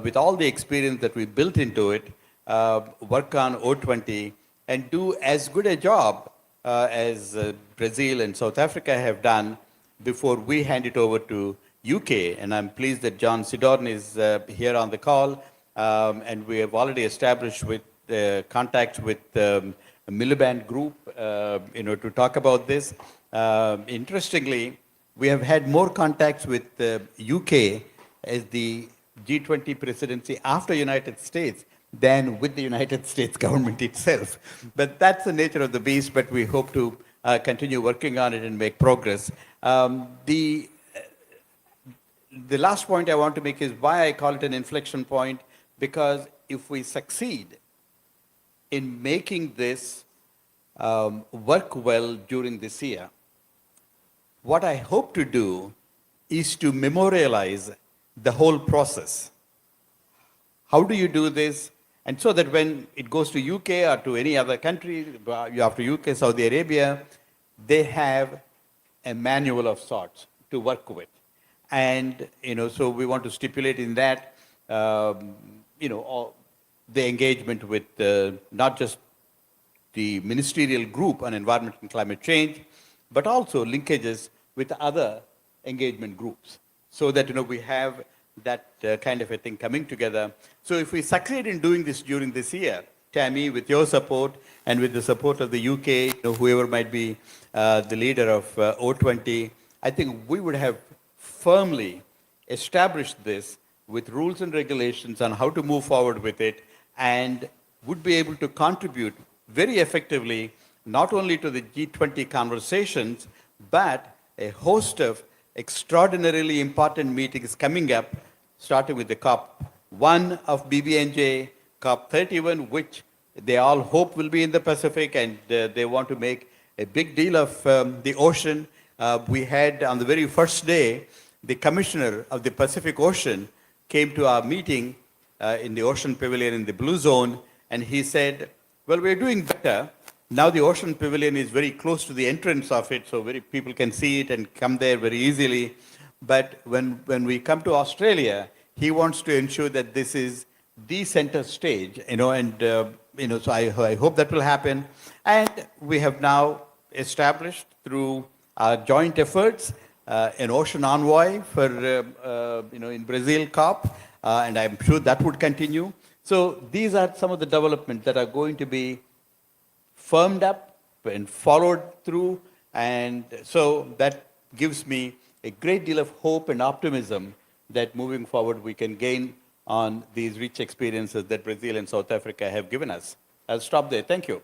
with all the experience that we built into it, work on O20 and do as good a job as Brazil and South Africa have done before we hand it over to UK. And I'm pleased that John Sidorn is here on the call, and we have already established with contacts with Miliband Group, to talk about this. Interestingly, we have had more contacts with the UK as the G20 presidency after United States than with the United States government itself. But that's the nature of the beast, but we hope to continue working on it and make progress. The last point I want to make is why I call it an inflection point, because if we succeed in making this work well during this year, what I hope to do is to memorialize the whole process. How do you do this? And so that when it goes to UK or to any other country, after UK, Saudi Arabia, they have a manual of sorts to work with. And, so we want to stipulate in that, all the engagement with not just the ministerial group on environment and climate change, but also linkages with other engagement groups, so that we have that kind of a thing coming together. So if we succeed in doing this during this year, Tammy, with your support and with the support of the UK, whoever might be the leader of O20, I think we would have firmly established this with rules and regulations on how to move forward with it, and would be able to contribute very effectively not only to the G20 conversations, but a host of extraordinarily important meetings coming up, starting with the COP one of BBNJ, COP31, which they all hope will be in the Pacific, and they want to make a big deal of the ocean. We had on the very first day, the commissioner of the Pacific Ocean came to our meeting in the Ocean Pavilion in the Blue Zone, and he said, well, we're doing better. Now the Ocean Pavilion is very close to the entrance of it, so people can see it and come there very easily. But when we come to Australia, he wants to ensure that this is the center stage, and so I hope that will happen. And we have now established through our joint efforts an ocean envoy for, in Brazil COP, and I'm sure that would continue. So these are some of the developments that are going to be firmed up and followed through, and so that gives me a great deal of hope and optimism that moving forward we can gain on these rich experiences that Brazil and South Africa have given us. I'll stop there. Thank you.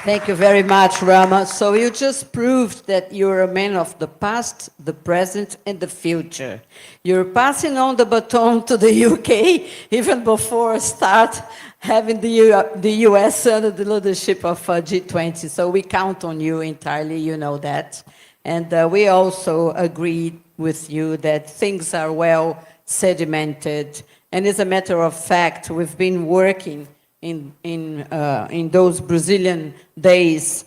Thank you very much, Rama. So you just proved that you're a man of the past, the present, and the future. You're passing on the baton to the UK even before start having the US under the leadership of G20. So we count on you entirely, you know that. And we also agree with you that things are well sedimented. And as a matter of fact, we've been working in those Brazilian days,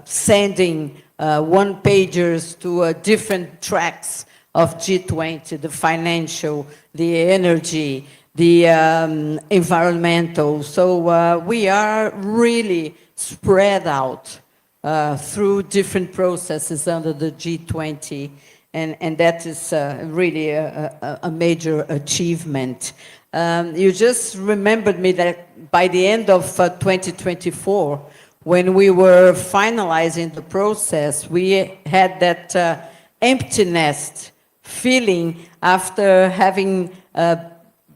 sending one-pagers to different tracks of G20, the financial, the energy, the environmental. So we are really spread out through different processes under the G20, and that is really a major achievement. You just remembered me that by the end of 2024, when we were finalizing the process, we had that empty nest feeling after having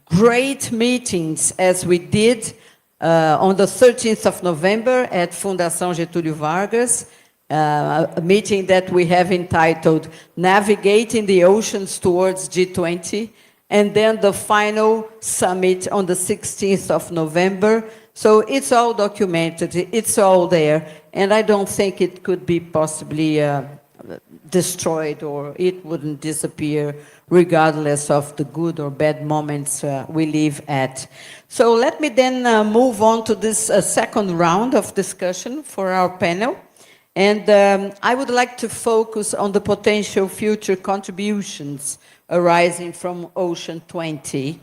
great meetings as we did on the 13th of November at Fundação Getúlio Vargas, a meeting that we have entitled Navigating the Oceans Towards G20, and then the final summit on the 16th of November. So it's all documented, it's all there, and I don't think it could be possibly destroyed, or it wouldn't disappear regardless of the good or bad moments we live at. So let me then move on to this second round of discussion for our panel. And I would like to focus on the potential future contributions arising from Ocean 20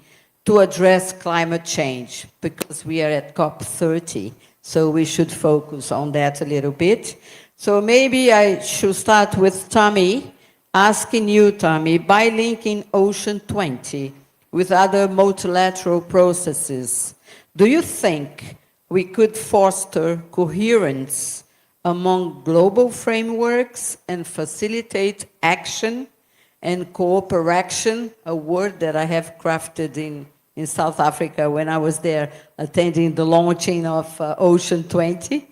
to address climate change, because we are at COP30, so we should focus on that a little bit. So maybe I should start with Tommy, asking you, Tommy, by linking Ocean 20 with other multilateral processes, do you think we could foster coherence among global frameworks and facilitate action and cooperation, a word that I have crafted in South Africa when I was there attending the launching of Ocean 20,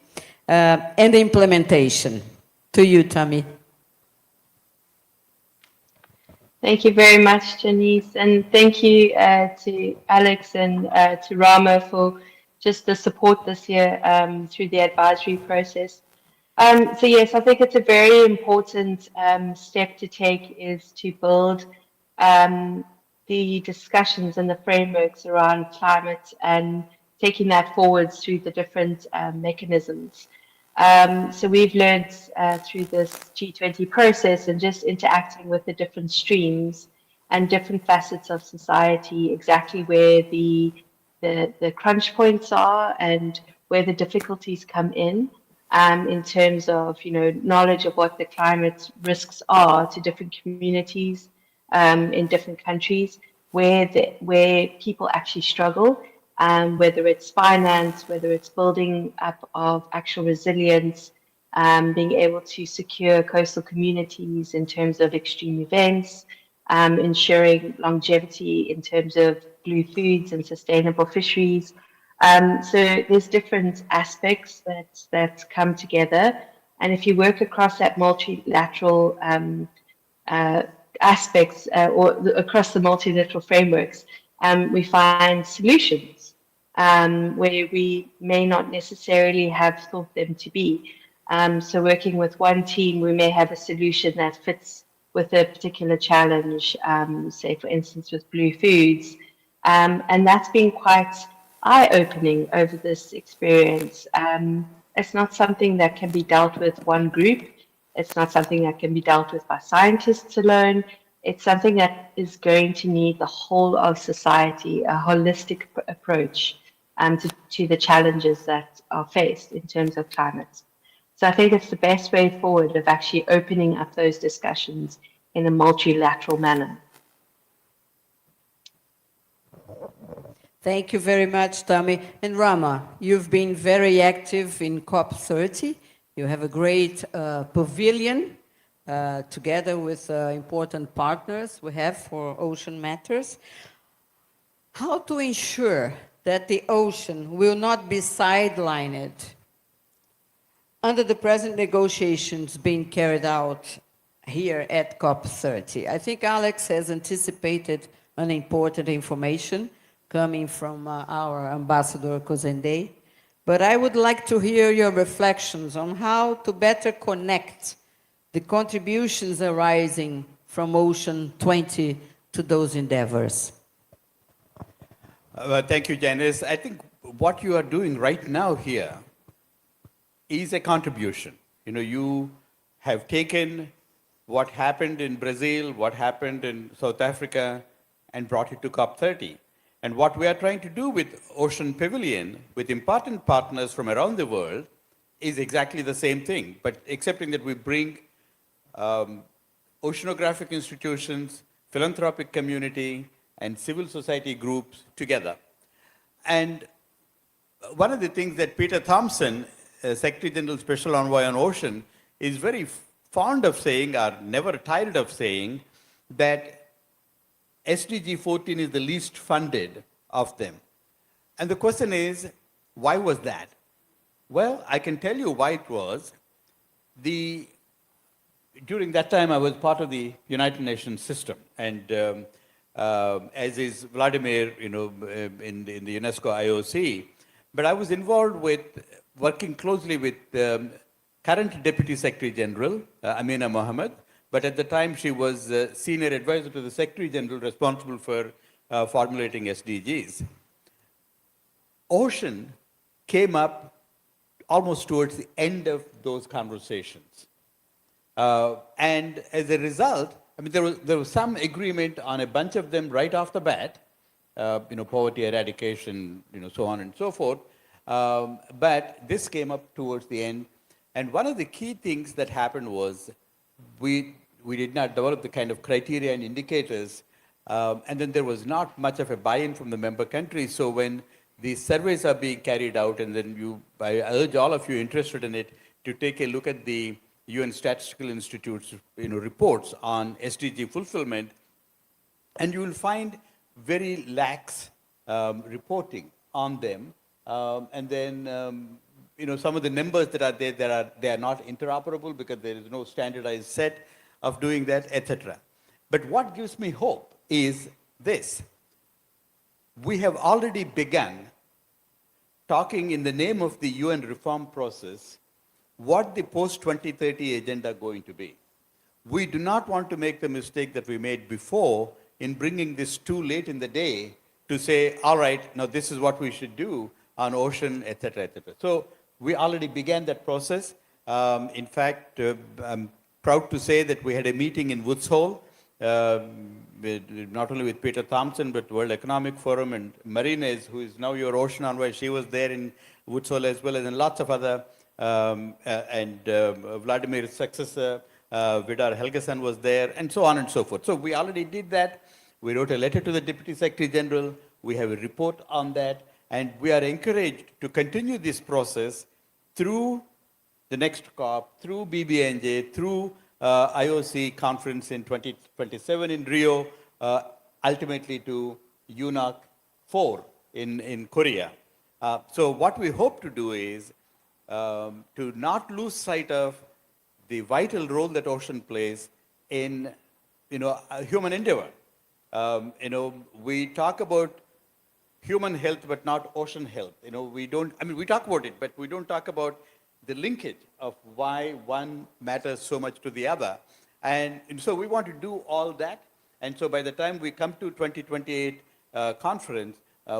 and implementation? To you, Tammy. Thank you very much, Janice, and thank you to Alex and to Rama for just the support this year through the advisory process. So yes, I think it's a very important step to take, is to build the discussions and the frameworks around climate and taking that forwards through the different mechanisms. So we've learned through this G20 process and just interacting with the different streams and different facets of society, exactly where the crunch points are and where the difficulties come in terms of, knowledge of what the climate risks are to different communities in different countries, where people actually struggle, whether it's finance, whether it's building up of actual resilience, being able to secure coastal communities in terms of extreme events, ensuring longevity in terms of blue foods and sustainable fisheries. So there's different aspects that come together. And if you work across that multilateral aspects across the multilateral frameworks, we find solutions where we may not necessarily have thought them to be. So working with one team, we may have a solution that fits with a particular challenge, say for instance with blue foods. And that's been quite eye-opening over this experience. It's not something that can be dealt with one group. It's not something that can be dealt with by scientists alone. It's something that is going to need the whole of society, a holistic approach to the challenges that are faced in terms of climate. So I think it's the best way forward of actually opening up those discussions in a multilateral manner. Thank you very much, Tami. And Rama, you've been very active in COP30. You have a great pavilion together with important partners we have for ocean matters. How to ensure that the ocean will not be sidelined under the present negotiations being carried out here at COP30? I think Alex has anticipated an important information coming from our ambassador Cozendei, but I would like to hear your reflections on how to better connect the contributions arising from Ocean 20 to those endeavors. Thank you, Janice. I think what you are doing right now here is a contribution. You know, you have taken what happened in Brazil, what happened in South Africa, and brought it to COP30. And what we are trying to do with Ocean Pavilion, with important partners from around the world, is exactly the same thing, but excepting that we bring oceanographic institutions, philanthropic community, and civil society groups together. And one of the things that Peter Thompson, Secretary General Special Envoy on Ocean, is very fond of saying, or never tired of saying, that SDG 14 is the least funded of them. And the question is, why was that? Well, I can tell you why it was. During that time, I was part of the United Nations system, and as is Vladimir, you know, in the UNESCO IOC. But I was involved with working closely with current Deputy Secretary General, Amina Mohammed, but at the time she was senior advisor to the Secretary General responsible for formulating SDGs. Ocean came up almost towards the end of those conversations. And as a result, I mean, there was some agreement on a bunch of them right off the bat, you know, poverty eradication, you know, so on and so forth. But this came up towards the end. And one of the key things that happened was we did not develop the kind of criteria and indicators, and then there was not much of a buy-in from the member countries. So when these surveys are being carried out, and then I urge all of you interested in it to take a look at the UN Statistical Institute's, you know, reports on SDG fulfillment, and you will find very lax reporting on them. And then, you know, some of the numbers that are there, they are not interoperable because there is no standardized set of doing that, etc. But what gives me hope is this. We have already begun talking in the name of the UN reform process what the post-2030 agenda is going to be. We do not want to make the mistake that we made before in bringing this too late in the day to say, all right, now this is what we should do on ocean, etc., etc. So we already began that process. In fact, I'm proud to say that we had a meeting in Woods Hole, not only with Peter Thompson, but World Economic Forum, and Marines, who is now your ocean envoy, she was there in Woods Hole as well, and lots of other, and Vladimir's successor, Vidar Helgeson was there, and so on and so forth. So we already did that. We wrote a letter to the Deputy Secretary General. We have a report on that, and we are encouraged to continue this process through the next COP, through BBNJ, through IOC conference in 2027 in Rio, ultimately to UNOC 4 in Korea. So what we hope to do is to not lose sight of the vital role that ocean plays in a human endeavor. We talk about human health, but not ocean health. We talk about it, but we don't talk about the linkage of why one matters so much to the other. And so we want to do all that. And so by the time we come to 2028 conference,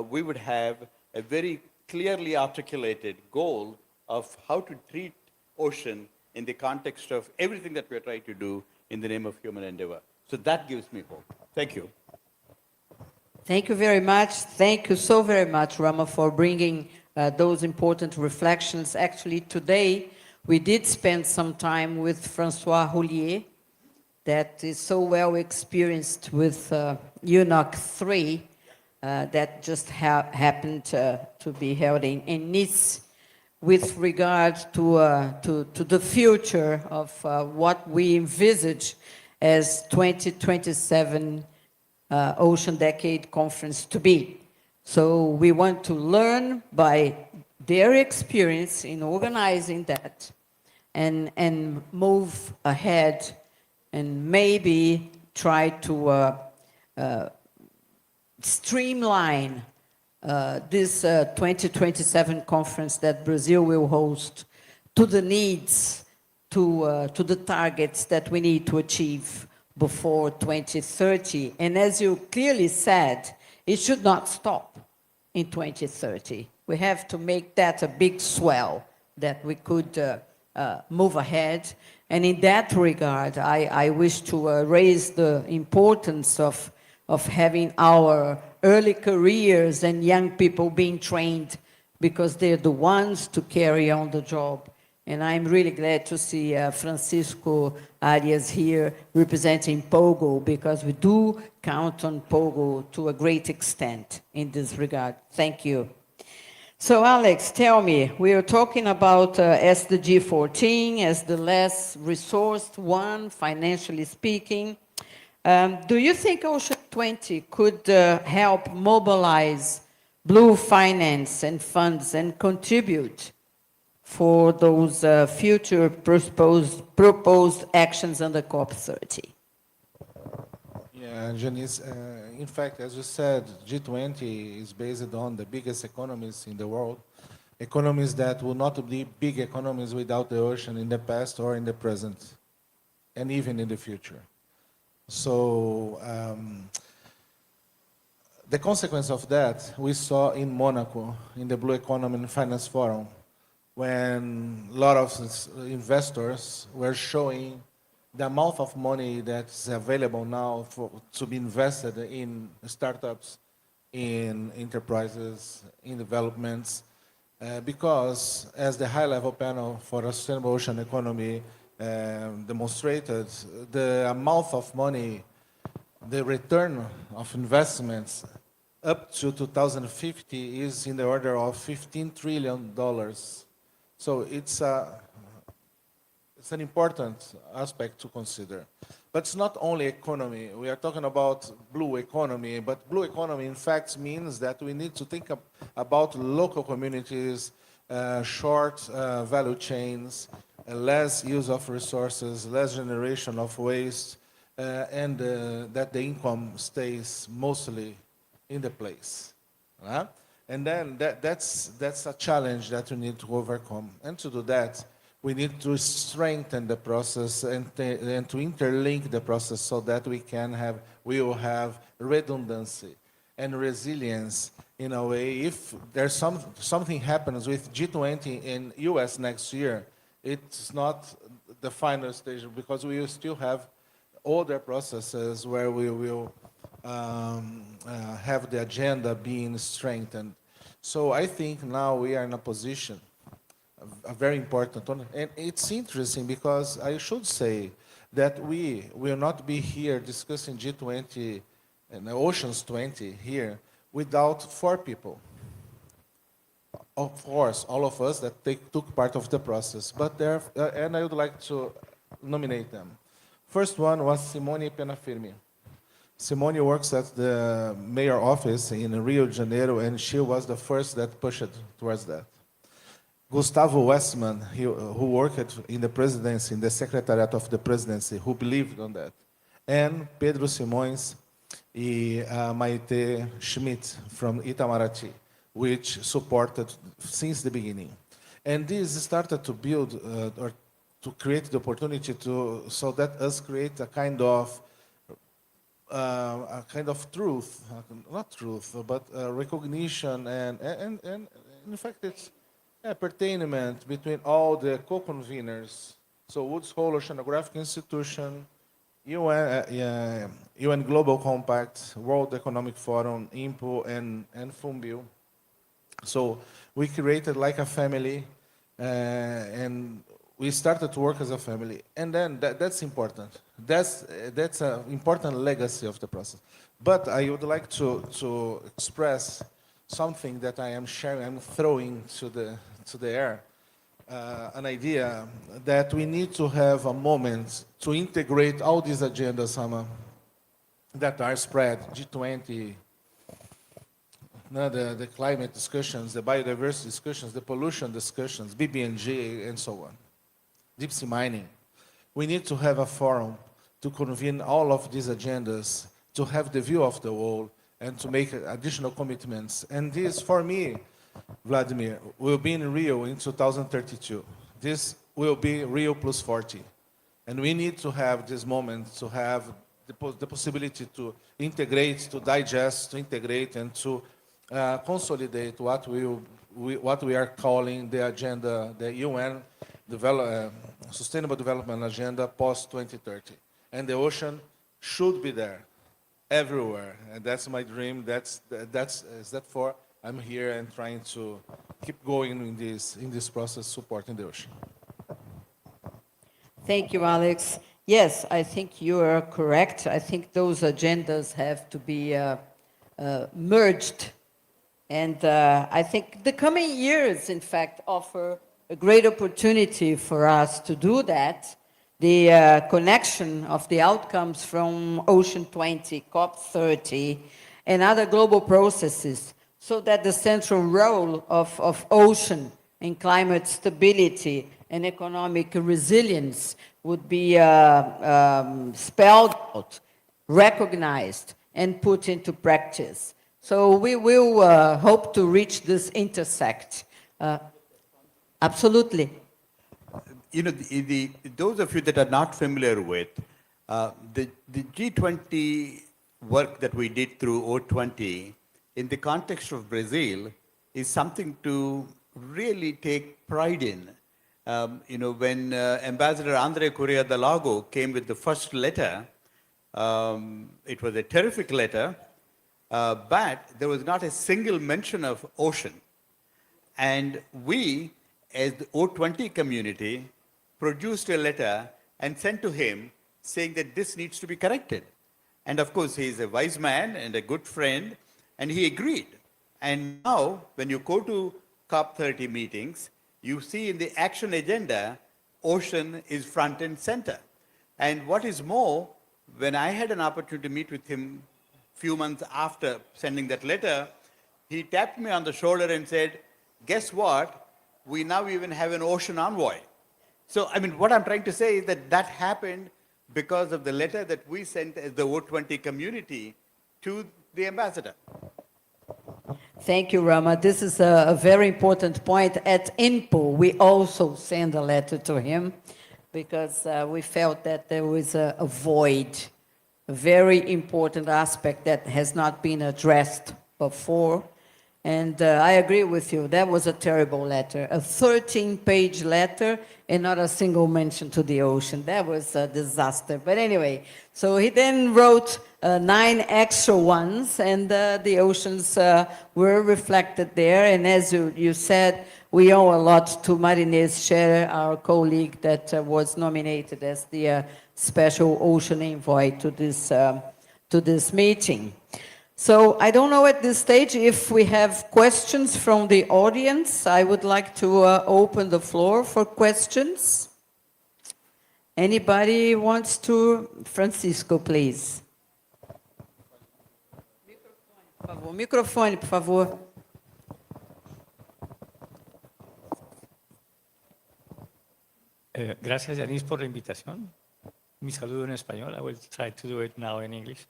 we would have a very clearly articulated goal of how to treat ocean in the context of everything that we're trying to do in the name of human endeavor. So that gives me hope. Thank you. Thank you very much. Thank you so very much, Rama, for bringing those important reflections. Actually, today we did spend some time with Francois Roulier, that is so well experienced with UNOC 3, that just happened to be held in Nice, with regard to the future of what we envisage as 2027 Ocean Decade Conference to be. So we want to learn by their experience in organizing that and move ahead and maybe try to streamline this 2027 conference that Brazil will host to the needs, to the targets that we need to achieve before 2030. And as you clearly said, it should not stop in 2030. We have to make that a big swell that we could move ahead. And in that regard, I wish to raise the importance of having our early careers and young people being trained, because they're the ones to carry on the job. And I'm really glad to see Francisco Arias here representing POGO, because we do count on POGO to a great extent in this regard. Thank you. So Alex, tell me, we are talking about SDG 14 as the less resourced one, financially speaking. Do you think Ocean 20 could help mobilize blue finance and funds and contribute for those future proposed actions under COP30? Yeah, Janice, in fact, as you said, G20 is based on the biggest economies in the world, economies that will not be big economies without the ocean in the past or in the present, and even in the future. So the consequence of that we saw in Monaco, in the Blue Economy and Finance Forum, when a lot of investors were showing the amount of money that's available now to be invested in startups, in enterprises, in developments, because as the high-level panel for a sustainable ocean economy demonstrated, the amount of money, the return of investments up to 2050 is in the order of $15 trillion. So it's an important aspect to consider. But it's not only economy. We are talking about blue economy, but blue economy, in fact, means that we need to think about local communities, short value chains, less use of resources, less generation of waste, and that the income stays mostly in the place. And then that's a challenge that we need to overcome. And to do that, we need to strengthen the process and to interlink the process so that we will have redundancy and resilience in a way. If there's something happens with G20 in US next year, it's not the final stage, because we will still have other processes where we will have the agenda being strengthened. So I think now we are in a position, a very important one. And it's interesting because I should say that we will not be here discussing G20 and Oceans 20 here without 4 people. Of course, all of us that took part of the process, but and I would like to nominate them. First one was Simone Penafirmi. Simone works at the mayor office in Rio de Janeiro, and she was the first that pushed towards that. Gustavo Westman, who worked in the presidency, in the secretariat of the presidency, who believed on that. and Pedro Simões and Maite Schmidt from Itamaraty, which supported since the beginning. And this started to build or to create the opportunity so that us create a kind of truth, not truth, but recognition and in fact it's pertainment between all the co-conveners. So Woods Hole Oceanographic Institution, UN Global Compact, World Economic Forum, INPO, and FUNBIL. So we created like a family, and we started to work as a family. And then that's important. That's an important legacy of the process. But I would like to express something that I am sharing, I'm throwing to the air. An idea that we need to have a moment to integrate all these agendas that are spread, G20, the climate discussions, the biodiversity discussions, the pollution discussions, BBNG, and so on, deep sea mining. We need to have a forum to convene all of these agendas, to have the view of the world, and to make additional commitments. And this, for me, Vladimir, will be in Rio in 2032. This will be Rio plus 40. And we need to have this moment, to have the possibility to integrate, to digest, to integrate, and to consolidate what we are calling the agenda, the UN Sustainable Development Agenda post-2030. And the ocean should be there, everywhere. And that's my dream. I'm here and trying to keep going in this process, supporting the ocean. Thank you, Alex. Yes, I think you are correct. I think those agendas have to be merged. And I think the coming years, in fact, offer a great opportunity for us to do that. The connection of the outcomes from Ocean 20, COP30, and other global processes, so that the central role of ocean in climate stability and economic resilience would be spelled out, recognized, and put into practice. So we will hope to reach this intersect. Absolutely. You know, those of you that are not familiar with, the G20 work that we did through O20 in the context of Brazil is something to really take pride in. You know, when Ambassador Andrei Correa de Lago came with the first letter, it was a terrific letter, but there was not a single mention of ocean. And we, as the O20 community, produced a letter and sent to him saying that this needs to be corrected. And of course, he's a wise man and a good friend, and he agreed. And now, when you go to COP30 meetings, you see in the action agenda, ocean is front and center. And what is more, when I had an opportunity to meet with him a few months after sending that letter, he tapped me on the shoulder and said, guess what? We now even have an ocean envoy. So, I mean, what I'm trying to say is that that happened because of the letter that we sent as the O20 community to the ambassador. Thank you, Rama. This is a very important point. At INPO, we also sent a letter to him because we felt that there was a void, a very important aspect that has not been addressed before. And I agree with you, that was a terrible letter, a 13-page letter and not a single mention to the ocean. That was a disaster. But anyway, so he then wrote 9 extra ones, and the oceans were reflected there. And as you said, we owe a lot to Marinês Scherer, our colleague that was nominated as the special ocean envoy to this meeting. So I don't know at this stage if we have questions from the audience. I would like to open the floor for questions. Anybody wants to? Francisco, please. Microfone, por favor. Gracias, Yanis, por la invitación. mi saludo en español. I will try to do it now in English.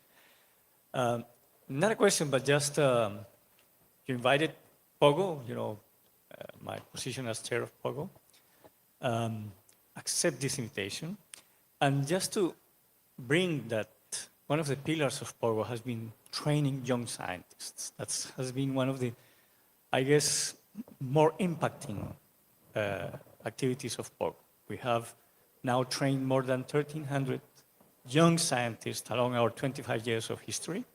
Not a question, but just you invited Pogo, my position as chair of Pogo, accept this invitation. And just to bring that one of the pillars of Pogo has been training young scientists. That has been one of the, I guess, more impacting activities of Pogo. We have now trained more than 1,300 young scientists along our 25 years of history.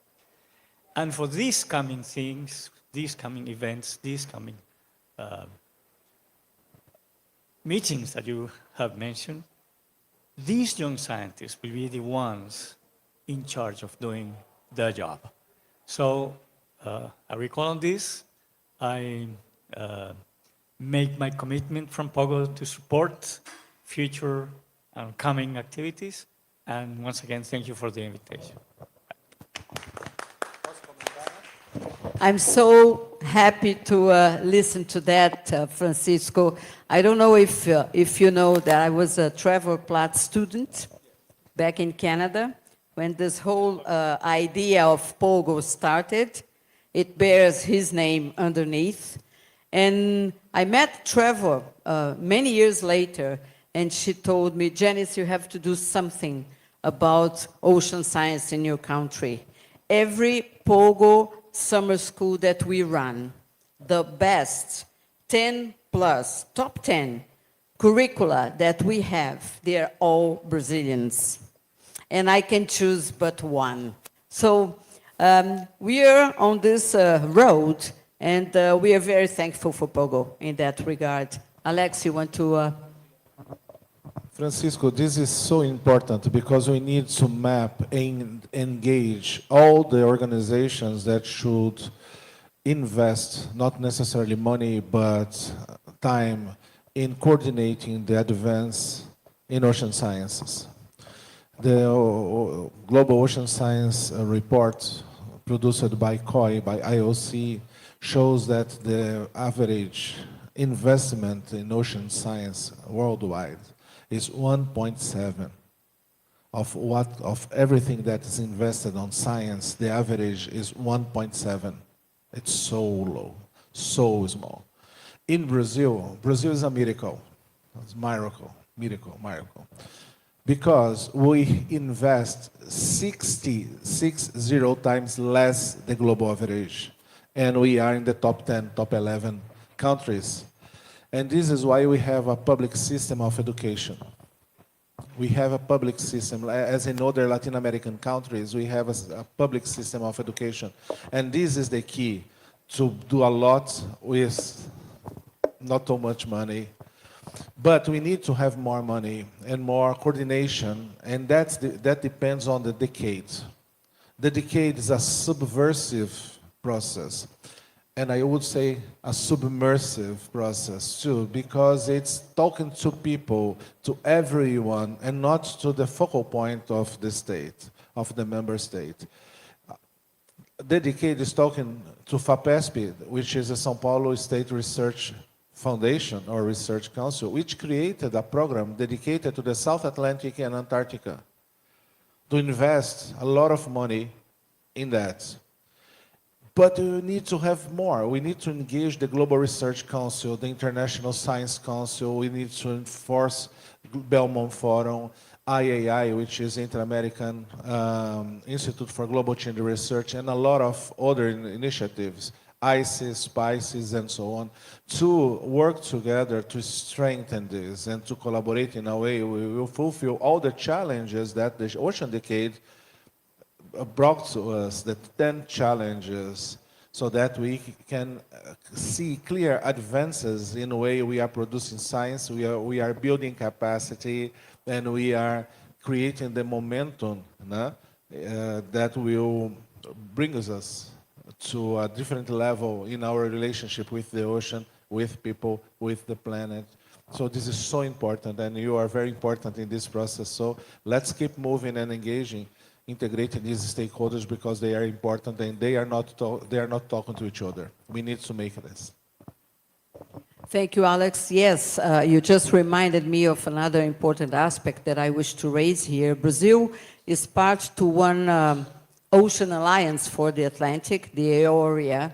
And for these coming things, these coming events, these coming meetings that you have mentioned, these young scientists will be the ones in charge of doing their job. So I recall on this, I make my commitment from Pogo to support future and coming activities. And once again, thank you for the invitation. I'm so happy to listen to that, Francisco. I don't know if you know that I was a Trevor Platt student back in Canada when this whole idea of Pogo started. It bears his name underneath. And I met Trevor many years later, and she told me, Janice, you have to do something about ocean science in your country. Every Pogo summer school that we run, the best 10 plus, top 10 curricula that we have, they're all Brazilians. And I can choose but one. So we are on this road, and we are very thankful for Pogo in that regard. Alex, you want to... Francisco, this is so important because we need to map and engage all the organizations that should invest, not necessarily money, but time in coordinating the advance in ocean sciences. The Global Ocean Science Report produced by COI, by IOC, shows that the average investment in ocean science worldwide is 1.7 of everything that is invested on science. The average is 1.7. It's so low, so small. In Brazil, Brazil is a miracle. It's miracle, because we invest 60 times less the global average, and we are in the top 10, top 11 countries. And this is why we have a public system of education. We have a public system, as in other Latin American countries, we have a public system of education. And this is the key, to do a lot with not so much money. But we need to have more money and more coordination, and that depends on the decade. The decade is a subversive process. And I would say a submersive process too, because it's talking to people, to everyone, and not to the focal point of the state, of the member state. The decade is talking to FAPESP, which is a São Paulo State Research Foundation or Research Council, which created a program dedicated to the South Atlantic and Antarctica to invest a lot of money in that. But we need to have more. We need to engage the Global Research Council, the International Science Council. We need to enforce Belmont Forum, IAI, which is Inter-American Institute for Global Change Research, and a lot of other initiatives, ICES, PICES, and so on, to work together to strengthen this and to collaborate in a way we will fulfill all the challenges that the ocean decade brought to us, the 10 challenges, so that we can see clear advances in the way we are producing science, we are building capacity, and we are creating the momentum that will bring us to a different level in our relationship with the ocean, with people, with the planet. So this is so important, and you are very important in this process. So let's keep moving and engaging, integrating these stakeholders, because they are important and they are not talking to each other. We need to make this. Thank you, Alex. Yes, you just reminded me of another important aspect that I wish to raise here. Brazil is part to one Ocean Alliance for the Atlantic, the AORIA,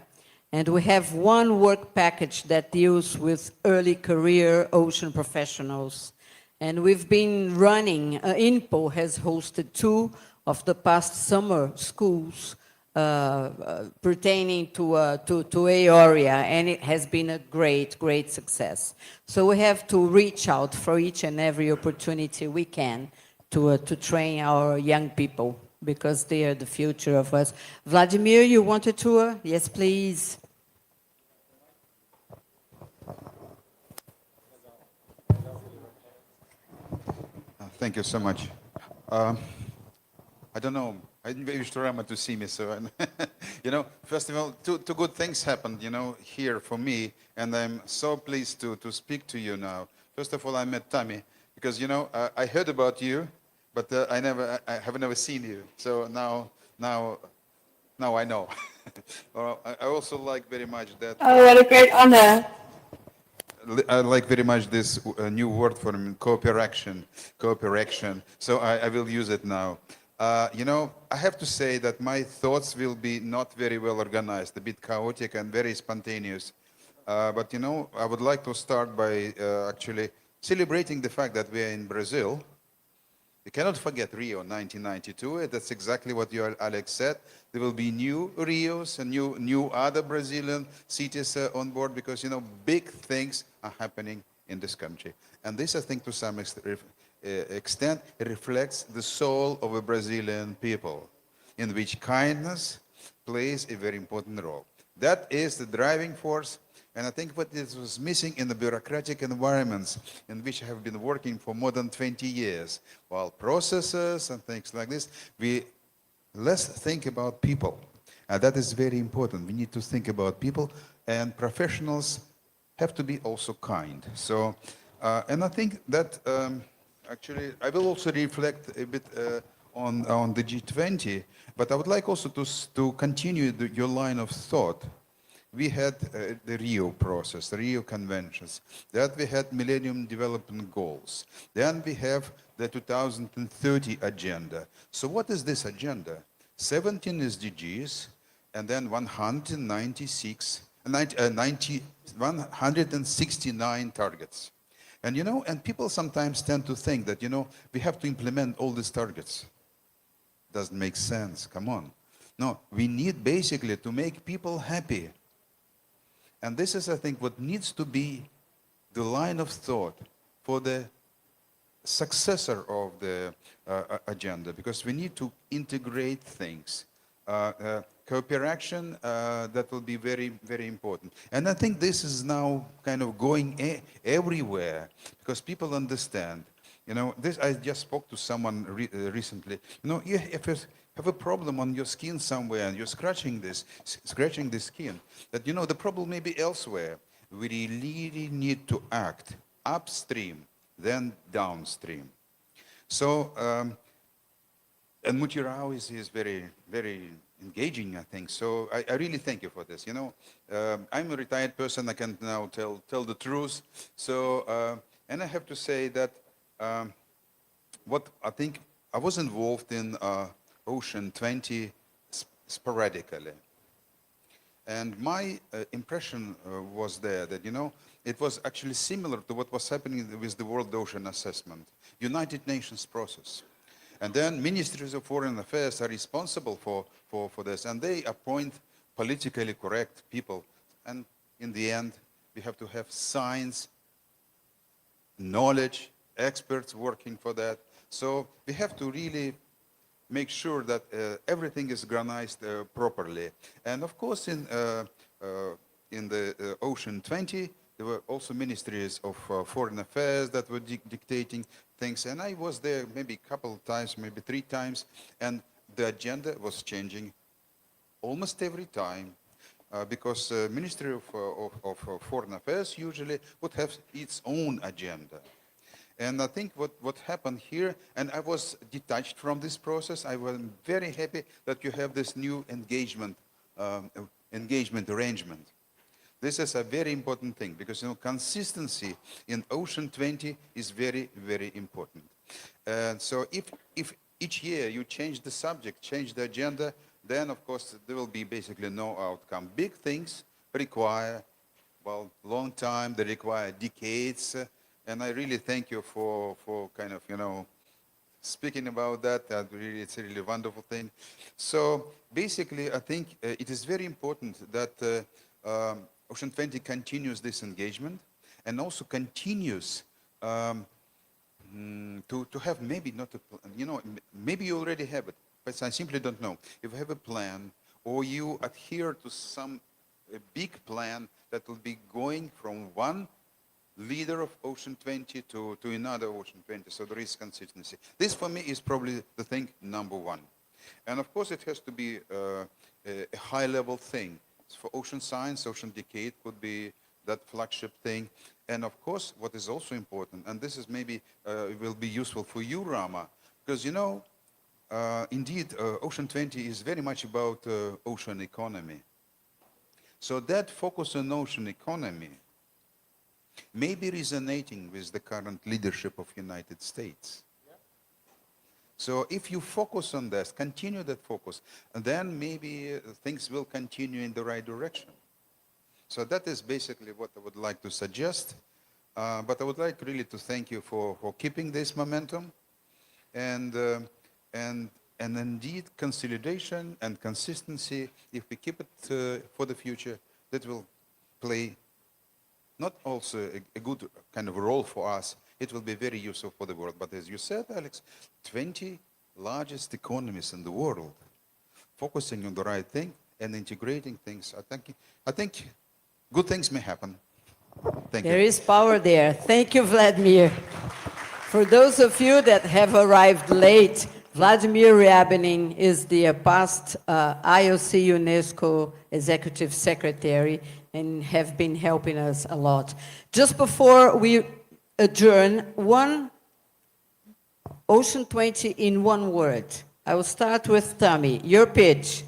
and we have one work package that deals with early career ocean professionals. And we've been running, INPO has hosted 2 of the past summer schools pertaining to AORIA, and it has been a great, great success. So we have to reach out for each and every opportunity we can to train our young people, because they are the future of us. Vladimir, you wanted to? Yes, please. Thank you so much. I don't know. I didn't wish to Rama to see me, so you know. First of all, two good things happened, you know, here for me, and I'm so pleased to speak to you now. First of all, I met Tammy because, you know, I heard about you, but I have never seen you. So now I know. Well, I also like very much that. Oh, what a great honor. I like very much this new word for cooperation. So I will use it now. You know, I have to say that my thoughts will be not very well organized, a bit chaotic and very spontaneous. But, you know, I would like to start by actually celebrating the fact that we are in Brazil. We cannot forget Rio 1992. That's exactly what you, Alex, said. There will be new Rios and new other Brazilian cities on board because, you know, big things are happening in this country. And this, I think, to some extent, reflects the soul of a Brazilian people, in which kindness plays a very important role. That is the driving force. And I think what was missing in the bureaucratic environments in which I have been working for more than 20 years, while processes and things like this, we less think about people. And that is very important. We need to think about people, and professionals have to be also kind. So, and I think that actually, I will also reflect a bit on the G20, but I would like also to continue your line of thought. We had the Rio process, the Rio conventions. Then we had Millennium Development Goals. Then we have the 2030 agenda. So what is this agenda? 17 SDGs, and then 169 targets. And, you know, and people sometimes tend to think that, you know, we have to implement all these targets. Doesn't make sense, come on. No, we need basically to make people happy. And this is, I think, what needs to be the line of thought for the successor of the agenda, because we need to integrate things. Cooperation, that will be very, very important. And I think this is now kind of going everywhere, because people understand. You know, this, I just spoke to someone recently. You know, if you have a problem on your skin somewhere and you're scratching the skin, that, you know, the problem may be elsewhere. We really need to act upstream, then downstream. So, and Mutirao is very, very engaging, I think. So I really thank you for this. You know, I'm a retired person. I can now tell the truth. So, and I have to say that what I think I was involved in Ocean 20 sporadically. And my impression was there that, you know, it was actually similar to what was happening with the World Ocean Assessment, United Nations process. And then ministries of foreign affairs are responsible for this, and they appoint politically correct people. And in the end, we have to have science, knowledge, experts working for that. So we have to really make sure that everything is organized properly. And of course, in the Ocean 20, there were also ministries of foreign affairs that were dictating things. And I was there maybe a couple of times, maybe 3 times, and the agenda was changing almost every time. Because Ministry of Foreign Affairs usually would have its own agenda. And I think what happened here, and I was detached from this process, I was very happy that you have this new engagement arrangement. This is a very important thing because consistency in Ocean 20 is very, very important. So if each year you change the subject, change the agenda, then of course there will be basically no outcome. Big things require, well, long time, they require decades, and I really thank you for kind of, speaking about that. Really, it's a really wonderful thing. So basically, I think it is very important that Ocean 20 continues this engagement and also continues to have maybe not a plan, maybe you already have it, but I simply don't know. If you have a plan or you adhere to some big plan that will be going from one leader of Ocean 20 to another Ocean 20, so there is consistency. This for me is probably the thing number one. And of course it has to be a high level thing. For ocean science, Ocean Decade could be that flagship thing. And of course, what is also important, and this is maybe will be useful for you, Rama, because indeed, Ocean 20 is very much about ocean economy. So that focus on ocean economy may be resonating with the current leadership of United States. So if you focus on this, continue that focus, then maybe things will continue in the right direction. So that is basically what I would like to suggest. But I would like really to thank you for keeping this momentum, and indeed consolidation and consistency. If we keep it for the future, that will play not also a good kind of role for us. It will be very useful for the world. But as you said, Alex, 20 largest economies in the world, focusing on the right thing and integrating things. I think good things may happen. Thank you. There is power there. Thank you, Vladimir. For those of you that have arrived late, Vladimir Ryabinin is the past IOC UNESCO Executive Secretary and have been helping us a lot. Just before we adjourn, one Ocean 20 in one word. I will start with Tammy. Your pitch.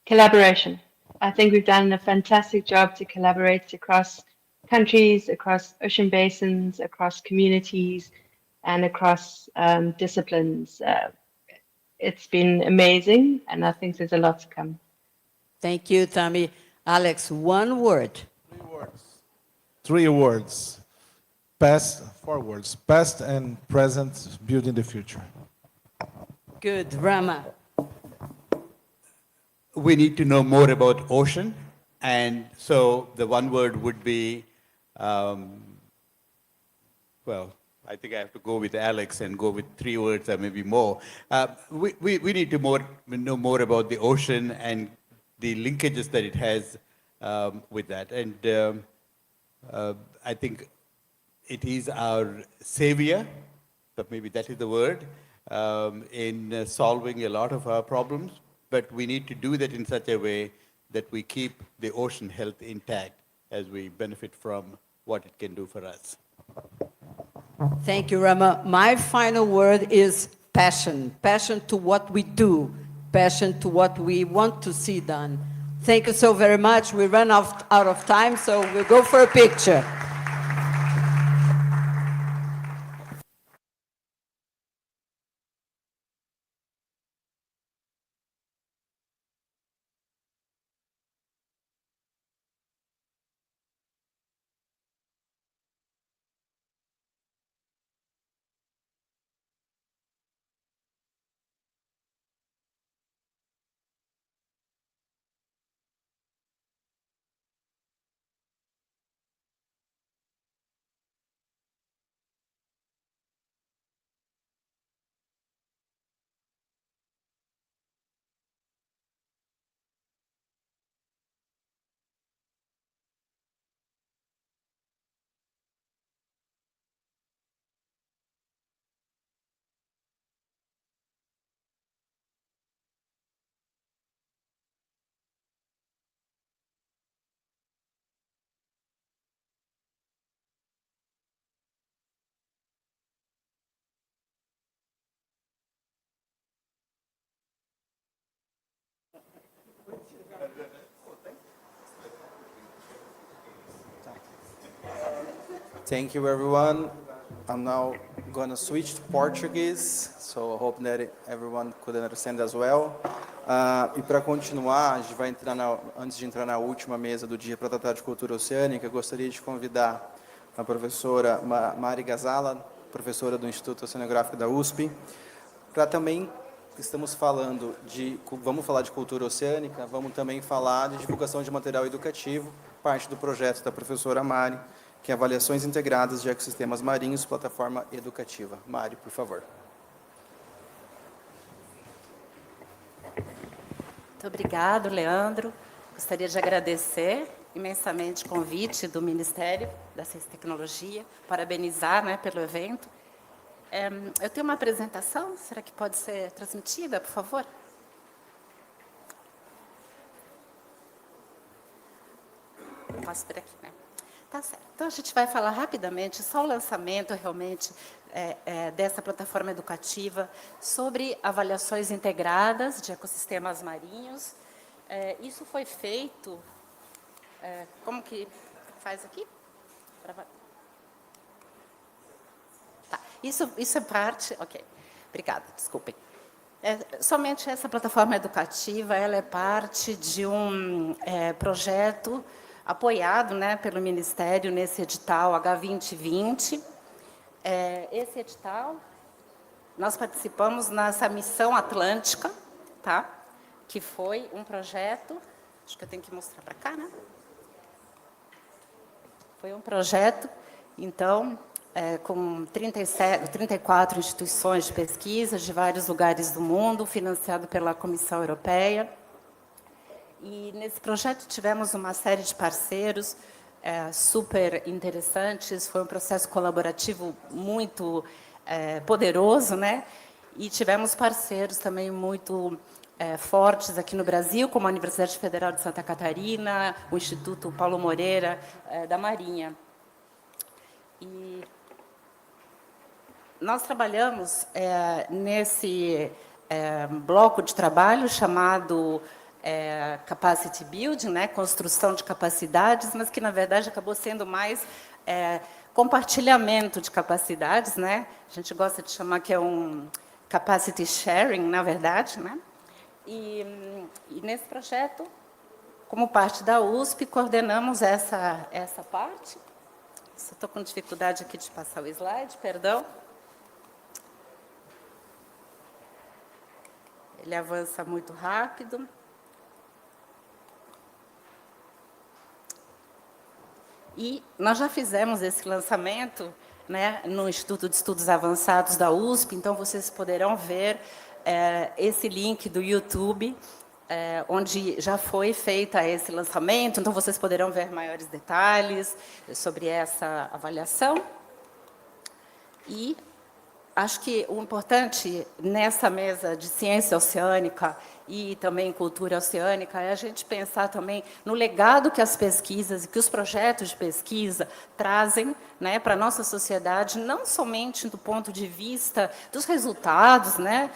Collaboration. I think we've done a fantastic job to collaborate across countries, across ocean basins, across communities, and across disciplines. It's been amazing, and I think there's a lot to come. Thank you, Tammy. Alex, one word. 3 words. 3 words. Past, 4 words. Past and present, building the future. Good. Rama. We need to know more about ocean, and so the one word would be, well, I think I have to go with Alex and go with 3 words or maybe more. We need to know more about the ocean and the linkages that it has with that. And I think it is our savior, but maybe that is the word, in solving a lot of our problems. But we need to do that in such a way that we keep the ocean health intact as we benefit from what it can do for us. Thank you, Rama. My final word is passion. Passion to what we do. Passion to what we want to see done. Thank you so very much. We run out of time, so we'll go for a picture. Thank you, everyone. I'm now going to switch to Portuguese, so I hope that everyone could understand as well. E para continuar, a gente vai entrar antes de entrar na última mesa do dia para tratar de cultura oceânica, eu gostaria de convidar a professora Mari Gazala, professora do Instituto Oceanográfico da USP, para também, vamos falar de cultura oceânica, vamos também falar de divulgação de material educativo, parte do projeto da professora Mari, que é Avaliações Integradas de Ecossistemas Marinhos, plataforma educativa. Mari, por favor. Muito obrigado, Leandro. Gostaria de agradecer imensamente o convite do Ministério da Ciência e Tecnologia, parabenizar, né, pelo evento. Eu tenho uma apresentação, será que pode ser transmitida, por favor? Posso por aqui, né? Tá certo. Então, a gente vai falar rapidamente, só o lançamento, realmente, dessa plataforma educativa sobre avaliações integradas de ecossistemas marinhos. Isso foi feito... como que faz aqui? Tá. Isso é parte... Ok. Obrigada, desculpem. Somente essa plataforma educativa, ela é parte de um projeto apoiado, né, pelo Ministério nesse edital H2020. Esse edital, nós participamos nessa missão atlântica, tá? Que foi um projeto, acho que eu tenho que mostrar para cá, né? Foi um projeto, então, com 34 instituições de pesquisa de vários lugares do mundo, financiado pela Comissão Europeia. E nesse projeto tivemos uma série de parceiros super interessantes, foi um processo colaborativo muito poderoso, né? E tivemos parceiros também muito fortes aqui no Brasil, como a Universidade Federal de Santa Catarina, o Instituto Paulo Moreira da Marinha. E nós trabalhamos nesse bloco de trabalho chamado Capacity Building, né, construção de capacidades, mas que, na verdade, acabou sendo mais compartilhamento de capacidades, né? A gente gosta de chamar que é um capacity sharing, na verdade, né? E nesse projeto, como parte da USP, coordenamos essa parte. Estou com dificuldade aqui de passar o slide, perdão. Ele avança muito rápido. E nós já fizemos esse lançamento, né, no Instituto de Estudos Avançados da USP, então vocês poderão ver esse link do YouTube, onde já foi feita esse lançamento, então vocês poderão ver maiores detalhes sobre essa avaliação. E acho que o importante nessa mesa de ciência oceânica e também cultura oceânica é a gente pensar também no legado que as pesquisas e que os projetos de pesquisa trazem, né, para a nossa sociedade, não somente do ponto de vista dos resultados, né,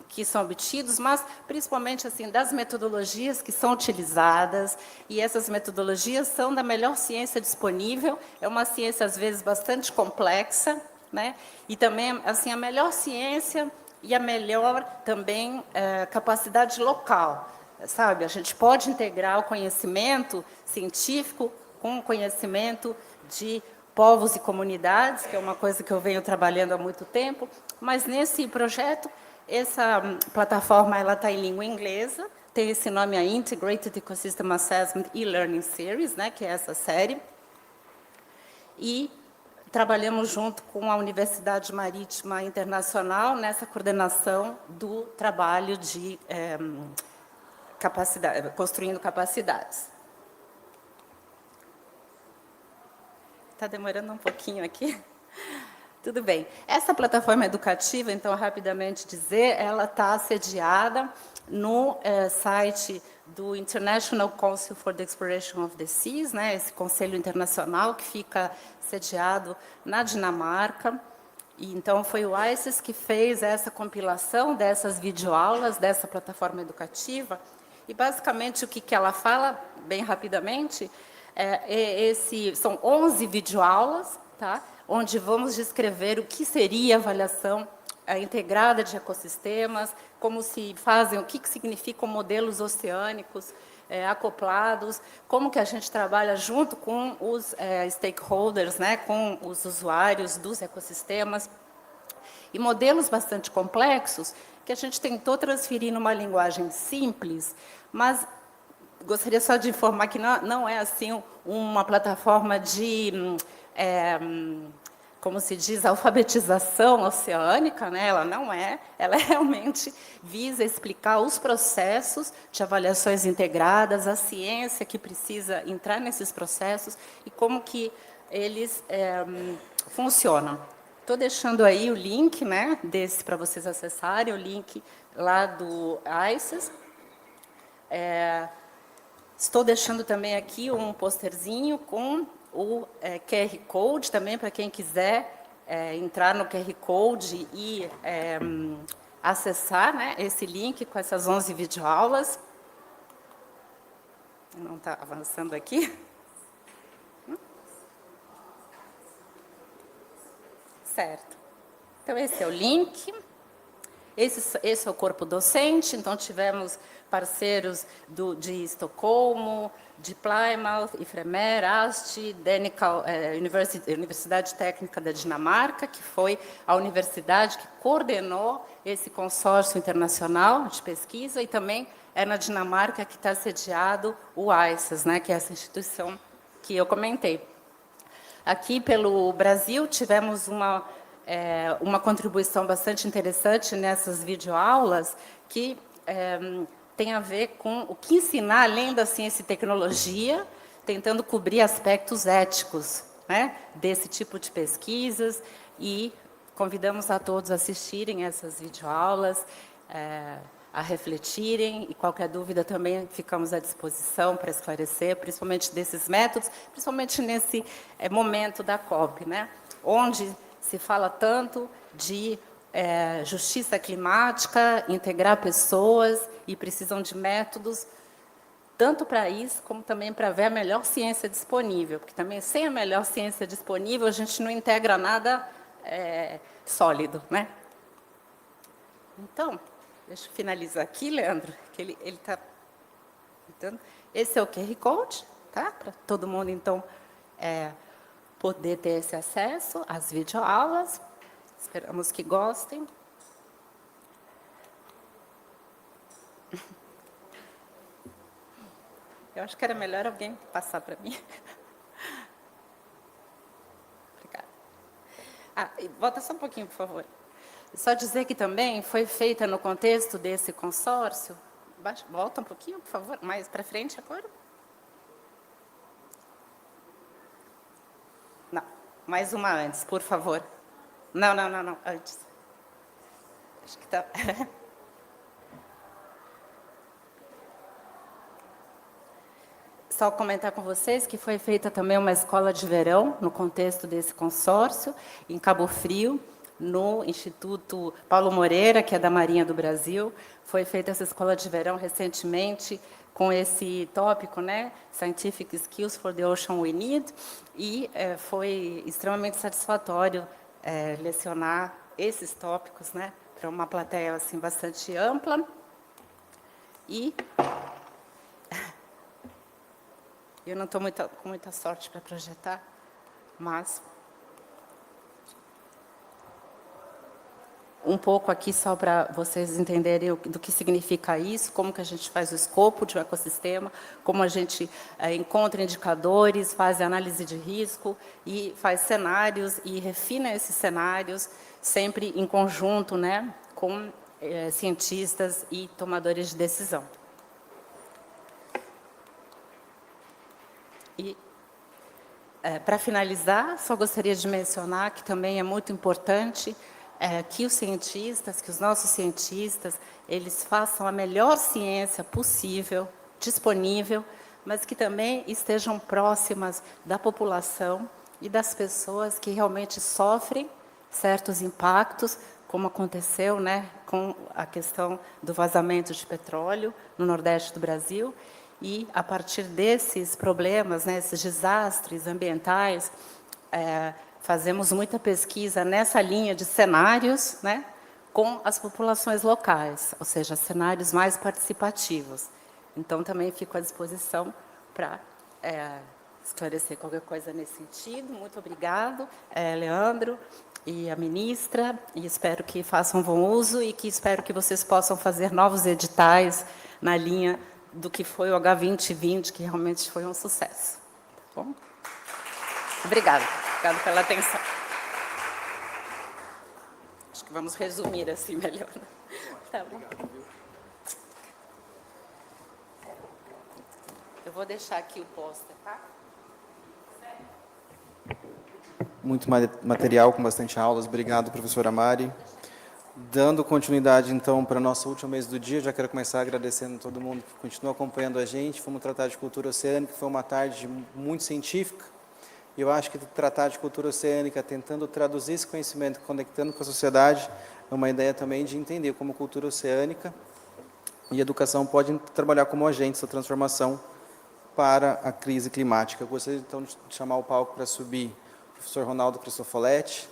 que são obtidos, mas principalmente assim, das metodologias que são utilizadas, e essas metodologias são da melhor ciência disponível, é uma ciência às vezes bastante complexa, né, e também assim, a melhor ciência e a melhor também capacidade local, sabe? A gente pode integrar o conhecimento científico com o conhecimento de povos e comunidades, que é uma coisa que eu venho trabalhando há muito tempo, mas nesse projeto, essa plataforma ela está em língua inglesa, tem esse nome, a Integrated Ecosystem Assessment e-Learning Series, né, que é essa série, e trabalhamos junto com a Universidade Marítima Internacional nessa coordenação do trabalho de construindo capacidades. Está demorando um pouquinho aqui. Tudo bem. Essa plataforma educativa, então, rapidamente dizer, ela está sediada no site do International Council for the Exploration of the Seas, né, esse conselho internacional que fica sediado na Dinamarca. E, então, foi o ICES que fez essa compilação dessas videoaulas, dessa plataforma educativa. E, basicamente, o que ela fala, bem rapidamente, são 11 videoaulas, tá? Onde vamos descrever o que seria a avaliação integrada de ecossistemas, como se fazem, o que significam modelos oceânicos acoplados, como que a gente trabalha junto com os stakeholders, né, com os usuários dos ecossistemas, e modelos bastante complexos que a gente tentou transferir numa linguagem simples, mas gostaria só de informar que não é assim uma plataforma de como se diz, alfabetização oceânica, né? Ela não é, ela realmente visa explicar os processos de avaliações integradas, a ciência que precisa entrar nesses processos e como que eles funcionam. Estou deixando aí o link, né, desse para vocês acessarem, o link lá do ICES. Estou deixando também aqui um posterzinho com o QR Code também, para quem quiser entrar no QR Code e acessar, né, esse link com essas 11 videoaulas. Não está avançando aqui. Certo. Então, esse é o link. Esse é o corpo docente, então tivemos parceiros de Estocolmo, de Plymouth, Ifremer, Asti, Denical, Universidade Técnica da Dinamarca, que foi a universidade que coordenou esse consórcio internacional de pesquisa, e também é na Dinamarca que está sediado o ICES, né, que é essa instituição que eu comentei. Aqui pelo Brasil tivemos uma contribuição bastante interessante nessas videoaulas, que tem a ver com o que ensinar além da ciência e tecnologia, tentando cobrir aspectos éticos, né, desse tipo de pesquisas, e convidamos a todos a assistirem essas videoaulas, a refletirem, e qualquer dúvida também ficamos à disposição para esclarecer, principalmente desses métodos, principalmente nesse momento da COP, né, onde se fala tanto de justiça climática, integrar pessoas, e precisam de métodos, tanto para isso, como também para ver a melhor ciência disponível, porque também sem a melhor ciência disponível, a gente não integra nada sólido, né? Então, deixa eu finalizar aqui, Leandro, que ele está... Então, esse é o QR Code, tá? Para todo mundo, então, poder ter esse acesso às videoaulas. Esperamos que gostem. Eu acho que era melhor alguém passar para mim. Obrigada. E volta só um pouquinho, por favor. Só dizer que também foi feita no contexto desse consórcio. Volta um pouquinho, por favor, mais para frente agora. Não, mais uma antes, por favor. Não, antes. Acho que está... Só comentar com vocês que foi feita também uma escola de verão, no contexto desse consórcio, em Cabo Frio, no Instituto Paulo Moreira, que é da Marinha do Brasil. Foi feita essa escola de verão recentemente, com esse tópico, né, Scientific Skills for the Ocean We Need, e foi extremamente satisfatório lecionar esses tópicos, né, para uma plateia assim, bastante ampla. E eu não estou com muita sorte para projetar, mas um pouco aqui só para vocês entenderem do que significa isso, como que a gente faz o escopo de um ecossistema, como a gente encontra indicadores, faz análise de risco e faz cenários e refina esses cenários, sempre em conjunto, né, com cientistas e tomadores de decisão. E, para finalizar, só gostaria de mencionar que também é muito importante que os cientistas, que os nossos cientistas, eles façam a melhor ciência possível, disponível, mas que também estejam próximas da população e das pessoas que realmente sofrem certos impactos, como aconteceu, né, com a questão do vazamento de petróleo no Nordeste do Brasil. E, a partir desses problemas, né, esses desastres ambientais, fazemos muita pesquisa nessa linha de cenários, né, com as populações locais, ou seja, cenários mais participativos. Então, também fico à disposição para esclarecer qualquer coisa nesse sentido. Muito obrigado, Leandro e a ministra, e espero que façam bom uso e que espero que vocês possam fazer novos editais na linha do que foi o H2020, que realmente foi um sucesso. Tá bom? Obrigada. Obrigada pela atenção. Acho que vamos resumir assim melhor. Tá bom. Eu vou deixar aqui o pôster, tá? Muito material, com bastante aulas. Obrigado, professora Mari. Dando continuidade, então, para a nossa última mesa do dia, já quero começar agradecendo a todo mundo que continua acompanhando a gente. Fomos tratar de cultura oceânica, foi uma tarde muito científica. E eu acho que tratar de cultura oceânica, tentando traduzir esse conhecimento, conectando com a sociedade, é uma ideia também de entender como cultura oceânica e educação podem trabalhar como agentes da transformação para a crise climática. Eu gostaria, então, de chamar o palco para subir o professor Ronaldo Cristofoletti,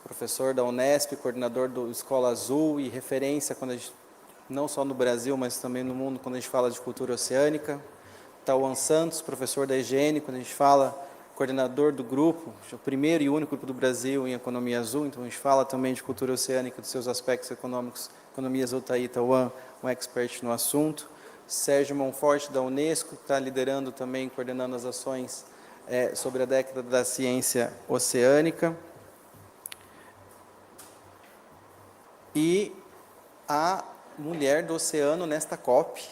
professor da Unesp, coordenador do Escola Azul e referência, quando a gente, não só no Brasil, mas também no mundo, quando a gente fala de cultura oceânica. Tauan Santos, professor da IGN, quando a gente fala, coordenador do grupo, o primeiro e único grupo do Brasil em Economia Azul, então a gente fala também de cultura oceânica, dos seus aspectos econômicos. Economia Azul está aí, Tauan, um expert no assunto. Sérgio Monforte, da Unesco, que está liderando também, coordenando as ações sobre a década da ciência oceânica. E a mulher do oceano nesta COP,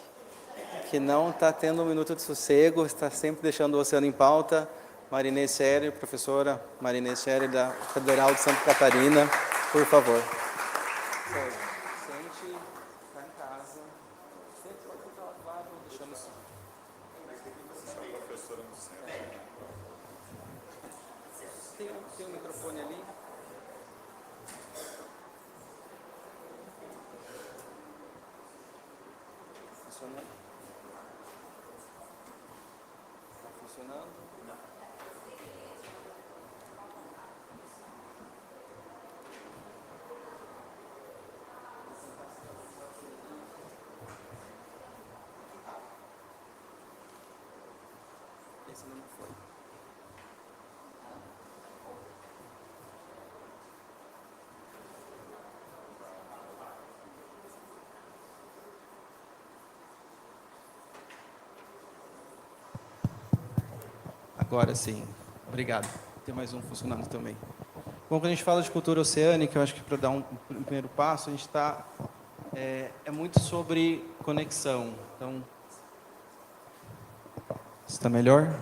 que não está tendo um minuto de sossego, está sempre deixando o oceano em pauta, Marinês Scherer, professora Marinês Scherer, da Federal de Santa Catarina, por favor. Sente, está em casa. Sente, pode ficar lá, deixamos. Tem um microfone ali. Funcionando? Está funcionando? Não. Esse não foi. Agora sim. Obrigado. Tem mais um funcionando também. Bom, quando a gente fala de cultura oceânica, eu acho que para dar um primeiro passo, a gente está... É muito sobre conexão. Então... Está melhor?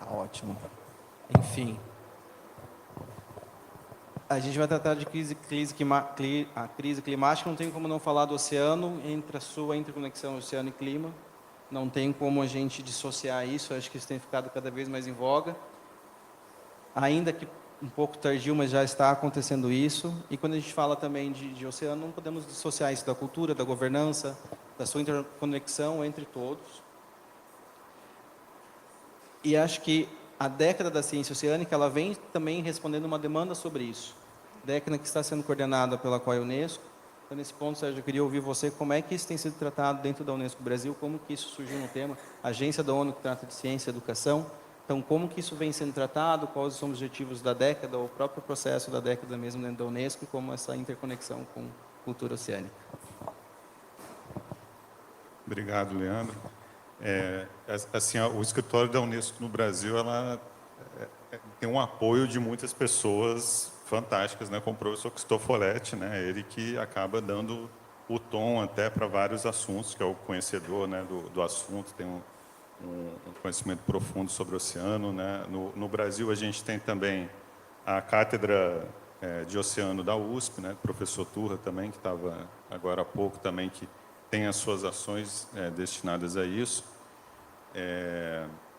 Ah, ótimo. Enfim. A gente vai tratar de a crise climática, não tem como não falar do oceano, entre a sua interconexão oceano e clima. Não tem como a gente dissociar isso, acho que isso tem ficado cada vez mais em voga. Ainda que um pouco tardio, mas já está acontecendo isso. E quando a gente fala também de oceano, não podemos dissociar isso da cultura, da governança, da sua interconexão entre todos. E acho que a década da ciência oceânica, ela vem também respondendo uma demanda sobre isso. Década que está sendo coordenada pela COI Unesco. Então, nesse ponto, Sérgio, eu queria ouvir você, como é que isso tem sido tratado dentro da Unesco Brasil, como que isso surgiu no tema, a agência da ONU que trata de ciência e educação. Então, como que isso vem sendo tratado, quais são os objetivos da década, ou o próprio processo da década mesmo dentro da Unesco, e como essa interconexão com cultura oceânica. Obrigado, Leandro. Assim, o escritório da Unesco no Brasil, ela tem um apoio de muitas pessoas fantásticas, né, como o professor Cristofoletti, né, ele que acaba dando o tom até para vários assuntos, que é o conhecedor, né, do assunto, tem um conhecimento profundo sobre o oceano, né. No Brasil, a gente tem também a cátedra de oceano da USP, né, professor Turra também, que estava agora há pouco também, que tem as suas ações destinadas a isso.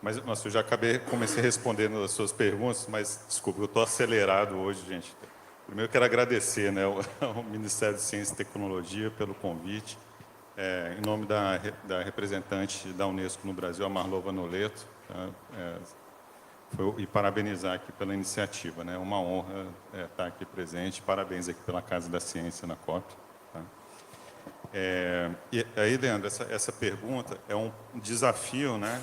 Mas, nossa, eu já comecei respondendo as suas perguntas, mas, desculpa, eu estou acelerado hoje, gente. Primeiro, eu quero agradecer, né, ao Ministério de Ciência e Tecnologia pelo convite, em nome da representante da Unesco no Brasil, a Marlova Noleto. e parabenizar aqui pela iniciativa, né? É uma honra estar aqui presente. Parabéns aqui pela Casa da Ciência na COP. Tá? E aí, Leandro, essa pergunta é um desafio, né?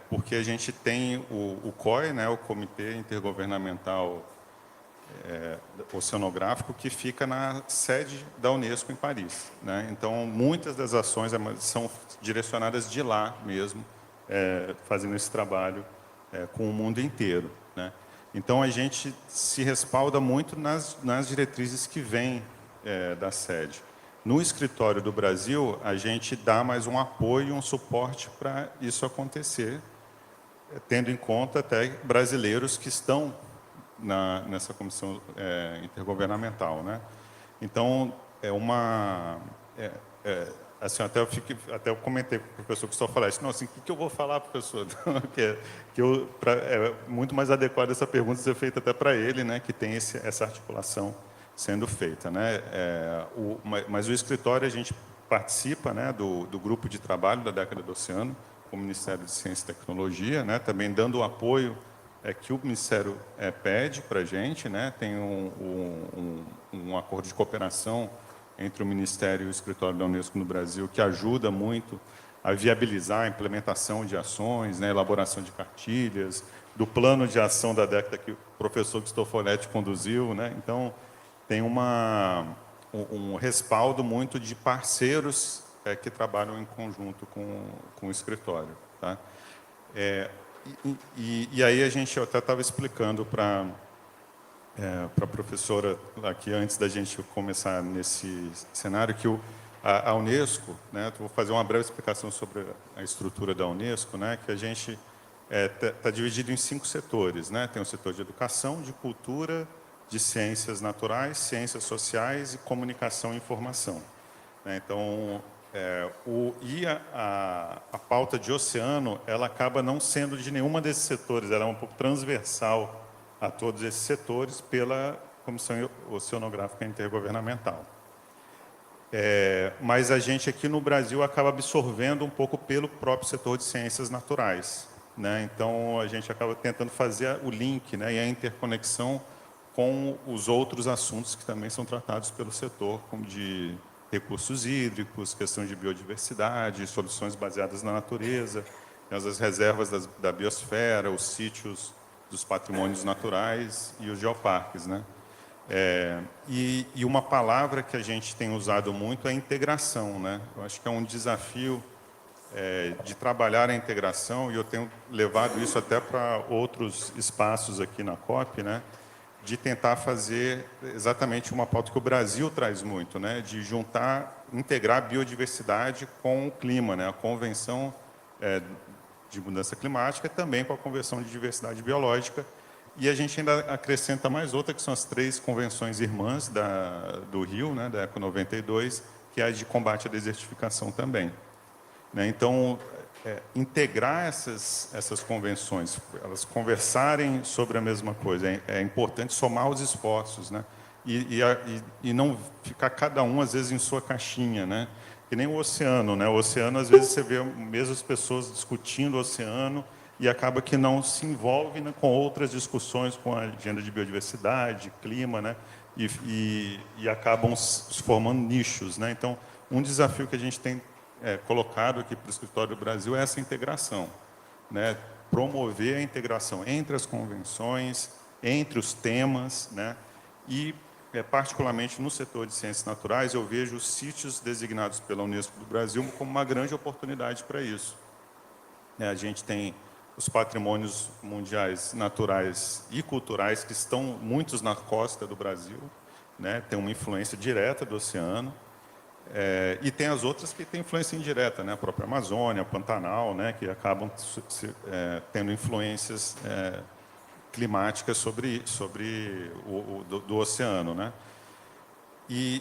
Porque a gente tem o COI, né? O Comitê Intergovernamental Oceanográfico, que fica na sede da Unesco em Paris, né? Então, muitas das ações são direcionadas de lá mesmo, fazendo esse trabalho com o mundo inteiro, né? Então, a gente se respalda muito nas diretrizes que vêm da sede. No escritório do Brasil, a gente dá mais um apoio e um suporte para isso acontecer, tendo em conta até brasileiros que estão nessa comissão intergovernamental, né? Então, assim, até eu comentei com o professor que só falar isso. Não, assim, o que eu vou falar, professor? É muito mais adequado essa pergunta ser feita até para ele, né? Que tem essa articulação sendo feita, né? Mas o escritório, a gente participa, né, do grupo de trabalho da década do oceano, com o Ministério de Ciência e Tecnologia, né? Também dando o apoio que o Ministério pede para a gente, né? Tem um acordo de cooperação entre o Ministério e o Escritório da Unesco no Brasil, que ajuda muito a viabilizar a implementação de ações, né? Elaboração de cartilhas, do plano de ação da década que o professor Cristoforetti conduziu, né? Então, tem um respaldo muito de parceiros que trabalham em conjunto com o escritório, tá? E aí eu até estava explicando para a professora aqui, antes da gente começar nesse cenário, que a Unesco, né, vou fazer uma breve explicação sobre a estrutura da Unesco, né, que a gente está dividido em 5 setores, né? Tem o setor de educação, de cultura, de ciências naturais, ciências sociais e comunicação e informação, né? Então, a pauta de oceano, ela acaba não sendo de nenhuma desses setores, ela é um pouco transversal a todos esses setores pela Comissão Oceanográfica Intergovernamental. Mas a gente aqui no Brasil acaba absorvendo um pouco pelo próprio setor de ciências naturais, né? Então, a gente acaba tentando fazer o link, né, e a interconexão com os outros assuntos que também são tratados pelo setor, como de recursos hídricos, questão de biodiversidade, soluções baseadas na natureza, as reservas da biosfera, os sítios dos patrimônios naturais e os geoparques, né? E uma palavra que a gente tem usado muito é integração, né? Eu acho que é um desafio de trabalhar a integração, e eu tenho levado isso até para outros espaços aqui na COP, né? De tentar fazer exatamente uma pauta que o Brasil traz muito, né? De integrar a biodiversidade com o clima, né? A Convenção de Mudança Climática, também com a Convenção de Diversidade Biológica, e a gente ainda acrescenta mais outra, que são as 3 convenções irmãs do Rio, né? Da Eco 92, que é a de combate à desertificação também, né? Então, integrar essas convenções, elas conversarem sobre a mesma coisa, é importante somar os esforços, né? E não ficar cada um, às vezes, em sua caixinha, né? Que nem o oceano, né? O oceano, às vezes, você vê mesmo as pessoas discutindo o oceano e acaba que não se envolve, né, com outras discussões, com a agenda de biodiversidade, clima, né? E acabam se formando nichos, né? Então, um desafio que a gente tem colocado aqui para o Escritório do Brasil é essa integração, né? Promover a integração entre as convenções, entre os temas, né? E, particularmente no setor de ciências naturais, eu vejo os sítios designados pela Unesco do Brasil como uma grande oportunidade para isso. A gente tem os patrimônios mundiais naturais e culturais, que estão muitos na costa do Brasil, né? Tem uma influência direta do oceano. E tem as outras que têm influência indireta, né? A própria Amazônia, o Pantanal, né? Que acabam tendo influências climáticas sobre do oceano, né? E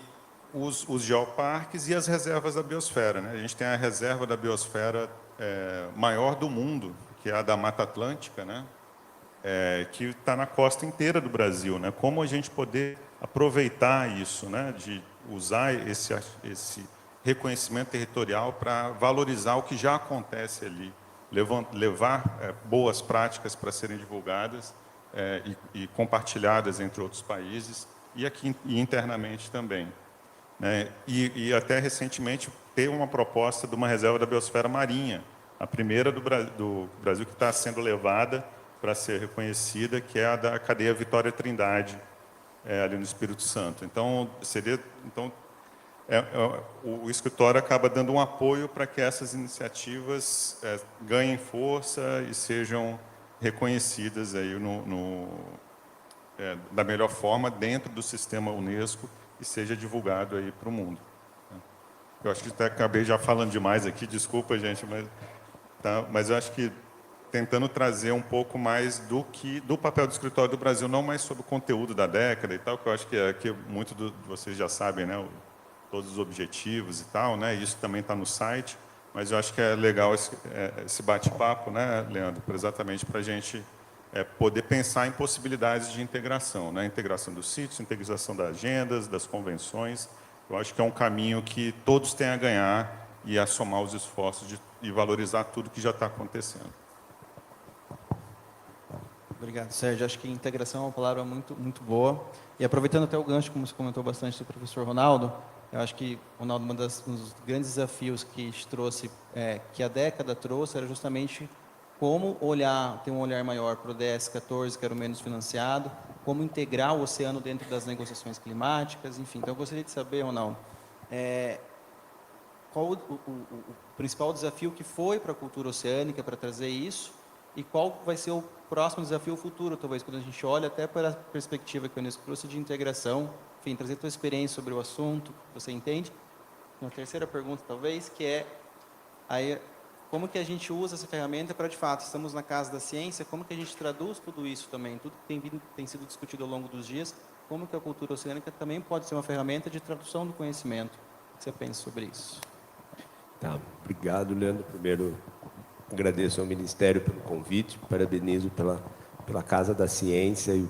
os geoparques e as reservas da biosfera, né? A gente tem a reserva da biosfera maior do mundo, que é a da Mata Atlântica, né? Que está na costa inteira do Brasil, né? Como a gente poder aproveitar isso, né? De usar esse reconhecimento territorial para valorizar o que já acontece ali, levar boas práticas para serem divulgadas e compartilhadas entre outros países e aqui e internamente também, né? E até recentemente ter uma proposta de uma reserva da biosfera marinha, a primeira do Brasil que está sendo levada para ser reconhecida, que é a da cadeia Vitória Trindade, ali no Espírito Santo. Então, o escritório acaba dando um apoio para que essas iniciativas ganhem força e sejam reconhecidas aí da melhor forma dentro do sistema Unesco e seja divulgado aí para o mundo. Eu acho que até acabei já falando demais aqui, desculpa, gente, mas eu acho que tentando trazer um pouco mais do papel do escritório do Brasil, não mais sobre o conteúdo da década e tal, que eu acho que muito de vocês já sabem, né, todos os objetivos e tal, né, isso também está no site, mas eu acho que é legal esse bate-papo, né, Leandro, exatamente para a gente poder pensar em possibilidades de integração, né, integração dos sítios, integração das agendas, das convenções. Eu acho que é um caminho que todos têm a ganhar e a somar os esforços e valorizar tudo que já está acontecendo. Obrigado, Sérgio. Acho que integração é uma palavra muito, muito boa. E aproveitando até o gancho, como você comentou bastante do professor Ronaldo, eu acho que, Ronaldo, um dos grandes desafios que trouxe, que a década trouxe, era justamente como ter um olhar maior para o DS14, que era o menos financiado, como integrar o oceano dentro das negociações climáticas, enfim. Então, eu gostaria de saber, Ronaldo, qual o principal desafio que foi para a cultura oceânica para trazer isso e qual vai ser o próximo desafio futuro, talvez, quando a gente olha até para a perspectiva que o Unesco trouxe de integração, enfim, trazer a tua experiência sobre o assunto, você entende? Uma terceira pergunta, talvez, que é como que a gente usa essa ferramenta para, de fato, estamos na Casa da Ciência, como que a gente traduz tudo isso também, tudo que tem sido discutido ao longo dos dias, como que a cultura oceânica também pode ser uma ferramenta de tradução do conhecimento. O que você pensa sobre isso? Tá, obrigado, Leandro. Primeiro, agradeço ao Ministério pelo convite, parabenizo pela Casa da Ciência e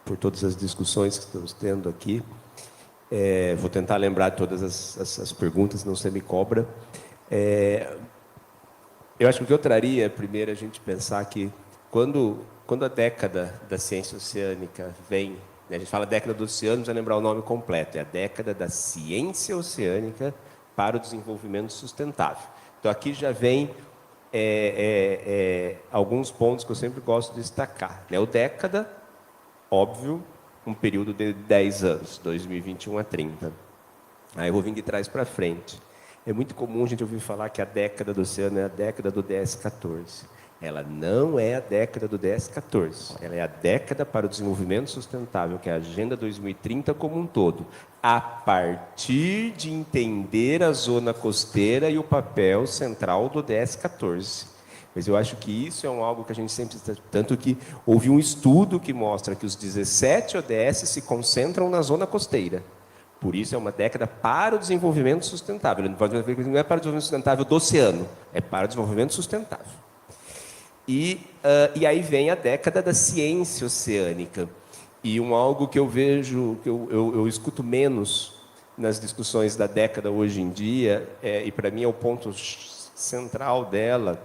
por todas as discussões que estamos tendo aqui. Vou tentar lembrar de todas as perguntas, não se me cobra. Eu acho que o que eu traria, primeiro, a gente pensar que quando a década da ciência oceânica vem, né, a gente fala década do oceano, precisa lembrar o nome completo, é a década da ciência oceânica para o desenvolvimento sustentável. Então, aqui já vem alguns pontos que eu sempre gosto de destacar, né? O década, óbvio, um período de 10 anos, 2021 a 30. Aí eu vou vir de trás para frente. É muito comum a gente ouvir falar que a década do oceano é a década do DS14. Ela não é a década do DS14. Ela é a década para o desenvolvimento sustentável, que é a Agenda 2030 como um todo, a partir de entender a zona costeira e o papel central do DS14. Mas eu acho que isso é algo que a gente sempre... Tanto que houve um estudo que mostra que os 17 ODS se concentram na zona costeira. Por isso é uma década para o desenvolvimento sustentável. Não é para o desenvolvimento sustentável do oceano, é para o desenvolvimento sustentável. E aí vem a década da ciência oceânica. E algo que eu vejo, que eu escuto menos nas discussões da década hoje em dia, e para mim é o ponto central dela,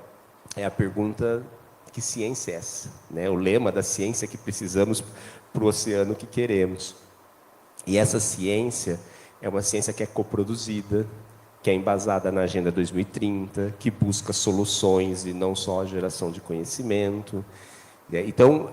é a pergunta: que ciência é essa? Né? O lema da ciência que precisamos para o oceano que queremos. E essa ciência é uma ciência que é coproduzida, que é embasada na Agenda 2030, que busca soluções e não só a geração de conhecimento. Então,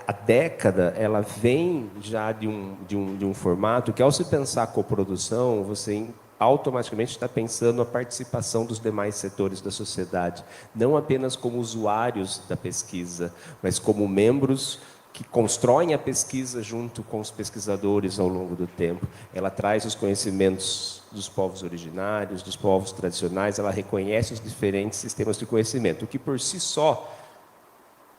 a década ela vem já de um formato que, ao se pensar coprodução, você automaticamente está pensando a participação dos demais setores da sociedade, não apenas como usuários da pesquisa, mas como membros que constroem a pesquisa junto com os pesquisadores ao longo do tempo. Ela traz os conhecimentos dos povos originários, dos povos tradicionais, ela reconhece os diferentes sistemas de conhecimento, o que por si só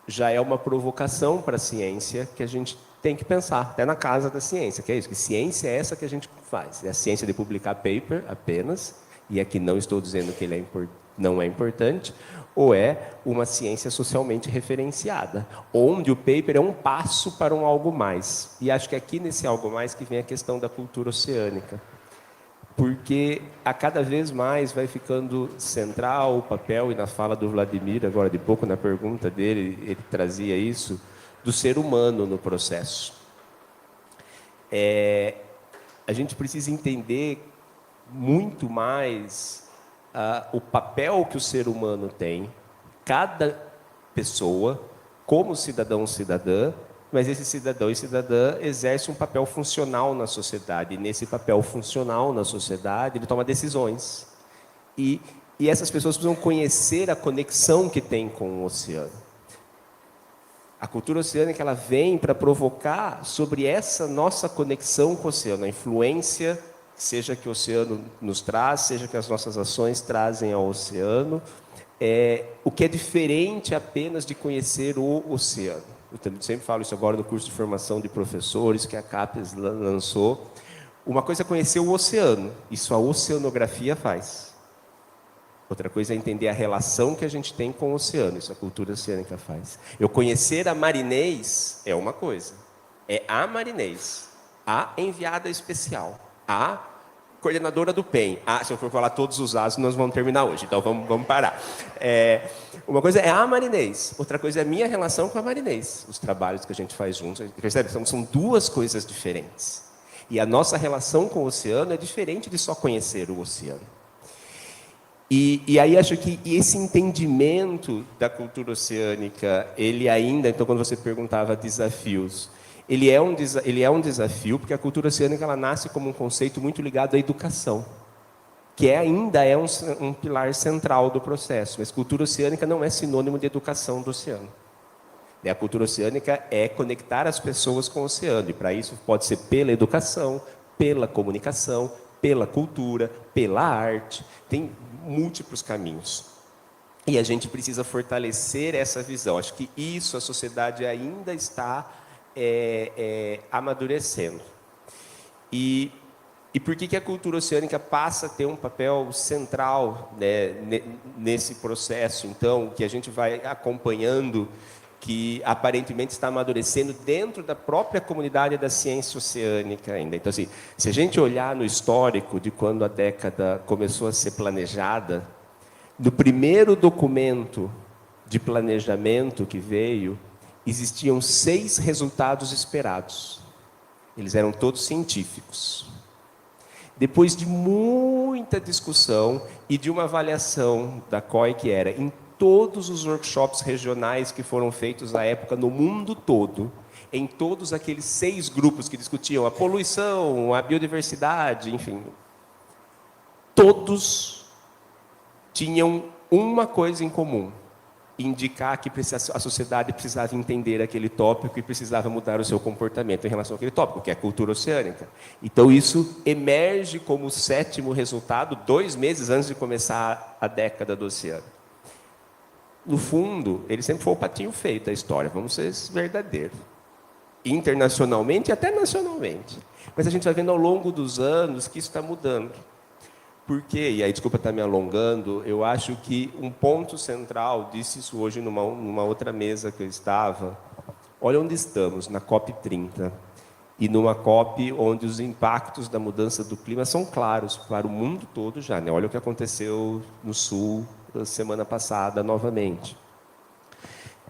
já é uma provocação para a ciência que a gente tem que pensar, até na Casa da Ciência, que é isso, que ciência é essa que a gente faz. É a ciência de publicar paper apenas, e aqui não estou dizendo que ele não é importante, ou é uma ciência socialmente referenciada, onde o paper é um passo para um algo mais. E acho que aqui nesse algo mais que vem a questão da cultura oceânica. porque a cada vez mais vai ficando central o papel, e na fala do Vladimir, agora de pouco, na pergunta dele, ele trazia isso, do ser humano no processo. A gente precisa entender muito mais o papel que o ser humano tem, cada pessoa, como cidadão ou cidadã, mas esse cidadão e cidadã exerce um papel funcional na sociedade. E nesse papel funcional na sociedade, ele toma decisões. E essas pessoas precisam conhecer a conexão que tem com o oceano. A cultura oceânica ela vem para provocar sobre essa nossa conexão com o oceano, a influência, seja que o oceano nos traz, seja que as nossas ações trazem ao oceano, o que é diferente apenas de conhecer o oceano. Eu sempre falo isso agora no curso de formação de professores que a CAPES lançou. Uma coisa é conhecer o oceano, isso a oceanografia faz. Outra coisa é entender a relação que a gente tem com o oceano, isso a cultura oceânica faz. Eu conhecer a marinês é uma coisa, é a marinês, a enviada especial, a coordenadora do PEN. Se eu for falar todos os asos, nós vamos terminar hoje, então vamos parar. Uma coisa é a marinês, outra coisa é a minha relação com a marinês, os trabalhos que a gente faz juntos. Percebe? São duas coisas diferentes. E a nossa relação com o oceano é diferente de só conhecer o oceano. E aí acho que esse entendimento da cultura oceânica, ele ainda, então quando você perguntava desafios, ele é um desafio, porque a cultura oceânica ela nasce como um conceito muito ligado à educação, que ainda é um pilar central do processo, mas cultura oceânica não é sinônimo de educação do oceano. A cultura oceânica é conectar as pessoas com o oceano, e para isso pode ser pela educação, pela comunicação, pela cultura, pela arte, tem múltiplos caminhos. E a gente precisa fortalecer essa visão. Acho que isso a sociedade ainda está amadurecendo. E por que a cultura oceânica passa a ter um papel central, né, nesse processo, então, que a gente vai acompanhando, que aparentemente está amadurecendo dentro da própria comunidade da ciência oceânica ainda. Então, assim, se a gente olhar no histórico de quando a década começou a ser planejada, no primeiro documento de planejamento que veio, existiam 6 resultados esperados. Eles eram todos científicos. Depois de muita discussão e de uma avaliação da COI, que era em todos os workshops regionais que foram feitos à época no mundo todo, em todos aqueles 6 grupos que discutiam a poluição, a biodiversidade, enfim, todos tinham uma coisa em comum: indicar que a sociedade precisava entender aquele tópico e precisava mudar o seu comportamento em relação àquele tópico, que é a cultura oceânica. Então, isso emerge como o 7º resultado, 2 meses antes de começar a década do oceano. No fundo, ele sempre foi o patinho feio da história, vamos ser verdadeiros. Internacionalmente e até nacionalmente. Mas a gente vai vendo ao longo dos anos que isso está mudando. Por quê? E aí, desculpa estar me alongando, eu acho que um ponto central, disse isso hoje numa outra mesa que eu estava, olha onde estamos, na COP30, e numa COP onde os impactos da mudança do clima são claros para o mundo todo já, né? Olha o que aconteceu no Sul semana passada novamente.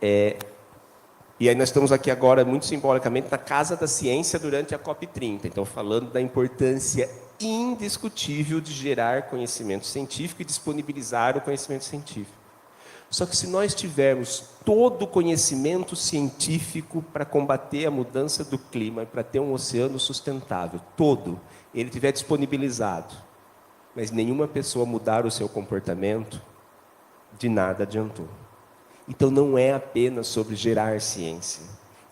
E aí nós estamos aqui agora, muito simbolicamente, na Casa da Ciência durante a COP30, então falando da importância indiscutível de gerar conhecimento científico e disponibilizar o conhecimento científico. Só que se nós tivermos todo o conhecimento científico para combater a mudança do clima, para ter um oceano sustentável, todo, ele estiver disponibilizado, mas nenhuma pessoa mudar o seu comportamento, de nada adiantou. Então não é apenas sobre gerar ciência,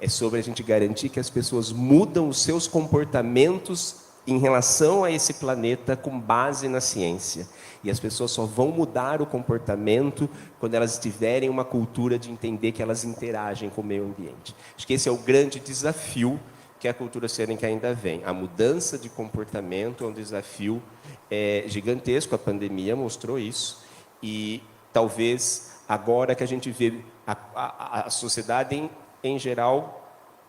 é sobre a gente garantir que as pessoas mudam os seus comportamentos em relação a esse planeta com base na ciência. E as pessoas só vão mudar o comportamento quando elas tiverem uma cultura de entender que elas interagem com o meio ambiente. Acho que esse é o grande desafio que a cultura oceânica ainda vem. A mudança de comportamento é um desafio gigantesco, a pandemia mostrou isso, e talvez agora que a gente vê a sociedade em geral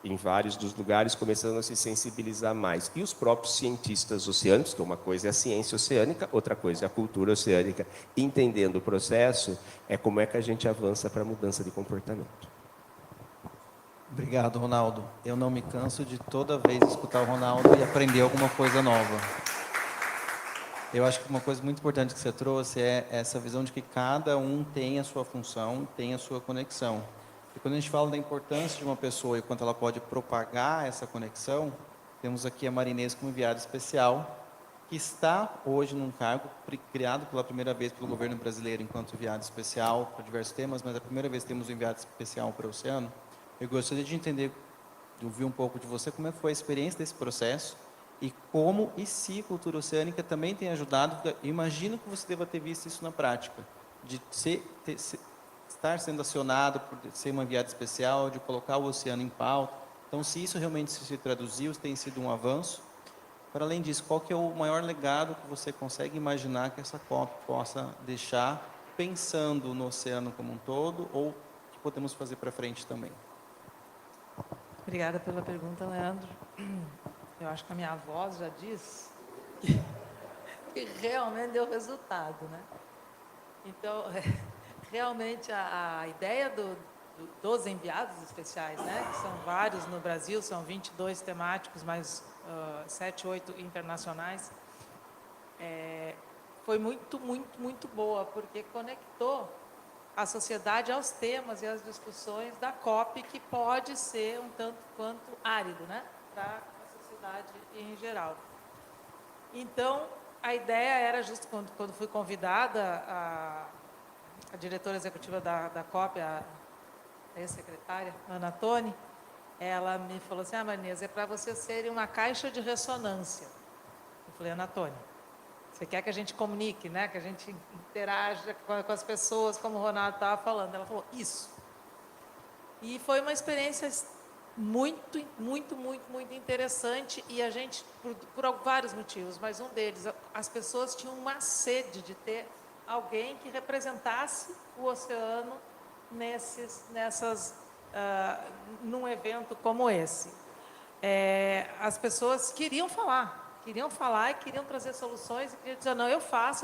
em vários dos lugares, começando a se sensibilizar mais. E os próprios cientistas oceânicos, que uma coisa é a ciência oceânica, outra coisa é a cultura oceânica, entendendo o processo, é como é que a gente avança para a mudança de comportamento. Obrigado, Ronaldo. Eu não me canso de toda vez escutar o Ronaldo e aprender alguma coisa nova. Eu acho que uma coisa muito importante que você trouxe é essa visão de que cada um tem a sua função, tem a sua conexão. E quando a gente fala da importância de uma pessoa e quanto ela pode propagar essa conexão, temos aqui a Marinês como enviada especial, que está hoje num cargo criado pela primeira vez pelo governo brasileiro enquanto enviado especial para diversos temas, mas é a primeira vez que temos um enviado especial para o oceano. Eu gostaria de entender, de ouvir um pouco de você, como foi a experiência desse processo e como e se a cultura oceânica também tem ajudado. Imagino que você deva ter visto isso na prática, de estar sendo acionado por ser uma enviada especial, de colocar o oceano em pauta. Então, se isso realmente se traduziu, se tem sido um avanço. Para além disso, qual que é o maior legado que você consegue imaginar que essa COP possa deixar, pensando no oceano como um todo, ou que podemos fazer para frente também? Obrigada pela pergunta, Leandro. Eu acho que a minha voz já diz que realmente deu resultado, né? Então, realmente a ideia dos enviados especiais, né, que são vários no Brasil, são 22 temáticos, mais 7, 8 internacionais, foi muito boa, porque conectou a sociedade aos temas e às discussões da COP, que pode ser um tanto quanto árido, né, para a sociedade em geral. Então, a ideia era, justo quando fui convidada, a diretora executiva da COP, a ex-secretária, Ana Toni, ela me falou assim, Marinês, é para vocês serem uma caixa de ressonância. Eu falei, Ana Toni, você quer que a gente comunique, né? Que a gente interaja com as pessoas, como o Ronaldo estava falando. Ela falou, isso. E foi uma experiência muito interessante, e a gente, por vários motivos, mas um deles, as pessoas tinham uma sede de ter alguém que representasse o oceano num evento como esse. As pessoas queriam falar e queriam trazer soluções, e queriam dizer, não, eu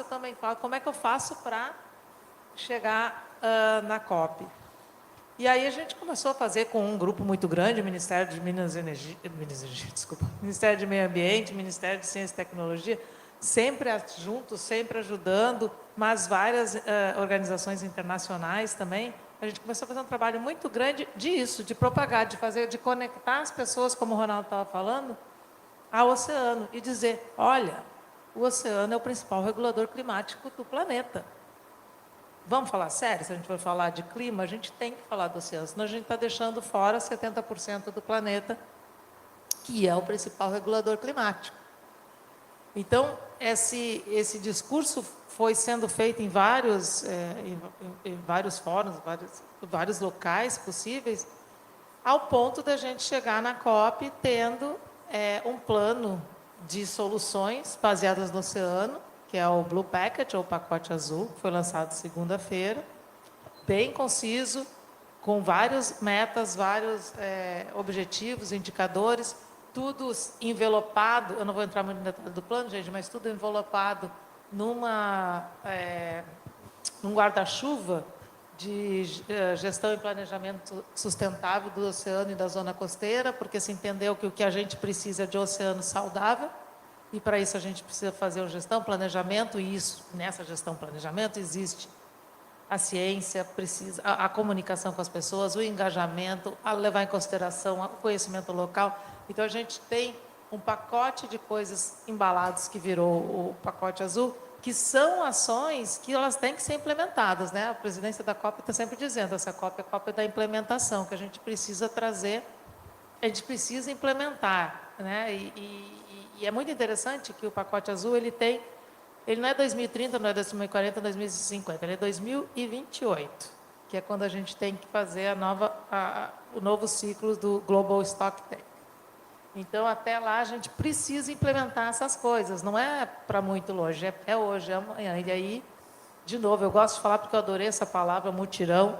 também faço, como é que eu faço para chegar na COP? E aí a gente começou a fazer com um grupo muito grande, Ministério de Ministério de Meio Ambiente, Ministério de Ciência e Tecnologia, sempre juntos, sempre ajudando, mas várias organizações internacionais também. A gente começou a fazer um trabalho muito grande disso, de propagar, de conectar as pessoas, como o Ronaldo estava falando, ao oceano e dizer, olha, o oceano é o principal regulador climático do planeta. Vamos falar sério? Se a gente for falar de clima, a gente tem que falar do oceano, senão a gente está deixando fora 70% do planeta, que é o principal regulador climático. Então, esse discurso foi sendo feito em vários fóruns, vários locais possíveis, ao ponto da gente chegar na COP tendo um plano de soluções baseadas no oceano, que é o Blue Package, ou pacote azul, que foi lançado segunda-feira, bem conciso, com várias metas, vários objetivos, indicadores, tudo envelopado, eu não vou entrar muito no detalhe do plano, gente, mas tudo envelopado num guarda-chuva de gestão e planejamento sustentável do oceano e da zona costeira, porque se entendeu que o que a gente precisa é de oceano saudável, e para isso a gente precisa fazer a gestão, planejamento, e isso, nessa gestão, planejamento, existe a ciência, a comunicação com as pessoas, o engajamento, a levar em consideração o conhecimento local. Então, a gente tem um pacote de coisas embalados que virou o pacote azul, que são ações que elas têm que ser implementadas, né? A presidência da COP está sempre dizendo, essa COP é a COP da implementação, que a gente precisa trazer, a gente precisa implementar, né? E é muito interessante que o pacote azul, ele não é 2030, não é 2040, 2050, ele é 2028, que é quando a gente tem que fazer o novo ciclo do Global Stock Take. Então, até lá, a gente precisa implementar essas coisas. Não é para muito longe, é hoje, é amanhã. E aí, de novo, eu gosto de falar porque eu adorei essa palavra, mutirão.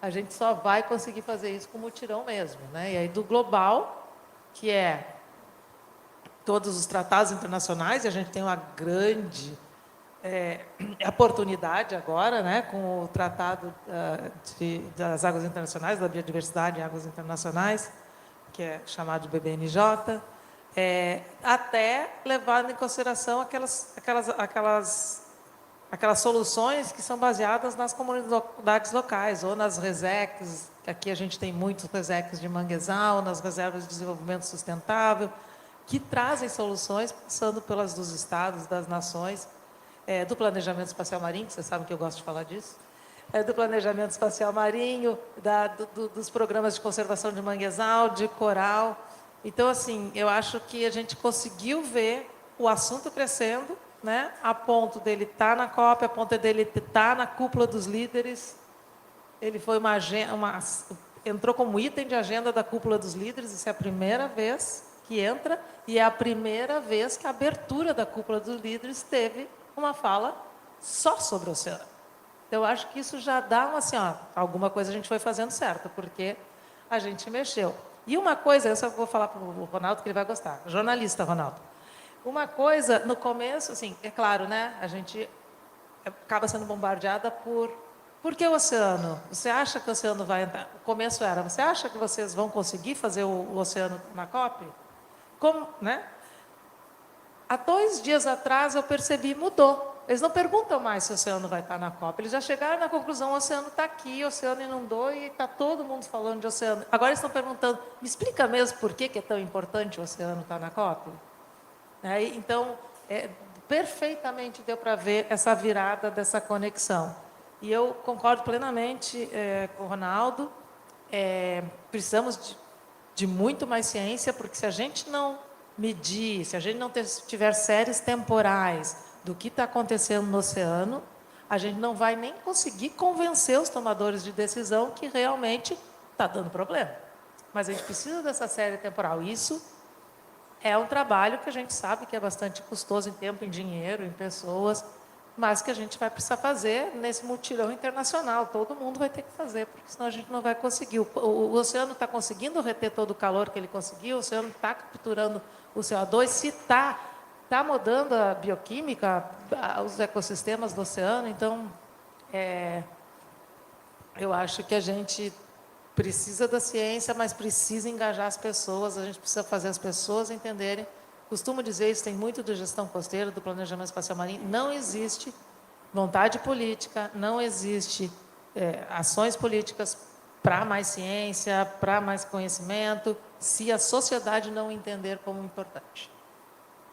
a gente só vai conseguir fazer isso com mutirão mesmo, né? E aí do global, que é todos os tratados internacionais, e a gente tem uma grande oportunidade agora, né, com o Tratado das Águas Internacionais, da Biodiversidade em Águas Internacionais, que é chamado de BBNJ, até levando em consideração aquelas soluções que são baseadas nas comunidades locais, ou nas RESECs, que aqui a gente tem muitos RESECs de manguezal, nas reservas de desenvolvimento sustentável, que trazem soluções passando pelas dos estados, das nações, do planejamento espacial marinho, que vocês sabem que eu gosto de falar disso, do planejamento espacial marinho, dos programas de conservação de manguezal, de coral. Então, assim, eu acho que a gente conseguiu ver o assunto crescendo, né, a ponto dele estar na COP, a ponto dele estar na cúpula dos líderes. Ele foi entrou como item de agenda da cúpula dos líderes, isso é a primeira vez que entra, e é a primeira vez que a abertura da cúpula dos líderes teve uma fala só sobre o oceano. Então, eu acho que isso já dá alguma coisa a gente foi fazendo certo, porque a gente mexeu. E uma coisa, eu só vou falar para o Ronaldo que ele vai gostar, jornalista, Ronaldo. Uma coisa, no começo, assim, é claro, né, a gente acaba sendo bombardeada por que o oceano? Você acha que o oceano vai entrar? O começo era, você acha que vocês vão conseguir fazer o oceano na COP? Como, né? Há 2 dias atrás eu percebi, mudou. Eles não perguntam mais se o oceano vai estar na COP. Eles já chegaram na conclusão, o oceano está aqui, o oceano inundou e está todo mundo falando de oceano. Agora eles estão perguntando, me explica mesmo por que é tão importante o oceano estar na COP? Então, perfeitamente deu para ver essa virada dessa conexão. E eu concordo plenamente com o Ronaldo, precisamos de muito mais ciência, porque se a gente não medir, se a gente não tiver séries temporais do que está acontecendo no oceano, a gente não vai nem conseguir convencer os tomadores de decisão que realmente está dando problema. Mas a gente precisa dessa série temporal. Isso é um trabalho que a gente sabe que é bastante custoso em tempo, em dinheiro, em pessoas, mas que a gente vai precisar fazer nesse mutirão internacional. Todo mundo vai ter que fazer, porque senão a gente não vai conseguir. O oceano está conseguindo reter todo o calor que ele conseguiu, o oceano está capturando o CO2, se está mudando a bioquímica, os ecossistemas do oceano. Então, eu acho que a gente precisa da ciência, mas precisa engajar as pessoas, a gente precisa fazer as pessoas entenderem. Costumo dizer, isso tem muito de gestão costeira, do planejamento espacial marinho, não existe vontade política, não existe ações políticas para mais ciência, para mais conhecimento, se a sociedade não entender como importante.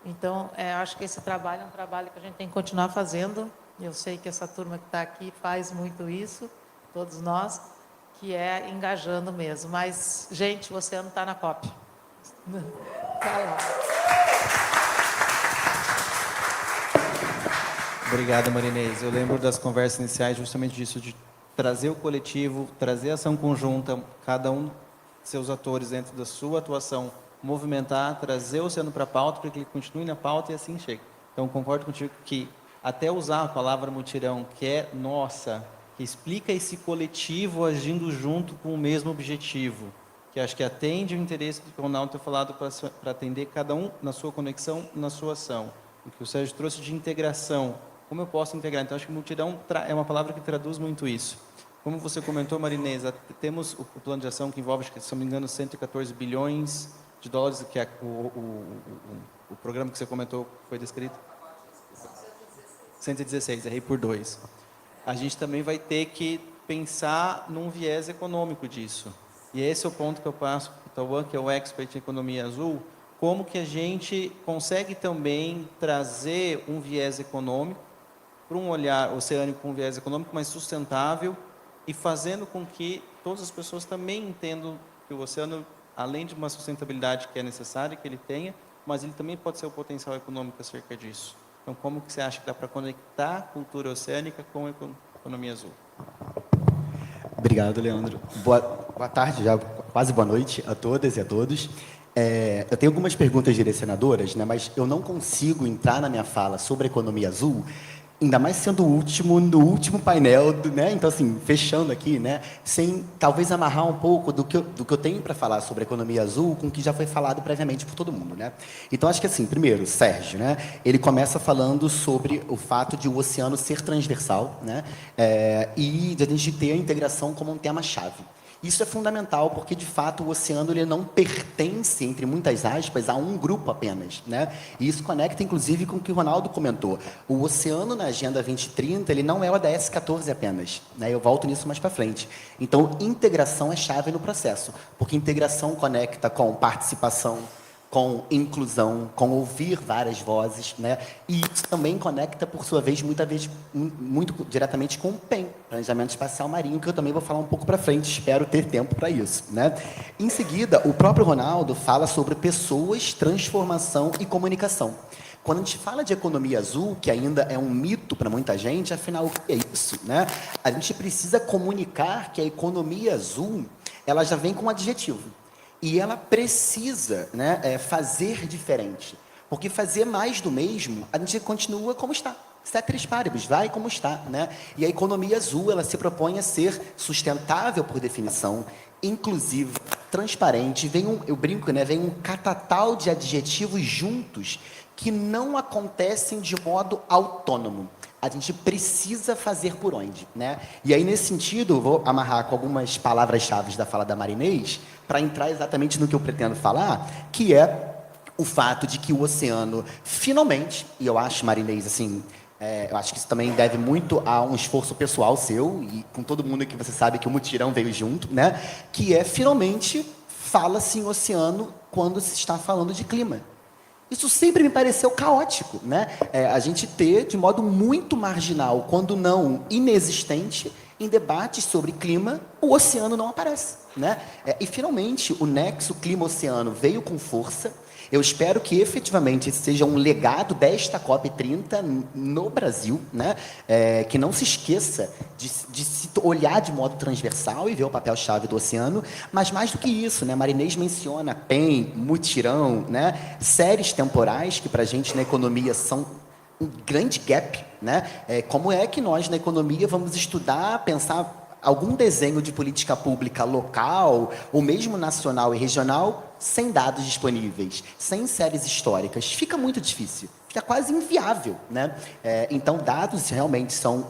Então, acho que esse trabalho é um trabalho que a gente tem que continuar fazendo. Eu sei que essa turma que está aqui faz muito isso, todos nós, que é engajando mesmo. Mas, gente, o oceano está na COP. Está lá. Obrigado, Marinês. Eu lembro das conversas iniciais justamente disso, de trazer o coletivo, trazer a ação conjunta, cada um seus atores dentro da sua atuação, movimentar, trazer o oceano para a pauta, para que ele continue na pauta e assim chega. Então, concordo contigo que até usar a palavra mutirão, que é nossa, que explica esse coletivo agindo junto com o mesmo objetivo, que acho que atende o interesse do que o Ronaldo tem falado para atender cada um na sua conexão, na sua ação. O que o Sérgio trouxe de integração, como eu posso integrar? Então, acho que mutirão é uma palavra que traduz muito isso. Como você comentou, Marinês, temos o plano de ação que envolve, se não me engano, 114 bilhões de dólares, que é o programa que você comentou foi descrito? 116, errei por 2. A gente também vai ter que pensar num viés econômico disso. E esse é o ponto que eu passo para o Tauan, que é o expert em economia azul, como que a gente consegue também trazer um viés econômico para um olhar oceânico com um viés econômico mais sustentável e fazendo com que todas as pessoas também entendam que o oceano, além de uma sustentabilidade que é necessária, que ele tenha, mas ele também pode ser o potencial econômico acerca disso. Então, como que você acha que dá para conectar a cultura oceânica com a economia azul? Obrigado, Leandro. Boa tarde, já quase boa noite a todas e a todos. Eu tenho algumas perguntas direcionadoras, né, mas eu não consigo entrar na minha fala sobre a economia azul ainda mais sendo o último, no último painel, né? Então, assim, fechando aqui, né? Sem talvez amarrar um pouco do que eu tenho para falar sobre a economia azul com o que já foi falado previamente por todo mundo, né? Então, acho que assim, primeiro, Sérgio, né? Ele começa falando sobre o fato de o oceano ser transversal, né? E de a gente ter a integração como um tema-chave. Isso é fundamental porque, de fato, o oceano ele não pertence, entre muitas aspas, a um grupo apenas, né? E isso conecta, inclusive, com o que o Ronaldo comentou. O oceano, na Agenda 2030, ele não é o ODS 14 apenas, né? Eu volto nisso mais para frente. Então, integração é chave no processo, porque integração conecta com participação, com inclusão, com ouvir várias vozes, né? E isso também conecta, por sua vez, muito diretamente com o PEM, Planejamento Espacial Marinho, que eu também vou falar um pouco para frente, espero ter tempo para isso, né? Em seguida, o próprio Ronaldo fala sobre pessoas, transformação e comunicação. Quando a gente fala de economia azul, que ainda é um mito para muita gente, afinal, o que é isso, né? A gente precisa comunicar que a economia azul, ela já vem com um adjetivo. E ela precisa, né, fazer diferente. Porque fazer mais do mesmo, a gente continua como está. Ceteris paribus, vai como está, né? E a economia azul, ela se propõe a ser sustentável por definição, inclusiva, transparente. Eu brinco, né? Vem um catatal de adjetivos juntos que não acontecem de modo autônomo. A gente precisa fazer por onde, né? E aí, nesse sentido, eu vou amarrar com algumas palavras-chave da fala da Marinês para entrar exatamente no que eu pretendo falar, que é o fato de que o oceano, finalmente, e eu acho, Marinês, assim, eu acho que isso também deve muito a um esforço pessoal seu, e com todo mundo que você sabe que o mutirão veio junto, né? Que é, finalmente, fala-se em oceano quando se está falando de clima. Isso sempre me pareceu caótico, né? A gente ter, de modo muito marginal, quando não inexistente, em debates sobre clima, o oceano não aparece, né? E, finalmente, o nexo clima-oceano veio com força. Eu espero que, efetivamente, esse seja um legado desta COP30 no Brasil, né? Que não se esqueça de se olhar de modo transversal e ver o papel-chave do oceano, mas mais do que isso, né? Marinês menciona PEN, mutirão, né? Séries temporais que, para a gente, na economia, são um grande gap, né? Como é que nós, na economia, vamos estudar, pensar algum desenho de política pública local, ou mesmo nacional e regional, sem dados disponíveis, sem séries históricas? Fica muito difícil, fica quase inviável, né? Então, dados realmente são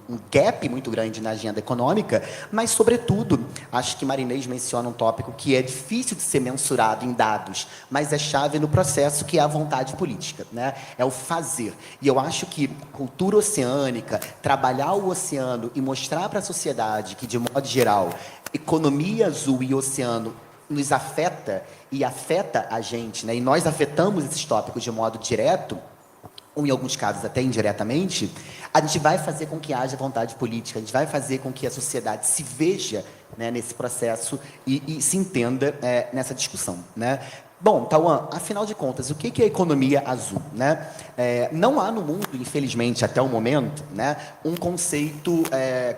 um gap muito grande na agenda econômica, mas, sobretudo, acho que Marinês menciona um tópico que é difícil de ser mensurado em dados, mas é chave no processo, que é a vontade política, né? É o fazer. E eu acho que cultura oceânica, trabalhar o oceano e mostrar para a sociedade que, de modo geral, economia azul e oceano nos afeta e afeta a gente, né? E nós afetamos esses tópicos de modo direto, ou em alguns casos até indiretamente, a gente vai fazer com que haja vontade política, a gente vai fazer com que a sociedade se veja, né, nesse processo e se entenda nessa discussão, né? Bom, Tauan, afinal de contas, o que é a economia azul, né? Não há no mundo, infelizmente, até o momento, né, um conceito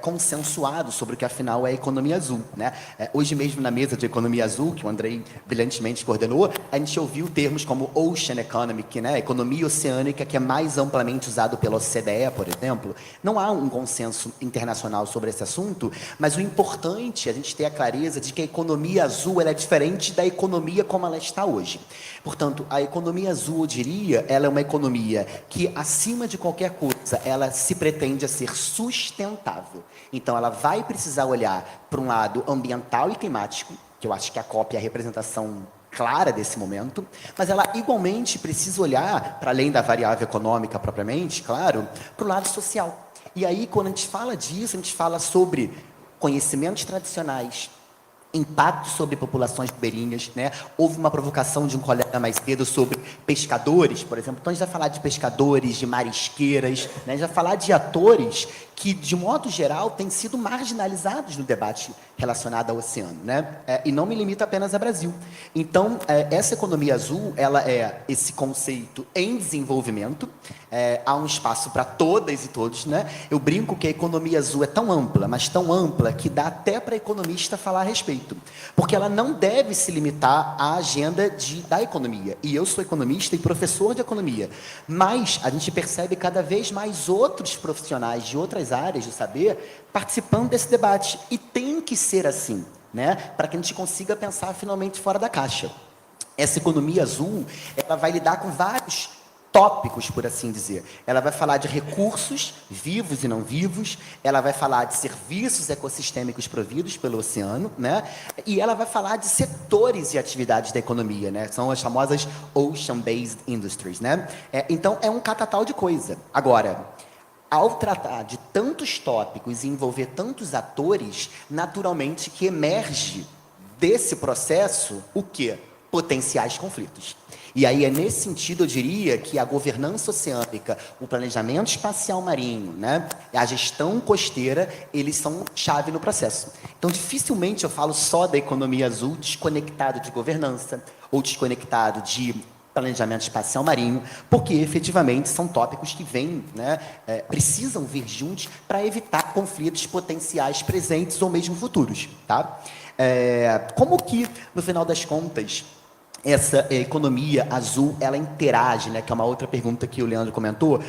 consensuado sobre o que, afinal, é a economia azul, né? Hoje mesmo, na mesa de economia azul, que o Andrei brilhantemente coordenou, a gente ouviu termos como Ocean Economic, né, economia oceânica, que é mais amplamente usado pela OCDE, por exemplo. Não há um consenso internacional sobre esse assunto, mas o importante é a gente ter a clareza de que a economia azul ela é diferente da economia como ela está hoje. Portanto, a economia azul, eu diria, ela é uma economia que, acima de qualquer coisa, ela se pretende a ser sustentável. Então, ela vai precisar olhar para um lado ambiental e climático, que eu acho que a COP é a representação clara desse momento, mas ela igualmente precisa olhar, para além da variável econômica propriamente, claro, para o lado social. E aí, quando a gente fala disso, a gente fala sobre conhecimentos tradicionais, impacto sobre populações ribeirinhas, né? Houve uma provocação de um colega mais cedo sobre pescadores, por exemplo. Então, a gente vai falar de pescadores, de marisqueiras, né? A gente vai falar de atores que, de modo geral, têm sido marginalizados no debate relacionado ao oceano, né? E não me limita apenas a Brasil. Então, essa economia azul, ela é esse conceito em desenvolvimento, há um espaço para todas e todos, né? Eu brinco que a economia azul é tão ampla, mas tão ampla, que dá até para economista falar a respeito. jeito, porque ela não deve se limitar à agenda da economia. E eu sou economista e professor de economia, mas a gente percebe cada vez mais outros profissionais de outras áreas do saber participando desse debate, e tem que ser assim, né, para que a gente consiga pensar finalmente fora da caixa. Essa economia azul, ela vai lidar com vários tópicos, por assim dizer. Ela vai falar de recursos vivos e não vivos, ela vai falar de serviços ecossistêmicos providos pelo oceano, né? E ela vai falar de setores e atividades da economia, né? São as famosas Ocean-Based Industries, né? Então, é um catatal de coisa. Agora, ao tratar de tantos tópicos e envolver tantos atores, naturalmente que emerge desse processo o quê? Potenciais conflitos. E aí, nesse sentido, eu diria que a governança oceânica, o planejamento espacial marinho, né, a gestão costeira, eles são chave no processo. Então, dificilmente eu falo só da economia azul desconectado de governança ou desconectado de planejamento espacial marinho, porque efetivamente são tópicos que vêm, né, precisam vir juntos para evitar conflitos potenciais presentes ou mesmo futuros. Tá? Como que, no final das contas, essa economia azul, ela interage, né, que é uma outra pergunta que o Leandro comentou,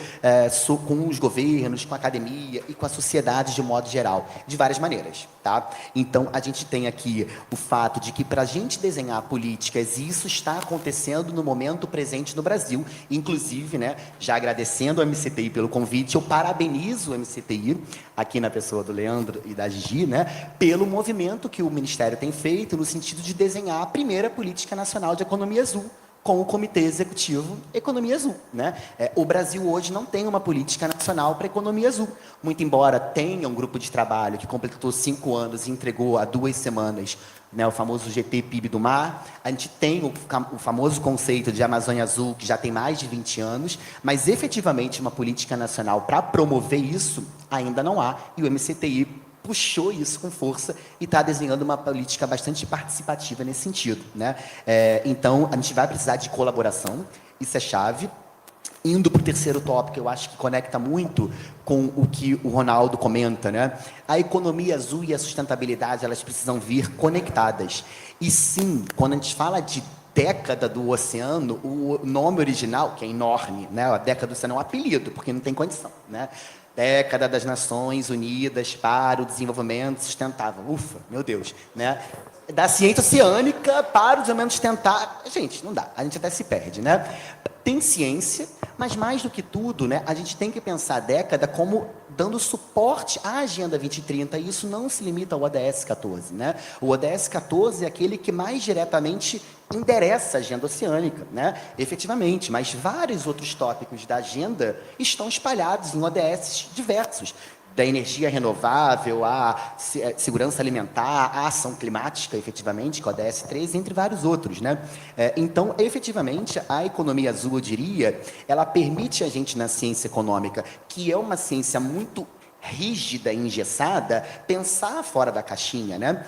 com os governos, com a academia e com a sociedade de modo geral, de várias maneiras, tá? Então, a gente tem aqui o fato de que, para a gente desenhar políticas, isso está acontecendo no momento presente no Brasil, inclusive, né, já agradecendo ao MCTI pelo convite, eu parabenizo o MCTI, aqui na pessoa do Leandro e da Gigi, né, pelo movimento que o Ministério tem feito no sentido de desenhar a primeira política nacional de economia azul, com o Comitê Executivo Economia Azul, né? O Brasil hoje não tem uma política nacional para economia azul, muito embora tenha um grupo de trabalho que completou 5 anos e entregou há 2 semanas, né, o famoso GT-PIB do mar. A gente tem o famoso conceito de Amazônia Azul, que já tem mais de 20 anos, mas efetivamente uma política nacional para promover isso ainda não há, e o MCTI puxou isso com força e está desenhando uma política bastante participativa nesse sentido, né? Então, a gente vai precisar de colaboração, isso é chave. Indo para o terceiro tópico, eu acho que conecta muito com o que o Ronaldo comenta, né? A economia azul e a sustentabilidade, elas precisam vir conectadas. E sim, quando a gente fala de década do oceano, o nome original, que é enorme, né? A década do oceano é um apelido, porque não tem condição, né? Década das Nações Unidas para o Desenvolvimento Sustentável. Ufa, meu Deus, né? Da ciência oceânica para o desenvolvimento sustentável. Gente, não dá, a gente até se perde, né? Tem ciência, mas mais do que tudo, né, a gente tem que pensar a década como dando suporte à Agenda 2030, e isso não se limita ao ODS 14, né? O ODS 14 é aquele que mais diretamente endereça a agenda oceânica, né? Efetivamente, mas vários outros tópicos da agenda estão espalhados em ODS diversos, da energia renovável, à segurança alimentar, à ação climática, efetivamente, que é o ODS 13, entre vários outros, né? Então, efetivamente, a economia azul, eu diria, ela permite a gente, na ciência econômica, que é uma ciência muito rígida e engessada, pensar fora da caixinha, né?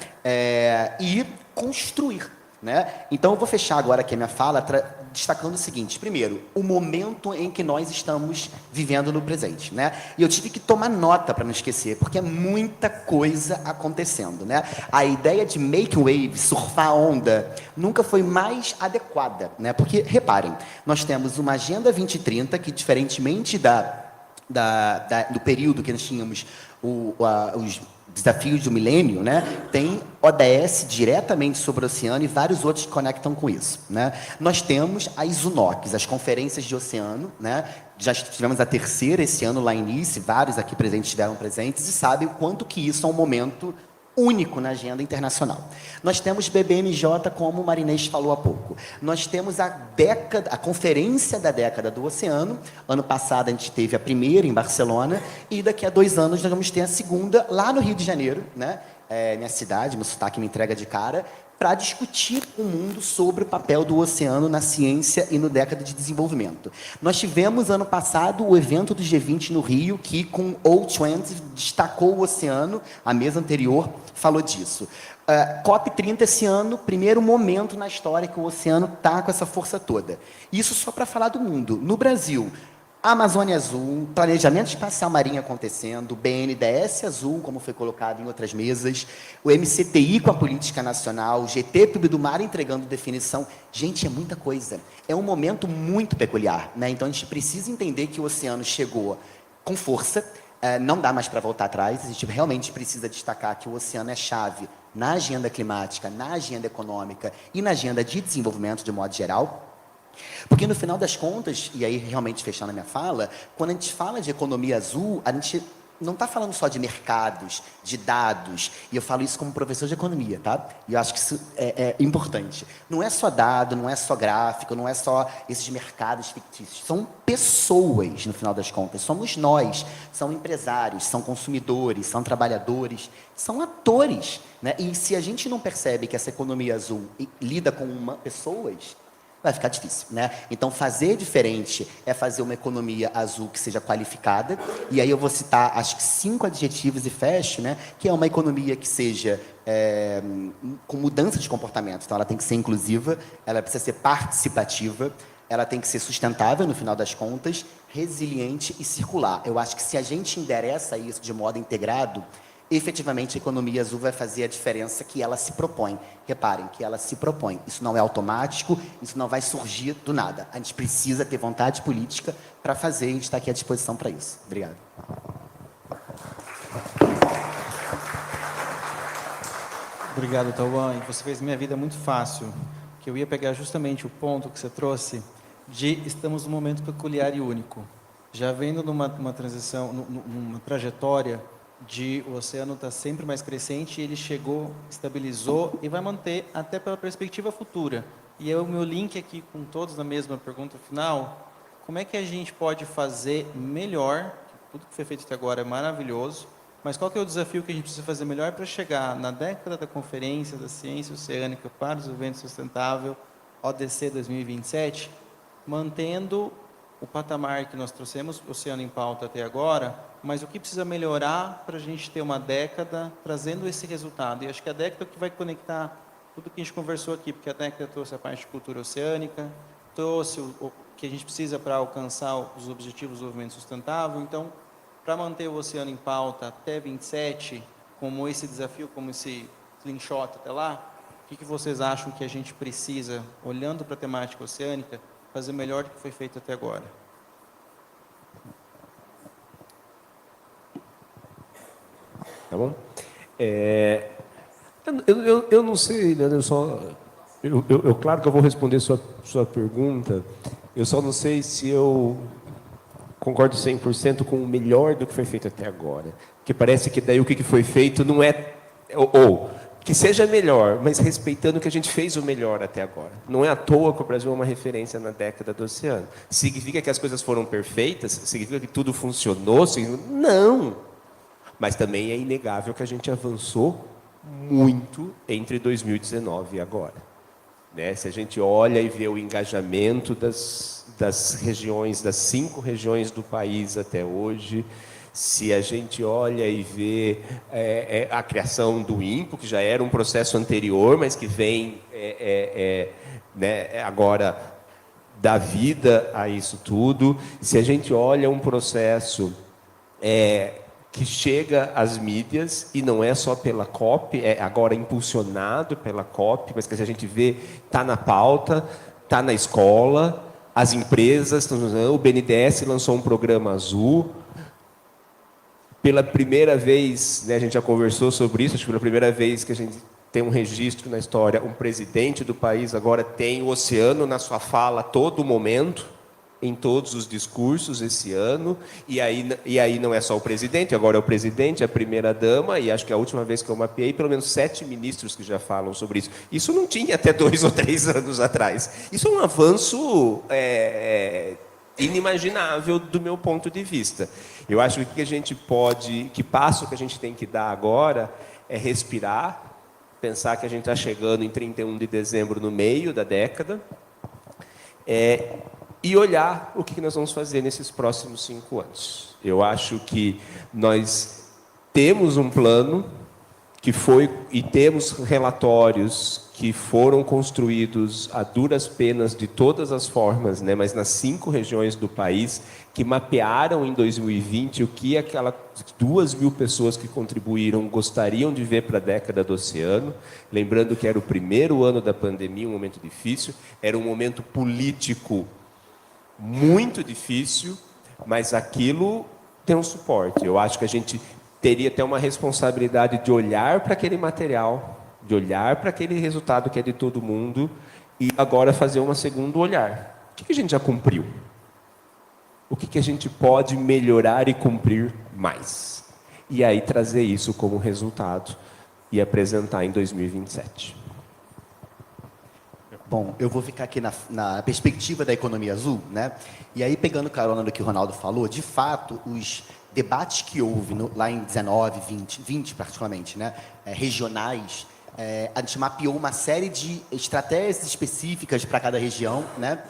E construir, né? Então, eu vou fechar agora aqui a minha fala destacando o seguinte: primeiro, o momento em que nós estamos vivendo no presente, né? E eu tive que tomar nota para não esquecer, porque é muita coisa acontecendo, né? A ideia de make wave, surfar a onda, nunca foi mais adequada, né? Porque, reparem, nós temos uma Agenda 2030 que, diferentemente do período que nós tínhamos os desafios do milênio, né, tem ODS diretamente sobre o oceano e vários outros que conectam com isso, né? Nós temos as UNOCs, as conferências de oceano, né? Já tivemos a terceira esse ano lá em Nice, vários aqui presentes estiveram presentes e sabem o quanto que isso é um momento único na agenda internacional. Nós temos BBNJ, como o Marinês falou há pouco. Nós temos a conferência da década do oceano. Ano passado a gente teve a primeira em Barcelona e daqui a 2 anos nós vamos ter a segunda lá no Rio de Janeiro, né? Minha cidade, meu sotaque me entrega de cara, para discutir com o mundo sobre o papel do oceano na ciência e no década de desenvolvimento. Nós tivemos, ano passado, o evento do G20 no Rio, que, com O20, destacou o oceano. A mesa anterior falou disso. COP30 esse ano, primeiro momento na história que o oceano está com essa força toda. Isso só para falar do mundo. No Brasil, A Amazônia Azul, planejamento espacial marinho acontecendo, BNDES Azul, como foi colocado em outras mesas, o MCTI com a política nacional, o GT do Mar entregando definição. Gente, é muita coisa. É um momento muito peculiar, né? Então a gente precisa entender que o oceano chegou com força, não dá mais para voltar atrás, a gente realmente precisa destacar que o oceano é chave na agenda climática, na agenda econômica e na agenda de desenvolvimento de modo geral. Porque no final das contas, e aí realmente fechando a minha fala, quando a gente fala de economia azul, a gente não está falando só de mercados, de dados, e eu falo isso como professor de economia, tá? E eu acho que isso é importante. Não é só dado, não é só gráfico, não é só esses mercados fictícios, são pessoas, no final das contas, somos nós, são empresários, são consumidores, são trabalhadores, são atores, né? E se a gente não percebe que essa economia azul lida com pessoas, vai ficar difícil, né? Então, fazer diferente é fazer uma economia azul que seja qualificada, e aí eu vou citar, acho que 5 adjetivos e fecho, né? Que é uma economia que seja com mudança de comportamento. Então, ela tem que ser inclusiva, ela precisa ser participativa, ela tem que ser sustentável, no final das contas, resiliente e circular. Eu acho que se a gente endereça isso de modo integrado, efetivamente a economia azul vai fazer a diferença que ela se propõe. Reparem que ela se propõe. Isso não é automático, isso não vai surgir do nada. A gente precisa ter vontade política para fazer, e a gente está aqui à disposição para isso. Obrigado. Obrigado, Tauan. Você fez minha vida muito fácil, que eu ia pegar justamente o ponto que você trouxe de estamos num momento peculiar e único. Já vendo numa transição, numa trajetória de o oceano está sempre mais crescente, ele chegou, estabilizou e vai manter até pela perspectiva futura. E é o meu link aqui com todos na mesma pergunta final, como é que a gente pode fazer melhor, tudo que foi feito até agora é maravilhoso, mas qual que é o desafio que a gente precisa fazer melhor para chegar na década da Conferência da Ciência Oceânica para o Desenvolvimento Sustentável, ODC 2027, mantendo o patamar que nós trouxemos, Oceano em Pauta até agora, mas o que precisa melhorar para a gente ter uma década trazendo esse resultado? E acho que a década que vai conectar tudo que a gente conversou aqui, porque a década trouxe a parte de cultura oceânica, trouxe o que a gente precisa para alcançar os objetivos do desenvolvimento sustentável. Então, para manter o oceano em pauta até 27, como esse desafio, como esse slingshot até lá, o que vocês acham que a gente precisa, olhando para a temática oceânica, fazer melhor do que foi feito até agora? Tá bom? Eu não sei, Leandro, claro que eu vou responder sua pergunta, eu só não sei se eu concordo 100% com o melhor do que foi feito até agora. Porque parece que daí o que foi feito não é... Ou que seja melhor, mas respeitando que a gente fez o melhor até agora. Não é à toa que o Brasil é uma referência na década do oceano. Significa que as coisas foram perfeitas? Significa que tudo funcionou? Não! Mas também é inegável que a gente avançou muito entre 2019 e agora. Né? Se a gente olha e vê o engajamento das regiões, das 5 regiões do país até hoje, se a gente olha e vê a criação do INPO, que já era um processo anterior, mas que vem né, agora dar vida a isso tudo, se a gente olha um processo que chega às mídias, e não é só pela COP, é agora impulsionado pela COP, mas que a gente vê, está na pauta, está na escola, as empresas estão usando, o BNDES lançou um programa Azul. Pela primeira vez, né, a gente já conversou sobre isso, acho que pela primeira vez que a gente tem um registro na história, um presidente do país agora tem o oceano na sua fala a todo momento, em todos os discursos esse ano, e aí não é só o presidente, agora é o presidente, a primeira-dama, e acho que a última vez que eu mapeei, pelo menos 7 ministros que já falam sobre isso. Isso não tinha até 2 ou 3 anos atrás. Isso é um avanço inimaginável do meu ponto de vista. Eu acho que a gente pode, que passo que a gente tem que dar agora é respirar, pensar que a gente está chegando em 31 de dezembro no meio da década, e olhar o que nós vamos fazer nesses próximos 5 anos. Eu acho que nós temos um plano que foi, e temos relatórios que foram construídos a duras penas de todas as formas, né, mas nas 5 regiões do país, que mapearam em 2020 o que aquelas 2.000 pessoas que contribuíram gostariam de ver para a década do oceano. Lembrando que era o primeiro ano da pandemia, um momento difícil, era um momento político muito difícil, mas aquilo tem um suporte. Eu acho que a gente teria até uma responsabilidade de olhar para aquele material, de olhar para aquele resultado que é de todo mundo e agora fazer um segundo olhar. O que a gente já cumpriu? O que a gente pode melhorar e cumprir mais? E aí trazer isso como resultado e apresentar em 2027. Bom, eu vou ficar aqui na perspectiva da economia azul, né? E aí, pegando carona do que o Ronaldo falou, de fato, os debates que houve lá em 19, 20 particularmente, né? Regionais, a gente mapeou uma série de estratégias específicas para cada região, né?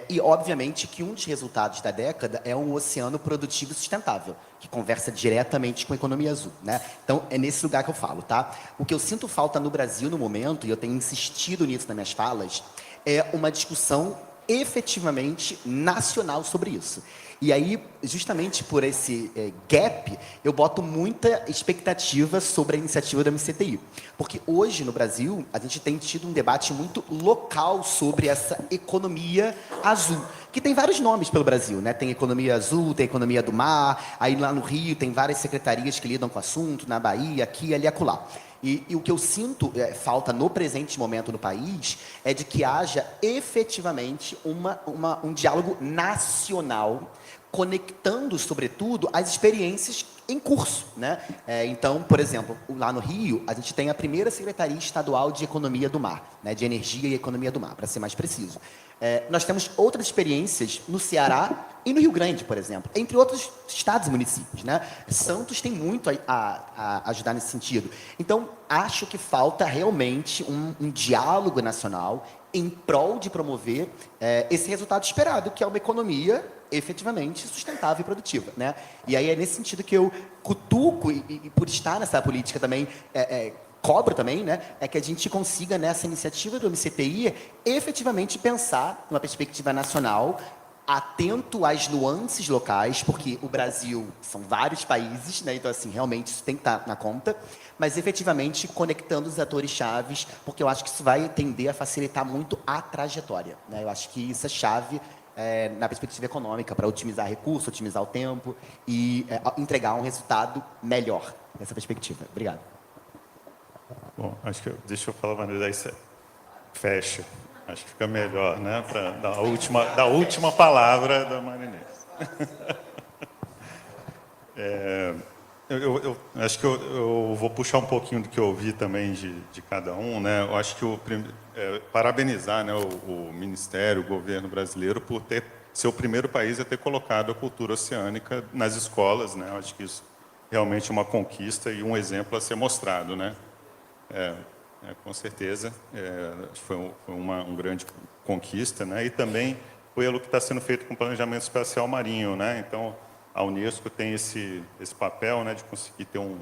E, obviamente, que um dos resultados da década é um oceano produtivo e sustentável, que conversa diretamente com a economia azul, né? Então, é nesse lugar que eu falo, tá? O que eu sinto falta no Brasil no momento, e eu tenho insistido nisso nas minhas falas, é uma discussão efetivamente nacional sobre isso. E aí, justamente por esse gap, eu boto muita expectativa sobre a iniciativa da MCTI. Porque hoje, no Brasil, a gente tem tido um debate muito local sobre essa economia azul, que tem vários nomes pelo Brasil, né? Tem economia azul, tem economia do mar, aí lá no Rio tem várias secretarias que lidam com o assunto, na Bahia, aqui, ali, acolá. E o que eu sinto falta no presente momento no país é de que haja efetivamente um diálogo nacional, conectando, sobretudo, as experiências em curso, né? Então, por exemplo, lá no Rio, a gente tem a primeira Secretaria Estadual de Economia do Mar, né? De Energia e Economia do Mar, para ser mais preciso. Nós temos outras experiências no Ceará e no Rio Grande, por exemplo, entre outros estados e municípios, né? Santos tem muito a ajudar nesse sentido. Então, acho que falta realmente um diálogo nacional em prol de promover esse resultado esperado, que é uma economia efetivamente sustentável e produtiva, né? E aí é nesse sentido que eu cutuco, e por estar nessa política também, cobro também, né, é que a gente consiga, nessa iniciativa do MCTI, efetivamente pensar numa perspectiva nacional, atento às nuances locais, porque o Brasil são vários países, né, então, assim, realmente isso tem que estar na conta, mas efetivamente conectando os atores chaves, porque eu acho que isso vai tender a facilitar muito a trajetória, né? Eu acho que isso é chave na perspectiva econômica, para otimizar recursos, otimizar o tempo e entregar um resultado melhor nessa perspectiva. Obrigado. Bom, acho que deixa eu falar, Maria, aí você fecha. Acho que fica melhor, né? Para dar a última palavra da Marinês. Eu acho que eu vou puxar um pouquinho do que eu ouvi também de cada um, né? Eu acho que parabenizar, né, o Ministério, o governo brasileiro por ser o primeiro país a ter colocado a cultura oceânica nas escolas, né? Eu acho que isso realmente é uma conquista e um exemplo a ser mostrado, né? Com certeza, foi uma grande conquista, né? E também pelo que está sendo feito com o planejamento espacial marinho, né? Então, a Unesco tem esse papel, né, de conseguir ter um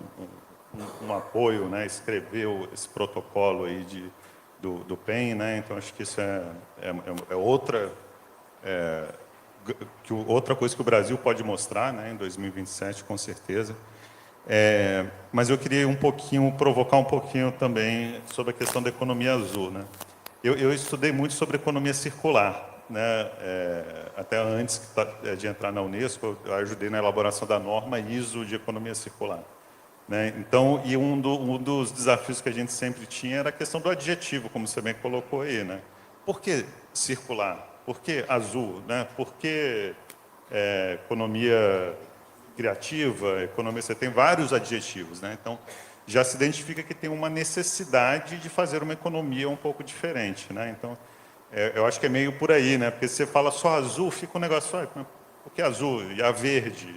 apoio, né, escrever esse protocolo aí do PEN, né? Então, acho que isso é outra coisa que o Brasil pode mostrar, né, em 2027, com certeza. Mas eu queria provocar um pouquinho também sobre a questão da economia azul, né? Eu estudei muito sobre economia circular, né? Até antes de entrar na Unesco, eu ajudei na elaboração da norma ISO de economia circular, né? Então, e um dos desafios que a gente sempre tinha era a questão do adjetivo, como você bem colocou aí, né? Por que circular? Por que azul, né? Por que economia criativa, economia, você tem vários adjetivos, né? Então, já se identifica que tem uma necessidade de fazer uma economia um pouco diferente, né? Então, eu acho que é meio por aí, né? Porque se você fala só azul, fica um negócio, por que azul? E a verde?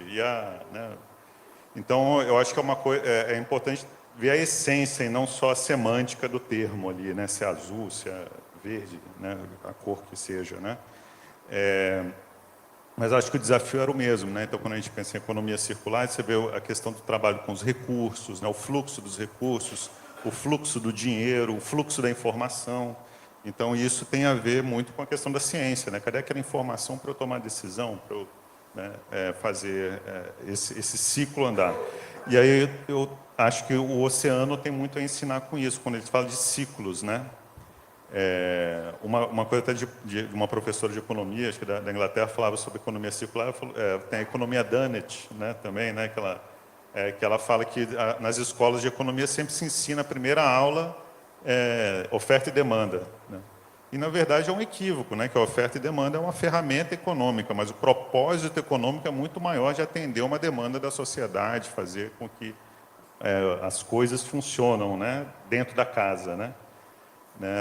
Né? Então, eu acho que é importante ver a essência e não só a semântica do termo ali, né? Se é azul, se é verde, né? A cor que seja, né? Mas acho que o desafio era o mesmo, né? Então, quando a gente pensa em economia circular, você vê a questão do trabalho com os recursos, né? O fluxo dos recursos, o fluxo do dinheiro, o fluxo da informação. Então, isso tem a ver muito com a questão da ciência, né? Cadê aquela informação para eu tomar decisão, para eu, né, fazer esse ciclo andar? E aí eu acho que o oceano tem muito a ensinar com isso, quando ele fala de ciclos, né? Uma coisa até de uma professora de economia, acho que da Inglaterra, falava sobre economia circular, tem a economia Dunnett, né, também, né, que ela fala que nas escolas de economia sempre se ensina a primeira aula oferta e demanda, né? E, na verdade, é um equívoco, né, que a oferta e demanda é uma ferramenta econômica, mas o propósito econômico é muito maior de atender uma demanda da sociedade, fazer com que as coisas funcionam, né, dentro da casa, né?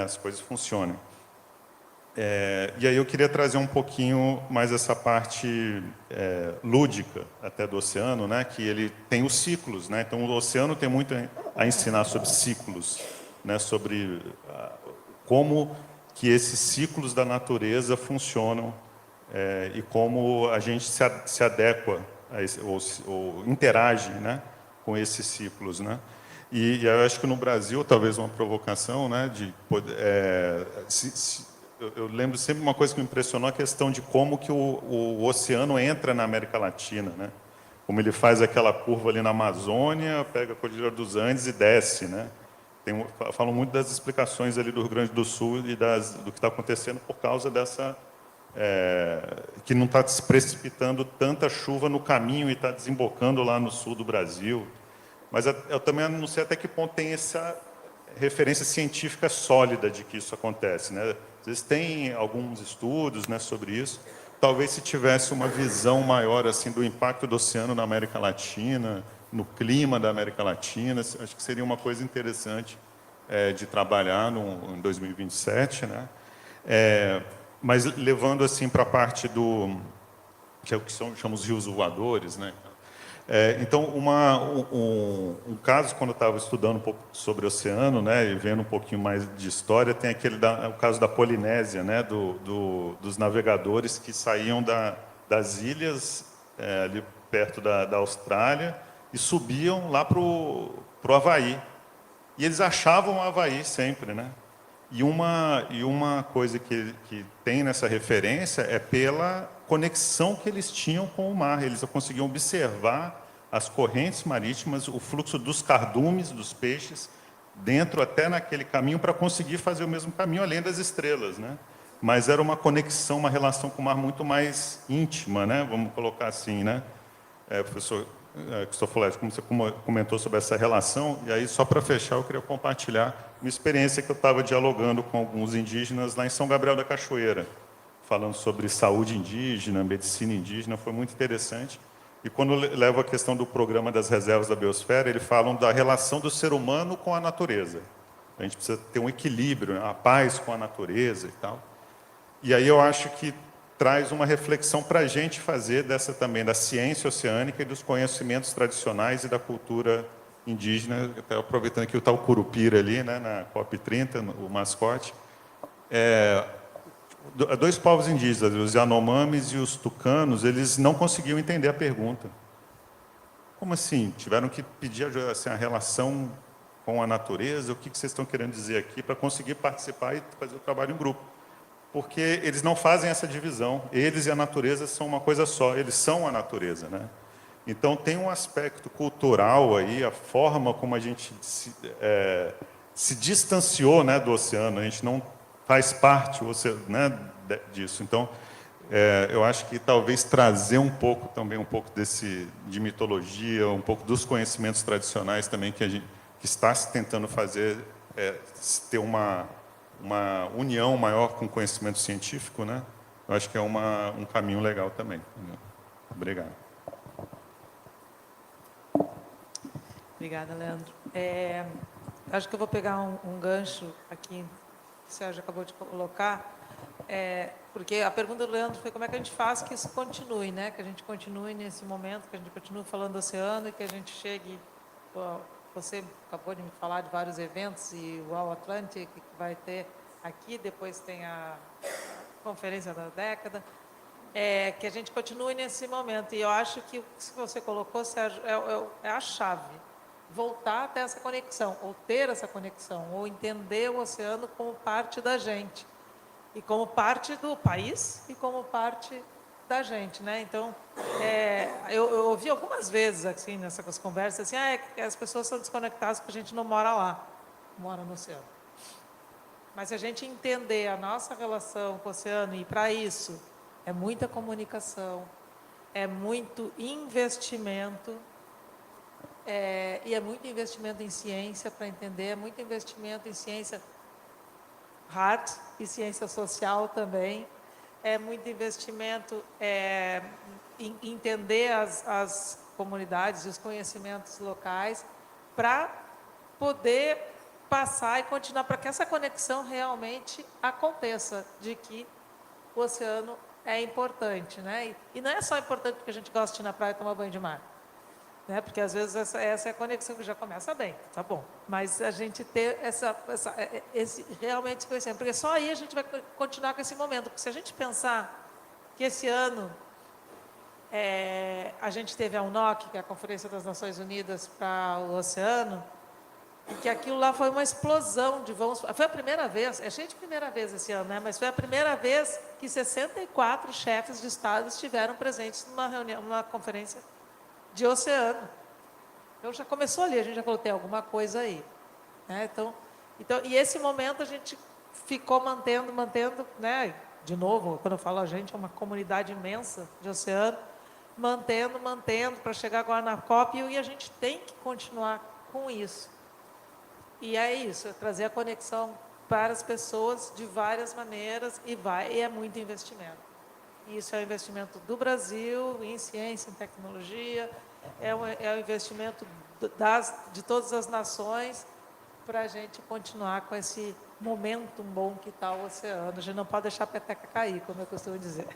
As coisas funcionem. E aí eu queria trazer um pouquinho mais essa parte lúdica até do oceano, né, que ele tem os ciclos, né? Então o oceano tem muito a ensinar sobre ciclos, né, sobre como que esses ciclos da natureza funcionam e como a gente se adequa a ou interage, né, com esses ciclos, né? E eu acho que no Brasil, talvez uma provocação, né, de poder, eu lembro sempre uma coisa que me impressionou, a questão de como que o oceano entra na América Latina, né? Como ele faz aquela curva ali na Amazônia, pega a Cordilheira dos Andes e desce, né? Falam muito das explicações ali do Rio Grande do Sul e do que está acontecendo por causa dessa que não está se precipitando tanta chuva no caminho e está desembocando lá no sul do Brasil. Mas eu também não sei até que ponto tem essa referência científica sólida de que isso acontece, né? Às vezes tem alguns estudos, né, sobre isso. Talvez se tivesse uma visão maior assim do impacto do oceano na América Latina, no clima da América Latina, acho que seria uma coisa interessante de trabalhar em 2027, né? Mas levando assim para a parte do que é o que chamamos de rios voadores, né? Então, um caso, quando eu estava estudando um pouco sobre o oceano, né, e vendo um pouquinho mais de história, tem o caso da Polinésia, né, dos navegadores que saíam das ilhas ali perto da Austrália e subiam lá para o Havaí. E eles achavam o Havaí sempre, né? E uma coisa que tem nessa referência é pela conexão que eles tinham com o mar. Eles conseguiam observar as correntes marítimas, o fluxo dos cardumes, dos peixes, dentro até naquele caminho, para conseguir fazer o mesmo caminho, além das estrelas, né? Mas era uma conexão, uma relação com o mar muito mais íntima, né? Vamos colocar assim, né? Professor Costeiras, como você comentou sobre essa relação, e aí, só para fechar, eu queria compartilhar uma experiência que eu estava dialogando com alguns indígenas lá em São Gabriel da Cachoeira, falando sobre saúde indígena, medicina indígena, foi muito interessante. E quando eu levo a questão do programa das reservas da biosfera, eles falam da relação do ser humano com a natureza. A gente precisa ter um equilíbrio, né? A paz com a natureza e tal. E aí eu acho que traz uma reflexão para a gente fazer também da ciência oceânica e dos conhecimentos tradicionais e da cultura indígena, até aproveitando aqui o tal Curupira ali, né, na COP30, o mascote. Dois povos indígenas, os Yanomamis e os Tucanos, eles não conseguiam entender a pergunta. Como assim? Tiveram que pedir assim, a relação com a natureza, o que vocês estão querendo dizer aqui, para conseguir participar e fazer o trabalho em grupo. Porque eles não fazem essa divisão. Eles e a natureza são uma coisa só, eles são a natureza, né? Então, tem um aspecto cultural aí, a forma como a gente se distanciou, né, do oceano, a gente não faz parte, né, disso. Então, eu acho que talvez trazer um pouco de mitologia, um pouco dos conhecimentos tradicionais também que está se tentando fazer, ter uma união maior com o conhecimento científico, né? Eu acho que é um caminho legal também. Obrigado. Obrigada, Leandro. Acho que eu vou pegar um gancho aqui, que o Sérgio acabou de colocar, porque a pergunta do Leandro foi como é que a gente faz que isso continue, né? Que a gente continue nesse momento, que a gente continue falando do oceano e que a gente chegue... Você acabou de me falar de vários eventos e o All Atlantic que vai ter aqui, depois tem a conferência da década. que a gente continue nesse momento. E eu acho que o que você colocou, Sérgio, é a chave. Voltar a ter essa conexão, ou ter essa conexão, ou entender o oceano como parte da gente, e como parte do país, e como parte da gente, né? Então, eu ouvi algumas vezes, assim, nessas conversas, assim, as pessoas são desconectadas porque a gente não mora lá, mora no oceano. Mas se a gente entender a nossa relação com o oceano, e para isso é muita comunicação, é muito investimento, e é muito investimento em ciência para entender, é muito investimento em ciência hard e ciência social também, é muito investimento em entender as comunidades e os conhecimentos locais para poder passar e continuar, para que essa conexão realmente aconteça, de que o oceano é importante, né? E não é só importante porque a gente gosta de ir na praia e tomar banho de mar, né? Porque às vezes essa é a conexão que já começa bem, tá bom. Mas a gente ter esse realmente esse conhecimento, porque só aí a gente vai continuar com esse momento. Porque se a gente pensar que esse ano a gente teve a UNOC, que é a Conferência das Nações Unidas para o Oceano, e que aquilo lá foi uma explosão de voos. Foi a primeira vez, é cheio de primeira vez esse ano, né? Mas foi a primeira vez que 64 chefes de Estado estiveram presentes numa reunião, numa conferência de oceano. Então já começou ali, a gente já falou, tem alguma coisa aí, né? Então, e esse momento a gente ficou mantendo, né? De novo, quando eu falo a gente, é uma comunidade imensa de oceano, mantendo, para chegar agora na COP, e a gente tem que continuar com isso. E é isso, é trazer a conexão para as pessoas de várias maneiras, e é muito investimento. Isso é o investimento do Brasil em ciência, em tecnologia, é o investimento de todas as nações para a gente continuar com esse momento bom que está o oceano. A gente não pode deixar a peteca cair, como eu costumo dizer.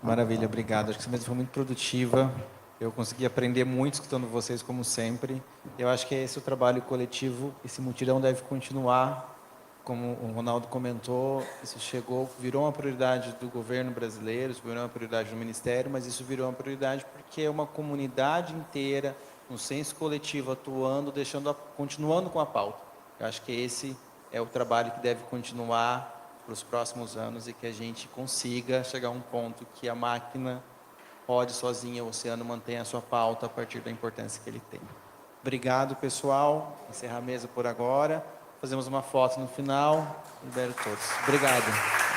Maravilha, obrigado. Acho que essa mesa foi muito produtiva. Eu consegui aprender muito escutando vocês, como sempre. Eu acho que esse é o trabalho coletivo. Esse mutirão deve continuar. Como o Ronaldo comentou, isso virou uma prioridade do governo brasileiro, isso virou uma prioridade do Ministério, mas isso virou uma prioridade porque é uma comunidade inteira, um senso coletivo atuando, continuando com a pauta. Eu acho que esse é o trabalho que deve continuar para os próximos anos e que a gente consiga chegar a um ponto que a máquina pode sozinha, o oceano mantenha a sua pauta a partir da importância que ele tem. Obrigado, pessoal. Encerrar a mesa por agora. Fazemos uma foto no final. Libero todos. Obrigado.